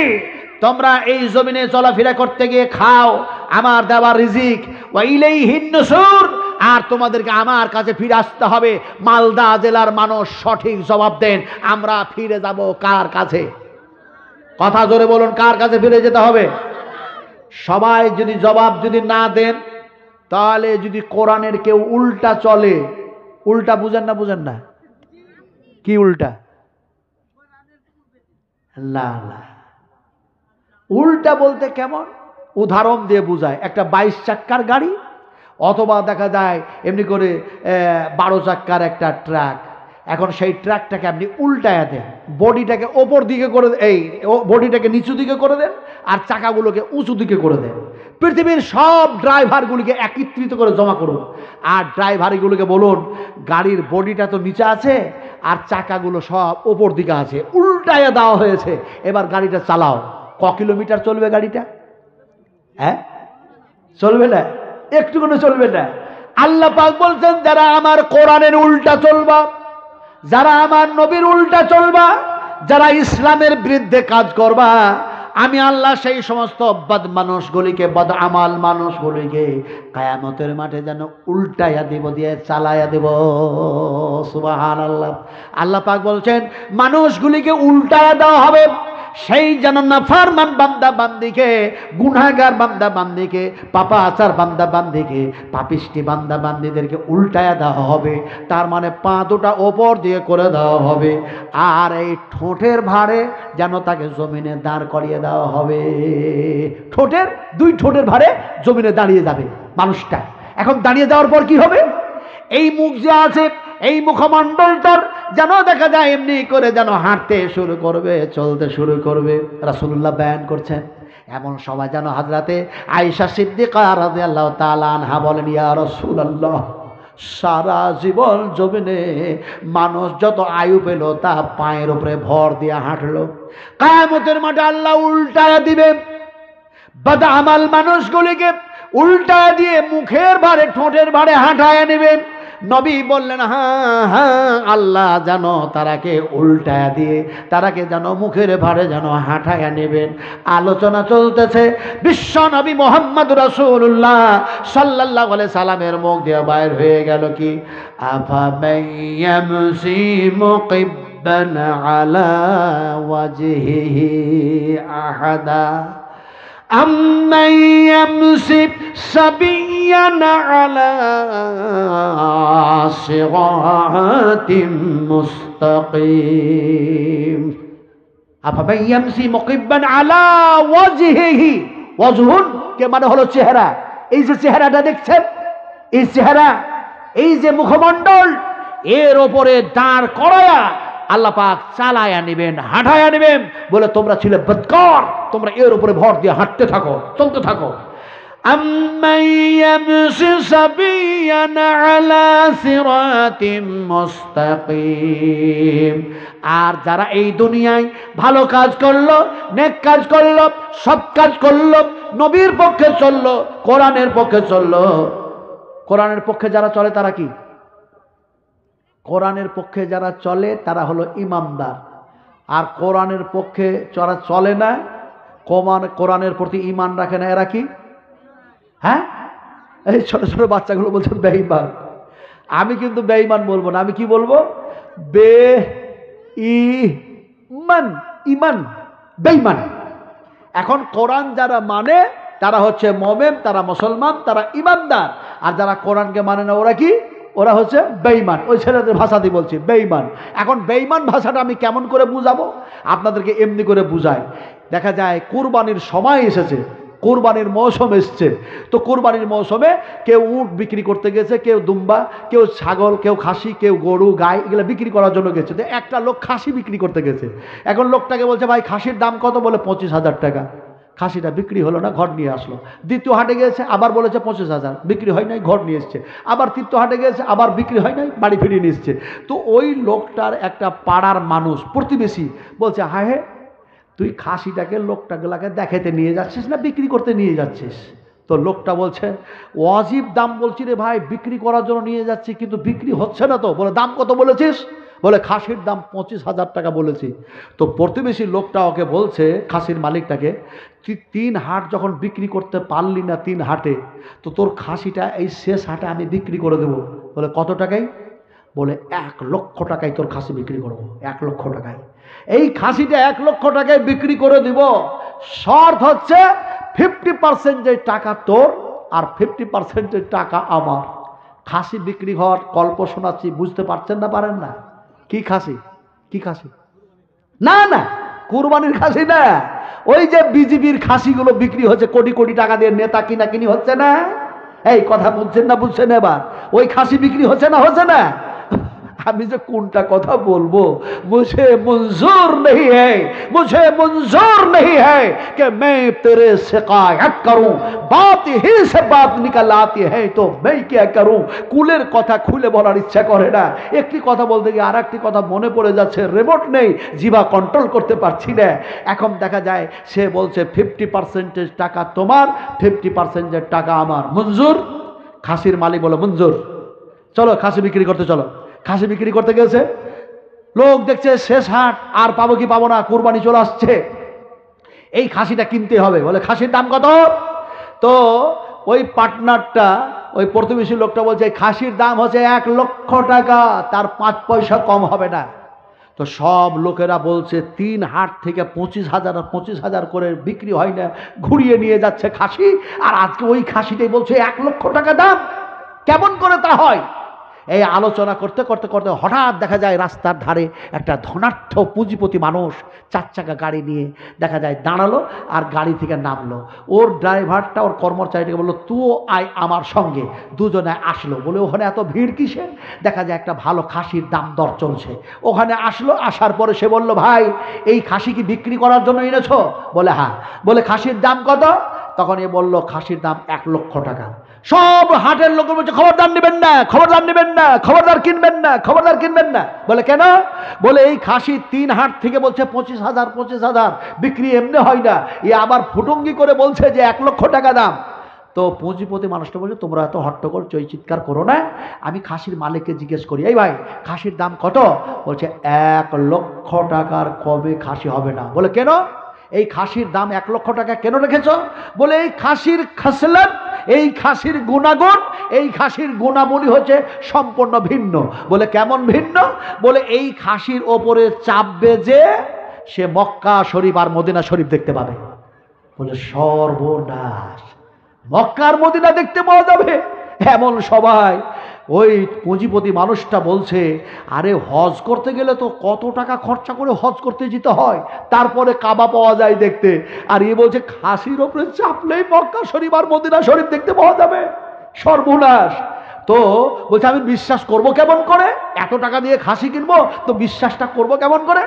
Speaker 1: তোমরা এই জমিনে চলাফেরা করতে গিয়ে খাও আমার দেওয়া রিজিক। ওয়া ইলাইহিন নুশুর, আর তোমাদেরকে আমার কাছে ফিরে আসতে হবে। মালদা জেলার মানুষ সঠিক জবাব দেন, আমরা ফিরে যাব কার কাছে? কথা জোরে বলুন, কার কাছে ফিরে যেতে হবে? সবাই যদি জবাব যদি না দেন, তাহলে যদি কোরআনের কেউ উল্টা চলে, উল্টা বুঝেন না? বুঝেন না কি উল্টা? না না, উল্টা বলতে কেমন? উদাহরণ দিয়ে বুঝায়। একটা 22 চাক্কার গাড়ি অথবা দেখা যায় এমনি করে 12 চাক্কার একটা ট্রাক। এখন সেই ট্রাকটাকে আপনি উল্টায়া দেন, বডিটাকে ওপর দিকে করে, এই বডিটাকে নিচু দিকে করে দেন, আর চাকাগুলোকে উঁচু দিকে করে দেন। পৃথিবীর সব ড্রাইভারগুলিকে একত্রিত করে জমা করুন, আর ড্রাইভারগুলোকে বলুন, গাড়ির বডিটা তো নিচে আছে আর চাকাগুলো সব ওপর দিকে আছে, উল্টায়া দেওয়া হয়েছে, এবার গাড়িটা চালাও। ক কিলোমিটার চলবে গাড়িটা? হ্যাঁ, চলবে না, একটুকুনো চলবে না। আল্লাহ পাক বলছেন, যারা আমার কোরআনের উল্টা চলবা, যারা আমার নবীর উল্টা চলবা, যারা ইসলামের বিরুদ্ধে কাজ করবা, আমি আল্লাহ সেই সমস্ত বদ মানুষগুলিকে, বদ আমাল মানুষগুলিকে কিয়ামতের মাঠে যেন উল্টাইয়া দিব, দিয়ে চালাইয়া দেব। সুবহানাল্লাহ। আল্লাহ পাক বলছেন, মানুষগুলিকে উল্টাইয়া দেওয়া হবে, সেই যেন নাফরমান বান্দা বান্দিকে, গুনাহগার বান্দা বান্দিকে, পাপাচার বান্দা বান্দিকে, পাপিষ্টি বান্দা বান্দিদেরকে উল্টায়া দেওয়া হবে। তার মানে পা দুটা ওপর দিয়ে করে দেওয়া হবে, আর এই ঠোঁটের ভারে যেন তাকে জমিনে দাঁড় করিয়ে দেওয়া হবে। দুই ঠোঁটের ভারে জমিনে দাঁড়িয়ে যাবে মানুষটা। এখন দাঁড়িয়ে যাওয়ার পর কি হবে? এই মুখ যে আছে, এই মুখমণ্ডলটার যেন দেখা যায় এমনি করে যেন হাঁটতে শুরু করবে, চলতে শুরু করবে। রাসূলুল্লাহ বয়ান করছেন, এমন সময় যেন হযরতে আয়েশা সিদ্দিকা রাদিয়াল্লাহু তাআলা আনহা বলেন, ইয়া রাসূলুল্লাহ, সারা জীবন জমিনে মানুষ যত আয়ু পেল তা পায়ের উপরে ভর দিয়ে হাঁটলো, কিয়ামতের মাঠে আল্লাহ উল্টায়া দিবে, বদ আমাল মানুষগুলিকে উল্টায়া দিয়ে মুখের ভারে, ঠোঁটের ভারে হাঁটায়া নেবেন। নবী বললেন, হ্যাঁ হ্যাঁ, আল্লাহ যেন তারাকে উল্টায়া দিয়ে তারাকে যেন মুখের ভারে যেন হাঁটায়া নেবেন। আলোচনা চলতেছে, বিশ্ব নবী মুহাম্মদ রাসূলুল্লাহ সাল্লাল্লাহু আলাইহি সাল্লামের মুখ দিয়ে বাইর হয়ে গেল কি, আফামাইয়ামসি মুকিব্বান আলা ওয়াজহিহি আহাদা أَمَّنْ يَمْشِي سَوِيًّا عَلَى صِرَاطٍ مُسْتَقِيمٍ أَفَمَنْ يَمْشِي مُكِبًّا عَلَى وَجْهِهِ, ওয়াজহুন কে মানে হলো চেহারা। এই যে চেহারাটা দেখছেন, এই চেহারা, এই যে মুখমণ্ডল, এর ওপরে দাঁড় করায়া আল্লাহ পাক চালায়া নেবেন, হাঁটায়া নেবেন। বলে তোমরা ছিলে বদকার, তোমরা এর উপরে ভর দিয়ে হাঁটতে থাকো, চলতে থাকো। أَمَّنْ يَمْشِي سَوِيًّا عَلَى صِرَاطٍ مُسْتَقِيمٍ। আর যারা এই দুনিয়ায় ভালো কাজ করলো, নেক কাজ করলো, সৎ কাজ করলো, নবীর পক্ষে চললো, কোরআনের পক্ষে চললো। কোরআনের পক্ষে যারা চলে তারা কি? কোরআনের পক্ষে যারা চলে তারা হলো ইমানদার। আর কোরআনের পক্ষে যারা চলে না, কোরআনের প্রতি ঈমান রাখে না, এরা কি? হ্যাঁ, এই ছোট ছোট বাচ্চাগুলো বলছে বেঈমান। আমি কিন্তু বেঈমান বলবো না, আমি কি বলবো? বেঈমান, ঈমান, বেঈমান। এখন কোরআন যারা মানে তারা হচ্ছে মুমিন, তারা মুসলমান, তারা ঈমানদার। আর যারা কোরআনকে মানে না ওরা কি? ওরা হচ্ছে বেঈমান। ওই ছেলেদের ভাষা দিয়ে বলছি বেঈমান। এখন বেঈমান ভাষাটা আমি কেমন করে বুঝাবো? আপনাদেরকে এমনি করে বুঝাই। দেখা যায় কুরবানির সময় এসেছে, কুরবানির মৌসুম এসছে। তো কুরবানির মৌসুমে কেউ উট বিক্রি করতে গেছে, কেউ দুম্বা, কেউ ছাগল, কেউ খাসি, কেউ গরু, গাই, এগুলো বিক্রি করার জন্য গেছে। তো একটা লোক খাসি বিক্রি করতে গেছে। এখন লোকটাকে বলছে ভাই খাসির দাম কত? বলে 25,000 টাকা। খাসিটা বিক্রি হলো না, ঘর নিয়ে আসলো। দ্বিতীয় হাটে গেছে, আবার বলেছে 25,000, বিক্রি হয় নাই, ঘর নিয়ে এসছে। আবার তৃতীয় হাটে গেছে, আবার বিক্রি হয় নাই, বাড়ি ফিরিয়ে নিয়ে এসছে। তো ওই লোকটার একটা পাড়ার মানুষ, প্রতিবেশী বলছে হায় হে, তুই খাসিটাকে লোকটাগুলাকে দেখাতে নিয়ে যাচ্ছিস না বিক্রি করতে নিয়ে যাচ্ছিস? তো লোকটা বলছে ওয়াজিব দাম বলছি রে ভাই, বিক্রি করার জন্য নিয়ে যাচ্ছি, কিন্তু বিক্রি হচ্ছে না তো। বলে দাম কত বলেছিস? বলে খাসির দাম 25,000 টাকা বলেছি। তো প্রতিবেশী লোকটা ওকে বলছে, খাসির মালিকটাকে, তুই 3 হাট যখন বিক্রি করতে পারলি না, 3 হাটে, তো তোর খাসিটা এই শেষ হাটে আমি বিক্রি করে দেবো। বলে কত টাকায়? বলে 1 লক্ষ টাকায় তোর খাসি বিক্রি করবো, 1 লক্ষ টাকায়। এই খাসিটা 1 লক্ষ টাকায় বিক্রি করে দিব। শর্ত হচ্ছে 50% যে টাকা তোর আর 50% টাকা আমার। খাসি বিক্রি হওয়ার গল্প শোনাচ্ছি, বুঝতে পারছেন না? পারেন না? কি খাসি? কি খাসি? না না, কুরবানির খাসি না, ওই যে বিজিবির খাসিগুলো বিক্রি হচ্ছে কোটি কোটি টাকা দিয়ে, নেতা কিনা কিনি হচ্ছে না। এই কথা বুঝছেন না? বুঝছেন এবার? ওই খাসি বিক্রি হচ্ছে না? হচ্ছে না? আমি যে কোনটা কথা বলবো মুঝে मंजूर नहीं है, मुझे मंजूर नहीं है कि मैं तेरे शिकायत करूं, बात ही से बात निकल आती है तो मैं क्या करूं। কুলের কথা খুলে বলার ইচ্ছা করে না, একটি কথা বলতে গিয়ে আর একটি কথা মনে পড়ে যাচ্ছে, রিমোট নেই, জিভা কন্ট্রোল করতে পারছি না। এখন দেখা যায় সে বলছে 50% টাকা তোমার, 50% টাকা আমার। মঞ্জুর? খাসির মালিক বলে মঞ্জুর, চলো খাসি বিক্রি করতে চলো। খাসি বিক্রি করতে গেছে, লোক দেখছে শেষ হাট, আর পাবো কি পাবো না, কুরবানি চলে আসছে, এই খাসিটা কিনতে হবে। বলে খাসির দাম কত? তো ওই পার্টনারটা, ওই প্রতিবেশী লোকটা বলছে খাসির দাম হচ্ছে 1 লক্ষ টাকা, তার 5 পয়সা কম হবে না। তো সব লোকেরা বলছে 3 হাট থেকে 25,000 করে বিক্রি হয় না, ঘুরিয়ে নিয়ে যাচ্ছে খাসি। আর আজকে ওই খাসিটাই বলছে 1 লক্ষ টাকা দাম। কেমন করে তা হয়? এই আলোচনা করতে করতে করতে হঠাৎ দেখা যায় রাস্তার ধারে একটা ধনাঢ্য পুঁজিপতি মানুষ 4 চাকা গাড়ি নিয়ে দেখা যায় দাঁড়ালো, আর গাড়ি থেকে নামলো। ওর ড্রাইভারটা ওর কর্মচারীটাকে বললো তুই আয় আমার সঙ্গে। দুজনে আসলো। বলে ওখানে এত ভিড় কিসের? দেখা যায় একটা ভালো খাসির দাম দর চলছে। ওখানে আসলো, আসার পরে সে বলল ভাই এই খাসি কি বিক্রি করার জন্য এনেছো? বলে হ্যাঁ। বলে খাসির দাম কত? তখন এ বলল খাসির দাম 1 লক্ষ টাকা। সব হাটের লোক বলছে খবরদার নেবেন না, খবরদার নেবেন না, খবরদার কিনবেন না, খবরদার কিনবেন না। বলে কেন? বলে এই খাসি 3 হাট থেকে বলছে 25,000 বিক্রি এমনি হয় না, এ আবার ফুটঙ্গি করে বলছে যে 1 লক্ষ টাকা দাম। তো পুঁজিপতি মানুষটা বলছে তোমরা এত হট্টগোল চই চিৎকার করো না, আমি খাসির মালিককে জিজ্ঞেস করি এই ভাই খাসির দাম কত? বলছে 1 লক্ষ টাকার কমে খাসি হবে না। বলে কেন? এই খাসির দাম 1 লক্ষ টাকা কেন রেখেছ? বলে এই খাসির খাসলাত, এই খাসির গুণাগুণ, এই খাসির গুণাবলী হচ্ছে সম্পূর্ণ ভিন্ন। বলে কেমন ভিন্ন? বলে এই খাসির ওপরে চাপবে যে সে মক্কা শরীফ আর মদিনা শরীফ দেখতে পাবে। বলে সর্বনাশ, মক্কা আর মদিনা দেখতে পাওয়া যাবে? এমন সবাই। ওই পুঁজিপতি মানুষটা বলছে আরে হজ করতে গেলে তো কত টাকা খরচা করে হজ করতে যেতে হয়, তারপরে কাবা পাওয়া যায় দেখতে। আর এ বলছে খাসির ওপরে চাপলেই মক্কা শরীফ আর মদিনা শরীফ দেখতে পাওয়া যাবে। সর্বনাশ। তো বলছে আমি বিশ্বাস করব কেমন করে, এত টাকা দিয়ে খাসি কিনবো তো বিশ্বাসটা করব কেমন করে।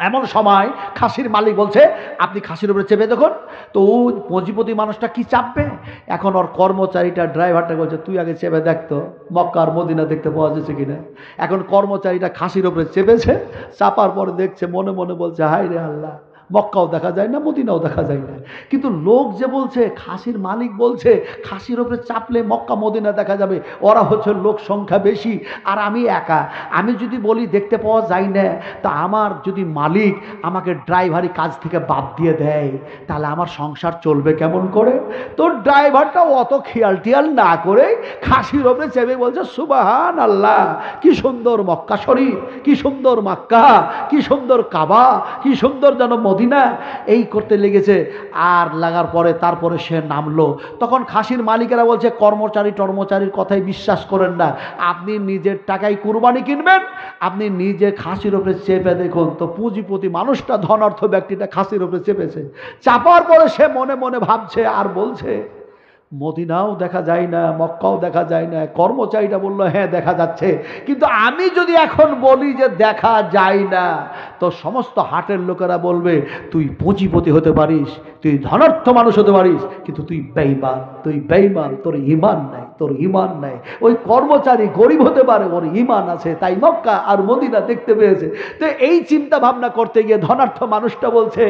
Speaker 1: এমন সময় খাসির মালিক বলছে আপনি খাসির উপরে চেপে দেখুন। তো ও পুঁজিপতি মানুষটা কি চাপবে, এখন ওর কর্মচারীটা ড্রাইভারটা বলছে তুই আগে চেপে দেখতো মক্কা আর মদিনা দেখতে পাওয়া যাচ্ছে কিনা। এখন কর্মচারীটা খাসির উপরে চেপেছে, চাপার পরে দেখছে, মনে মনে বলছে হায় রে আল্লাহ, মক্কাও দেখা যায় না, মদিনাও দেখা যায় না। কিন্তু লোক যে বলছে, খাসির মালিক বলছে খাসির ওপরে চাপলে মক্কা মদিনা দেখা যাবে, ওরা হচ্ছে লোক সংখ্যা বেশি আর আমি একা। আমি যদি বলি দেখতে পাওয়া যায় না, তা আমার যদি মালিক আমাকে ড্রাইভারি কাজ থেকে বাদ দিয়ে দেয় তাহলে আমার সংসার চলবে কেমন করে। তো ড্রাইভারটা অত খেয়াল টিয়াল না করে খাসির ওপরে চেপে বলছে সুবহান আল্লাহ, কি সুন্দর মক্কা শরীফ, কি সুন্দর মক্কা, কি সুন্দর কাবা, কি সুন্দর যেন মদিনা। এই করতে লেগেছে, আর লাগার পরে তারপরে সে নামলো। তখন খাসির মালিকেরা বলছে কর্মচারীর কথাই বিশ্বাস করেন না, আপনি নিজের টাকায় কুরবানি কিনবেন, আপনি নিজে খাসির উপরে চেপে দেখুন। তো পুঁজিপতি মানুষটা, ধনার্থ ব্যক্তিটা খাসির উপরে চেপেছে, চাপার পরে সে মনে মনে ভাবছে আর বলছে মদিনাও দেখা যায় না, মক্কাও দেখা যায় না। কর্মচারীটা বলল হ্যাঁ দেখা যাচ্ছে, কিন্তু আমি যদি এখন বলি যে দেখা যায় না, তো সমস্ত হাটের লোকেরা বলবে তুই পুঁজিপতি হতে পারিস, তুই ধনার্থ মানুষ হতে পারিস, কিন্তু তুই বেঈমান, তুই বেঈমান, তোর ঈমান নাই, তোর ঈমান নাই। ওই কর্মচারী গরিব হতে পারে, ওর ঈমান আছে, তাই মক্কা আর মদিনা দেখতে পেয়েছে। তো এই চিন্তা ভাবনা করতে গিয়ে ধনার্থ মানুষটা বলছে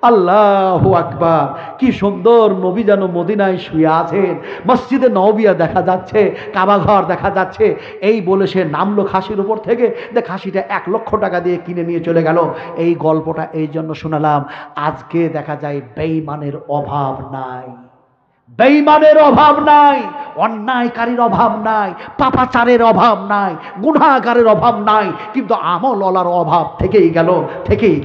Speaker 1: আল্লাহু আকবার, কি সুন্দর নবী যেন মদিনায় শুয়ে আছেন, মসজিদে নববিয়া দেখা যাচ্ছে, কাবা ঘর দেখা যাচ্ছে। এই বলে সে নামলো খাসির উপর থেকে, খাসিটা 1 লক্ষ টাকা দিয়ে কিনে নিয়ে চলে গেল। এই গল্পটা এই জন্য শোনালাম, আজকে দেখা যায় বেঈমানের অভাব নাই, বেঈমানের অভাব নাই, অন্যায়কারীর অভাব নাই, পাপাচারের অভাব নাই, গুনাহগারের অভাব নাই, কিন্তু আমলওয়ালার অভাব থেকেই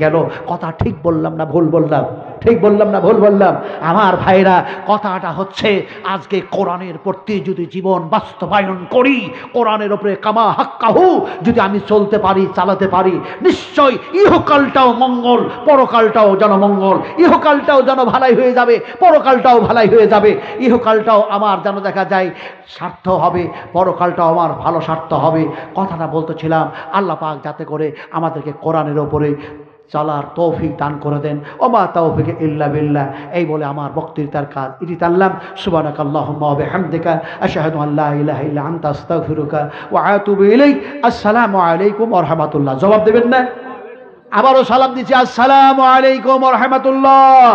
Speaker 1: গেল। কথা ঠিক বললাম না ভুল বললাম? ঠিক বললাম না ভুল বললাম? আমার ভাইরা, কথাটা হচ্ছে আজকে কোরআনের প্রতি যদি জীবন বাস্তবায়ন করি, কোরআনের উপরে কামা হাক্কাহু যদি আমি চলতে পারি, চালাতে পারি, নিশ্চয় ইহকালটাও মঙ্গল, পরকালটাও যেন মঙ্গল, ইহকালটাও যেন ভালাই হয়ে যাবে, পরকালটাও ভালাই হয়ে যাবে। ইহকালটাও আমার যেন দেখা যায় স্বার্থ হবে, পরকালটাও আমার ভালো স্বার্থ হবে। কথাটা বলতেছিলাম, আল্লাহ পাক যাতে করে আমাদেরকে কোরআনের ওপরে চলার তৌফিক দান করে দেন। ওমা তাওফিক ইল্লা বিল্লাহ। এই বলে আমার বক্তৃতার কাজ এটি টানলাম। সুবহানাকাল্লাহুম্মা ওয়া বিহামদিকা আশহাদু আল লা ইলাহা ইল্লা আনতা আস্তাগফিরুকা ওয়া আতুবু ইলাইক। আসসালামু আলাইকুম ওয়া রাহমাতুল্লাহ। জবাব দেবেন না? আবারও সালাম দিচ্ছি, আসসালামু আলাইকুম ওয়া রাহমাতুল্লাহ।